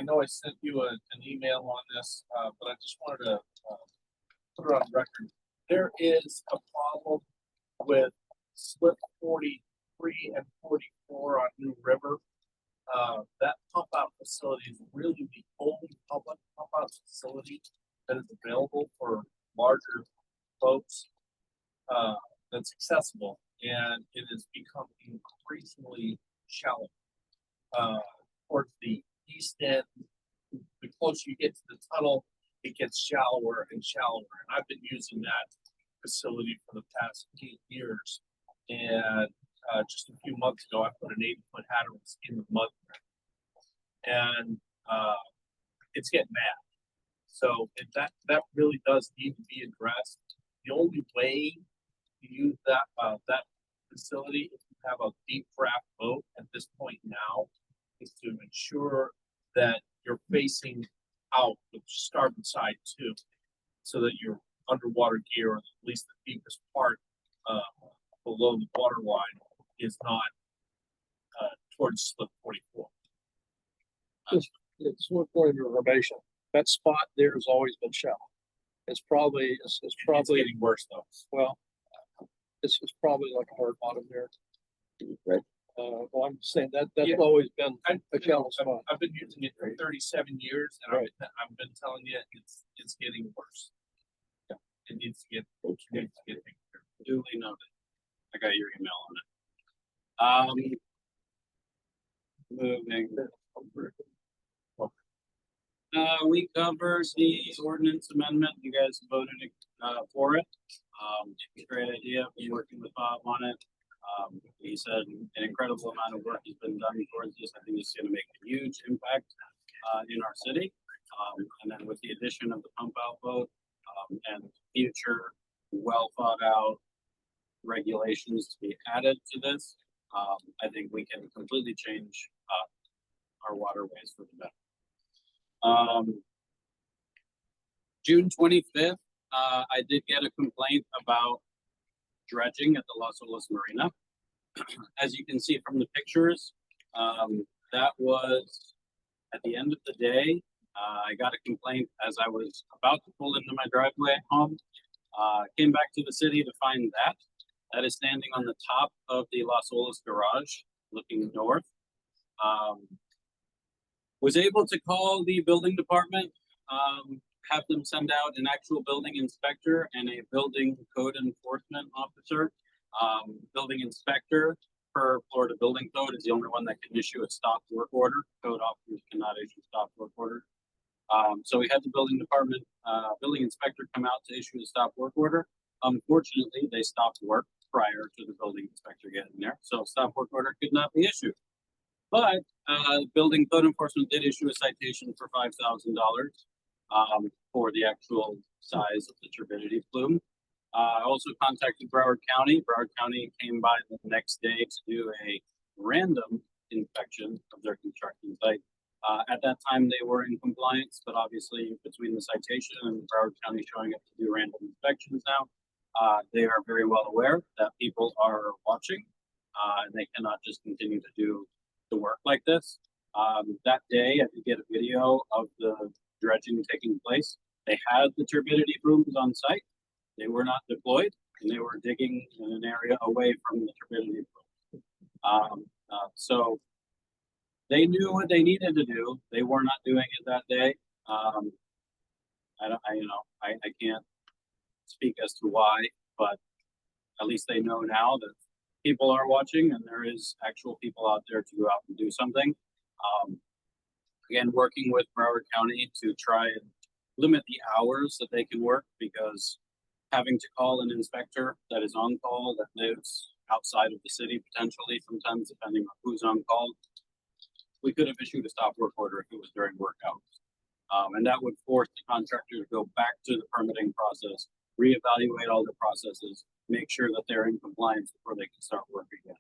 know I sent you an email on this, but I just wanted to put it on record. There is a problem with slip 43 and 44 on New River. That pump out facility is really the only public pump out facility that is available for larger boats, that's accessible, and it has become increasingly shallow. Towards the east end, the closer you get to the tunnel, it gets shallower and shallower. And I've been using that facility for the past 8 years. And just a few months ago, I put an 8-foot Hatteras in the mud there. And it's getting bad. So that really does need to be addressed. The only way to use that facility if you have a deep draft boat at this point now is to ensure that you're facing out with starboard side too, so that your underwater gear, or at least the deepest part below the water line, is not towards slip 44. It's one point of information. That spot there has always been shallow. It's probably It's getting worse though. well, it's probably like a hard bottom there. Right. Well, I'm saying that's Yeah. always been I, a challenge I've, spot. I've been using it for 37 years, and I've been telling you it's getting worse. Yeah, it needs to get taken care of. Duly noted. I got your email on it. Moving. We covered the ordinance amendment. You guys voted for it. Great idea. Been working with Bob on it. He said an incredible amount of work has been done towards this. I think it's going to make a huge impact in our city. And then with the addition of the pump out vote and future well thought out regulations to be added to this, I think we can completely change our waterways for the better. June 25th, I did get a complaint about dredging at the Las Olas Marina. As you can see from the pictures, that was at the end of the day. I got a complaint as I was about to pull into my driveway at home. Came back to the city to find that. That is standing on the top of the Las Olas garage, looking north. Was able to call the building department, have them send out an actual building inspector and a building code enforcement officer. Building inspector per Florida building code is the only one that can issue a stop work order. Code officers cannot issue stop work orders. So we had the building department, building inspector come out to issue a stop work order. Unfortunately, they stopped work prior to the building inspector getting there, so stop work order could not be issued. But building code enforcement did issue a citation for $5,000 for the actual size of the turbidity plume. I also contacted Broward County. Broward County came by the next day to do a random inspection of their construction site. At that time, they were in compliance, but obviously between the citation and Broward County showing up to do random inspections now, they are very well aware that people are watching, and they cannot just continue to do the work like this. That day, I did get a video of the dredging taking place. They had the turbidity booms on site. They were not deployed, and they were digging in an area away from the turbidity booms. So they knew what they needed to do. They were not doing it that day. I can't speak as to why, but at least they know now that people are watching and there is actual people out there to go out and do something. Again, working with Broward County to try and limit the hours that they can work, because having to call an inspector that is on call that lives outside of the city potentially sometimes, depending on who's on call, we could have issued a stop work order if it was during work hours. And that would force the contractor to go back to the permitting process, reevaluate all the processes, make sure that they're in compliance before they can start work again.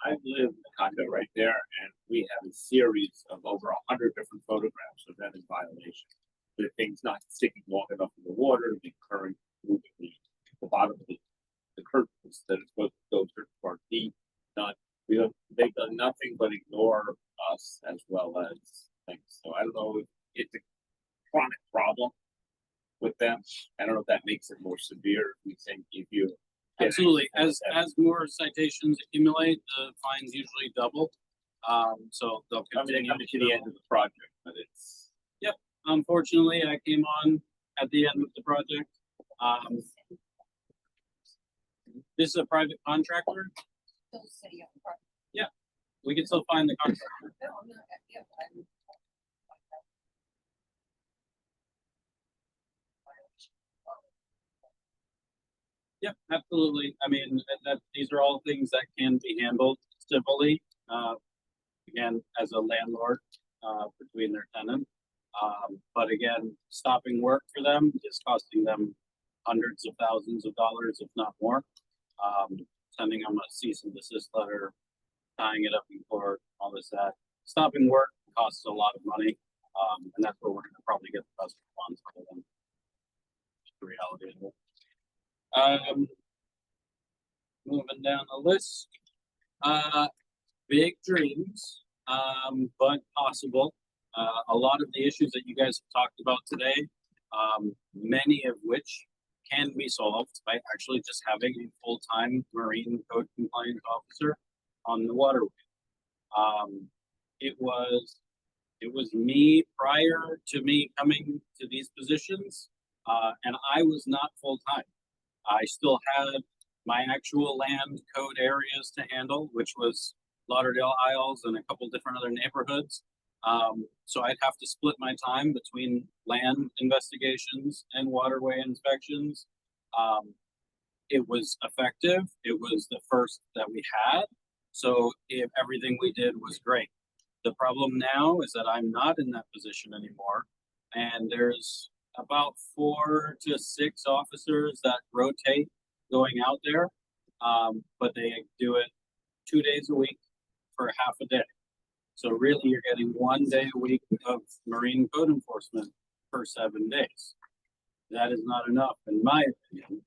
I live in the condo right there, and we have a series of over 100 different photographs of that in violation. The thing's not sticking long enough in the water, the current moving the bottom of the curtains that is supposed to go certain far deep. They've done nothing but ignore us as well as things. So I don't know if it's a chronic problem with them. I don't know if that makes it more severe. We think if you Absolutely. As more citations accumulate, the fines usually double. So they'll continue to the end of the project, but it's. Yep. Unfortunately, I came on at the end of the project. This is a private contractor. Yeah, we can still find the contractor. Yep, absolutely. I mean, these are all things that can be handled civilly. Again, as a landlord, between their tenant. But again, stopping work for them is costing them hundreds of thousands of dollars, if not more. Sending them a cease and desist letter, tying it up in court, all this, that. Stopping work costs a lot of money. And that's where we're gonna probably get the best response out of them. The reality of it. Moving down the list, big dreams, but possible. A lot of the issues that you guys have talked about today, many of which can be solved by actually just having a full-time Marine Code compliance officer on the waterway. It was me prior to me coming to these positions, and I was not full-time. I still had my actual land code areas to handle, which was Lauderdale Isles and a couple different other neighborhoods. So I'd have to split my time between land investigations and waterway inspections. It was effective. It was the first that we had. So if everything we did was great. The problem now is that I'm not in that position anymore. And there's about 4 to 6 officers that rotate going out there. But they do it 2 days a week for half a day. So really you're getting 1 day a week of Marine code enforcement for 7 days. That is not enough in my opinion.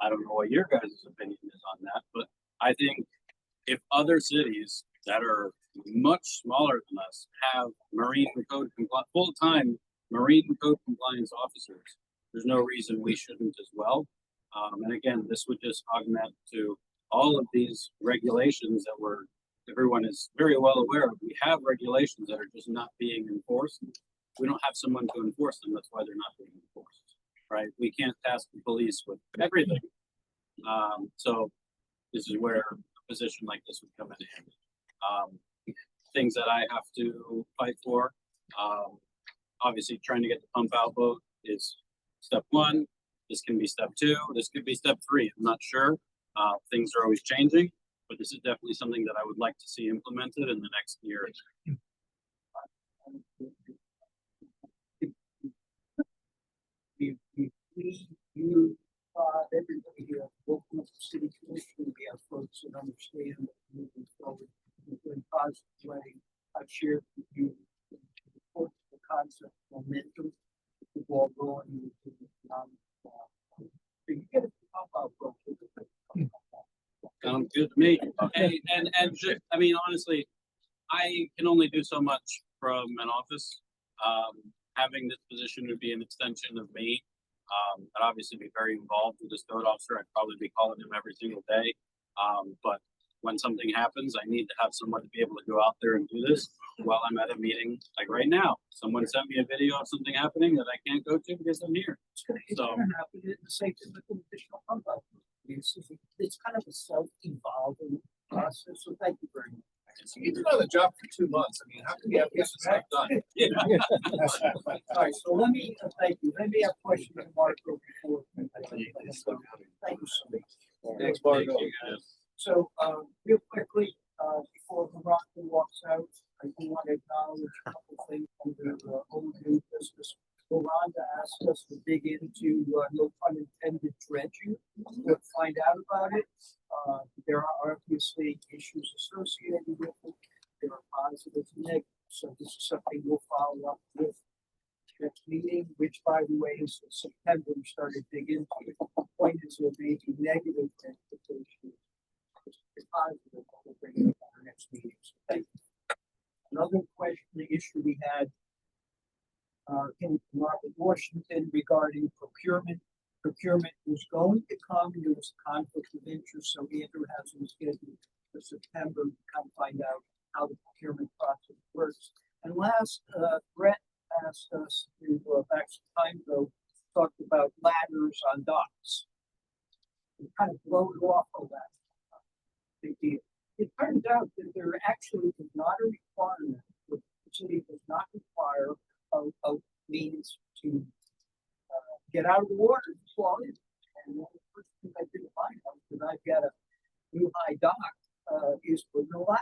I don't know what your guys' opinion is on that, but I think if other cities that are much smaller than us have Marine code full-time Marine code compliance officers, there's no reason we shouldn't as well. And again, this would just augment to all of these regulations that everyone is very well aware of. We have regulations that are just not being enforced. We don't have someone to enforce them. That's why they're not being enforced, right? We can't task the police with everything. So this is where a position like this would come in handy. Things that I have to fight for. Obviously trying to get the pump out boat is step 1. This can be step 2. This could be step 3. I'm not sure. Things are always changing, but this is definitely something that I would like to see implemented in the next year. Everybody here, local city commission, we have folks that understand moving forward in a positive way. I've shared with you the concept of momentum, the ball rolling. You get it out, bro. Sounds good to me. And just, I mean, honestly, I can only do so much from an office. Having this position would be an extension of me. I'd obviously be very involved with this code officer. I'd probably be calling him every single day. But when something happens, I need to have someone to be able to go out there and do this while I'm at a meeting. Like right now, someone sent me a video of something happening that I can't go to because I'm here. It's gonna happen. It's the same thing with the additional pump out. It's kind of a self-evolving process. So thank you very much. You've been on the job for 2 months. I mean, how can you have this stuff done? All right, so let me, thank you. Let me have questions of Marco before. Thank you so much. Thanks, Marco. So, real quickly, before Morocco walks out, I do want to acknowledge a couple things under old new business. Rhonda asked us to dig into, no pun intended, dredging, to find out about it. There are obviously issues associated with it. There are positives and negatives. So this is something we'll follow up with next meeting, which by the way is in September. We started digging into it. The point is there may be negative implications. It's positive, we'll bring it up at our next meeting. So thank you. Another question, the issue we had in Market Washington regarding procurement. Procurement was going to come, there was a conflict of interest, so Andrew has him scheduled for September to come find out how the procurement process works. And last, Brett asked us to, back some time ago, talked about ladders on docks. We kind of blown off of that big deal. It turns out that there actually is not a requirement, the city does not require a means to get out of the water and fall in. And one of the first things I did in my house, because I've got a new high dock, is putting a ladder.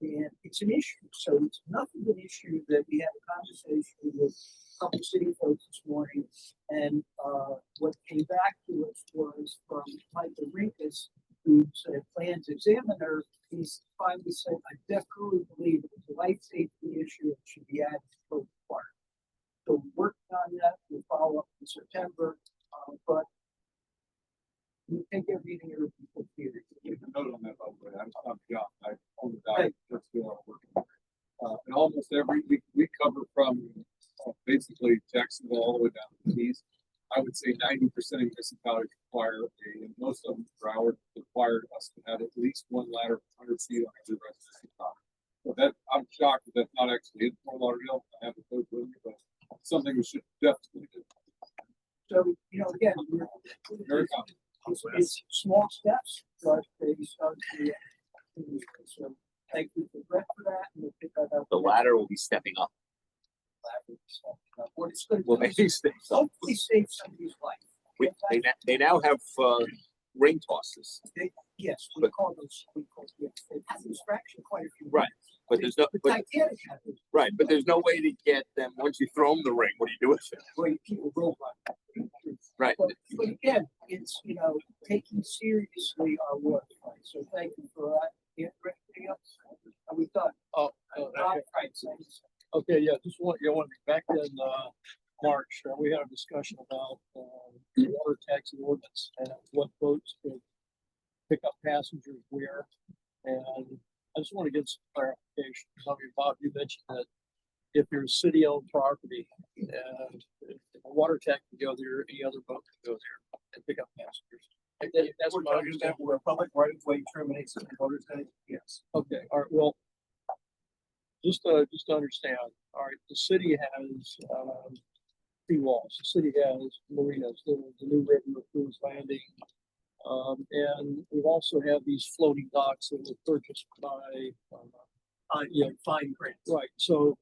And it's an issue. So it's enough of an issue that we had a conversation with a couple city folks this morning. And what came back to us was from Michael Rinkus, who's a plans examiner. He's finally said, I definitely believe it's a life safety issue. It should be added to code requirement. So we're working on that. We'll follow up in September. But we think everything here is completed. Give a note on that, by the way. I'm John. I own the dock. That's the work. And almost every week we cover from basically Jacksonville all the way down to the east. I would say 90% of municipalities require and most of them, Broward, require us to have at least one ladder of 100 feet on every residential property. So that, I'm shocked that that's not actually in Fort Lauderdale. I haven't heard of it, but something we should definitely do. So, again, Very common. it's small steps, but they start to. So thank you for Brett for that, and we'll pick that up. The ladder will be stepping up. What it's going Well, to do maybe is hopefully save somebody's life. they now have, ring tosses, Yes, we call those, yes, they've had distraction quite a few. Right, but there's no, The but, Titanic had this, right, but there's no way to get them, once you throw them the ring, what do you do with it? where people roll on. Right. But again, it's, taking seriously our work, right? So thank you for that. Yeah, anything else? Are we done? Oh, Right, thanks. okay, yeah, just want, back in, March, we had a discussion about, the water taxi ordinance and what boats could pick up passengers where. And I just want to get some clarification. I mean, Bob, you mentioned that if there's city-owned property and if a water taxi can go there, any other boat can go there and pick up passengers. That's We're what I talking understand. about where a public right of way terminates at the motor's head. Yes. Okay, all right, well, just to understand, all right, the city has, seawalls, the city has marinas, the new river cruise landing. And we also have these floating docks that were purchased by, Fine Print. Right, so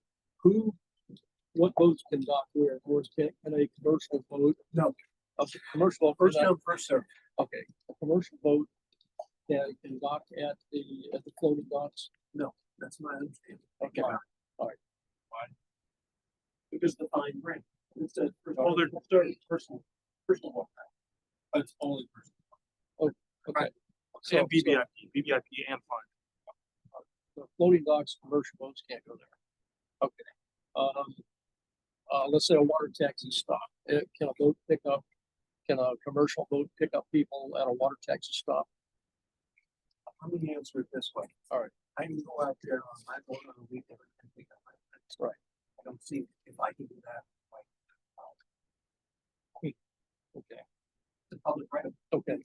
what boats can dock where? Or can a commercial boat? No. A commercial. First come, first served. Okay, a commercial boat can dock at the floating docks? No, that's my understanding. Okay, all right. Because the fine print. It's a. They're personal one. It's only personal. Okay. And BBIP and fine. The floating docks, commercial boats can't go there. Okay. Let's say a water taxi stop. Can a boat pick up? Can a commercial boat pick up people at a water taxi stop? I'm gonna answer it this way. All right. I can go out there on my boat on a weekend and pick up my friends. Right. I don't see if I can do that. Okay. The public right. Okay.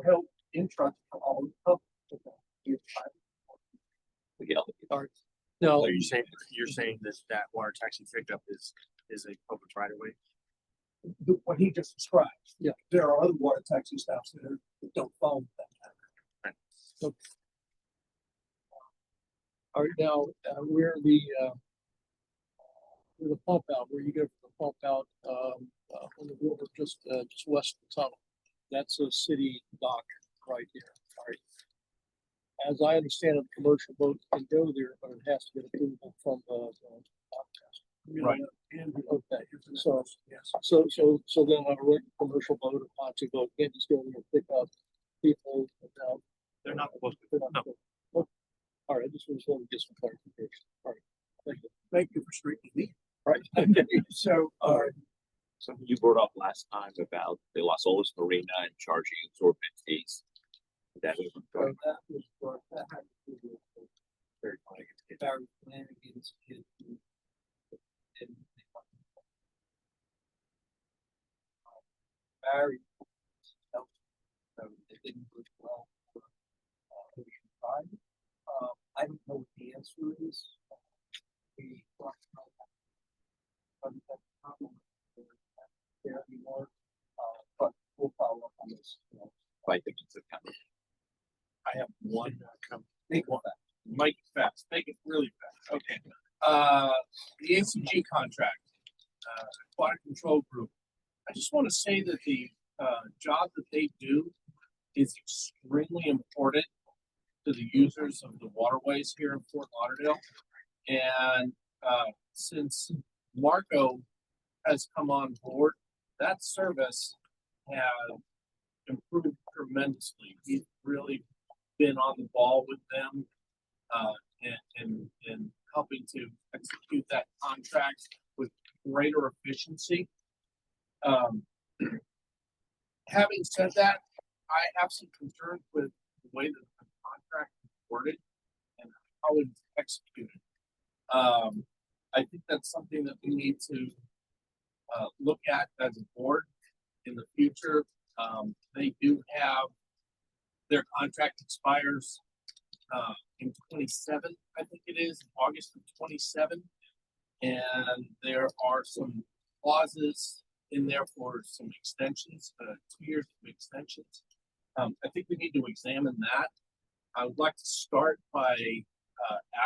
Help in trust for all the public. All right. No. So you're saying that water taxi pickup is a public right of way? What he just described. Yeah. There are other water taxi stops that don't follow that. Okay. All right, now, where the pump out, where you go from the pump out, on the river, just west of the tunnel. That's a city dock right here, all right. As I understand it, commercial boats can go there, but it has to get approval from the dock. Right. Okay, so then on a commercial boat or pontoon boat, can't just go there and pick up people without. They're not supposed to. They're not No. supposed to. Okay. All right, I just want to get some clarification. All right, thank you. Thank you for straightening me. All right. So, Something you brought up last time about the Las Olas Marina and charging exorbitant fees. That was. that was for, that had to do with Barry Flanagan's kid. Barry. So it didn't work well for Ocean Pride. I don't know what the answer is. We talked about that. There anymore, but we'll follow up on this. I think it's a kind of. I have one comment. Make one. Mike fast, make it really fast. Okay. The ACG contract, Aquatic Control Group. I just want to say that the job that they do is extremely important to the users of the waterways here in Fort Lauderdale. And since Marco has come on board, that service has improved tremendously. He's really been on the ball with them and helping to execute that contract with greater efficiency. Having said that, I have some concerns with the way that the contract is worded and how it's executed. I think that's something that we need to look at as a board in the future. They do have, their contract expires, in 27, I think it is, August of 27. And there are some clauses in there for some extensions, 2 years of extensions. I think we need to examine that. I would like to start by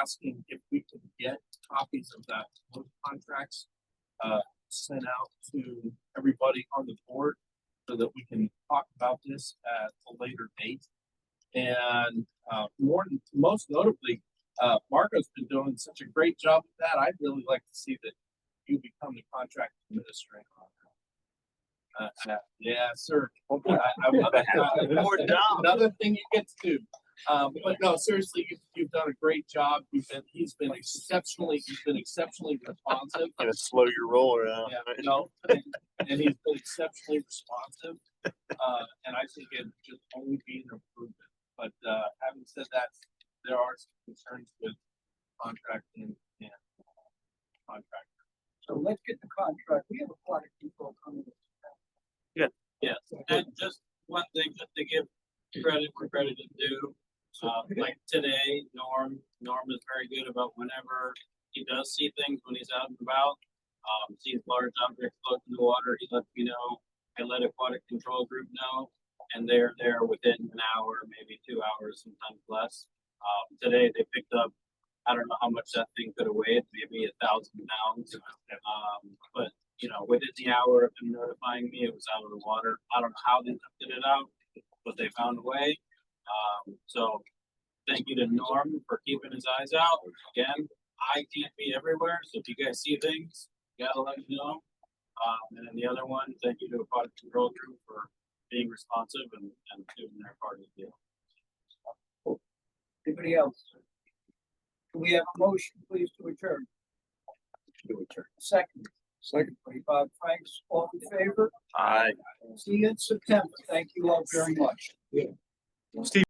asking if we can get copies of those contracts sent out to everybody on the board so that we can talk about this at a later date. And most notably, Marco's been doing such a great job with that. I'd really like to see that you become the contract administrator. Yeah, sir. More job. Another thing you get to do. But no, seriously, you've done a great job. He's been exceptionally responsive. Gonna slow your roll around. Yeah, no, and he's been exceptionally responsive. And I think it should only be an improvement. But having said that, there are some concerns with contracting and contractor. So let's get the contract. We have a lot of people coming. Yes, and just one thing, just to give credit where credit is due. Like today, Norm is very good about whenever he does see things when he's out and about. Sees large objects float in the water, he lets me know. I let Aquatic Control Group know, and they're there within an hour, maybe 2 hours, sometimes less. Today they picked up, I don't know how much that thing could have weighed, maybe 1,000 pounds. But you know, within the hour of them notifying me, it was out of the water. I don't know how they lifted it out, but they found a way. So thank you to Norm for keeping his eyes out. Again, I can't be everywhere, so if you guys see things, you gotta let me know. And then the other one, thank you to Aquatic Control Group for being responsive and doing their part of the deal. Anybody else? Do we have a motion, please, to adjourn? Second. Bob Franks, all in favor? Aye. See you in September. Thank you all very much. Steve.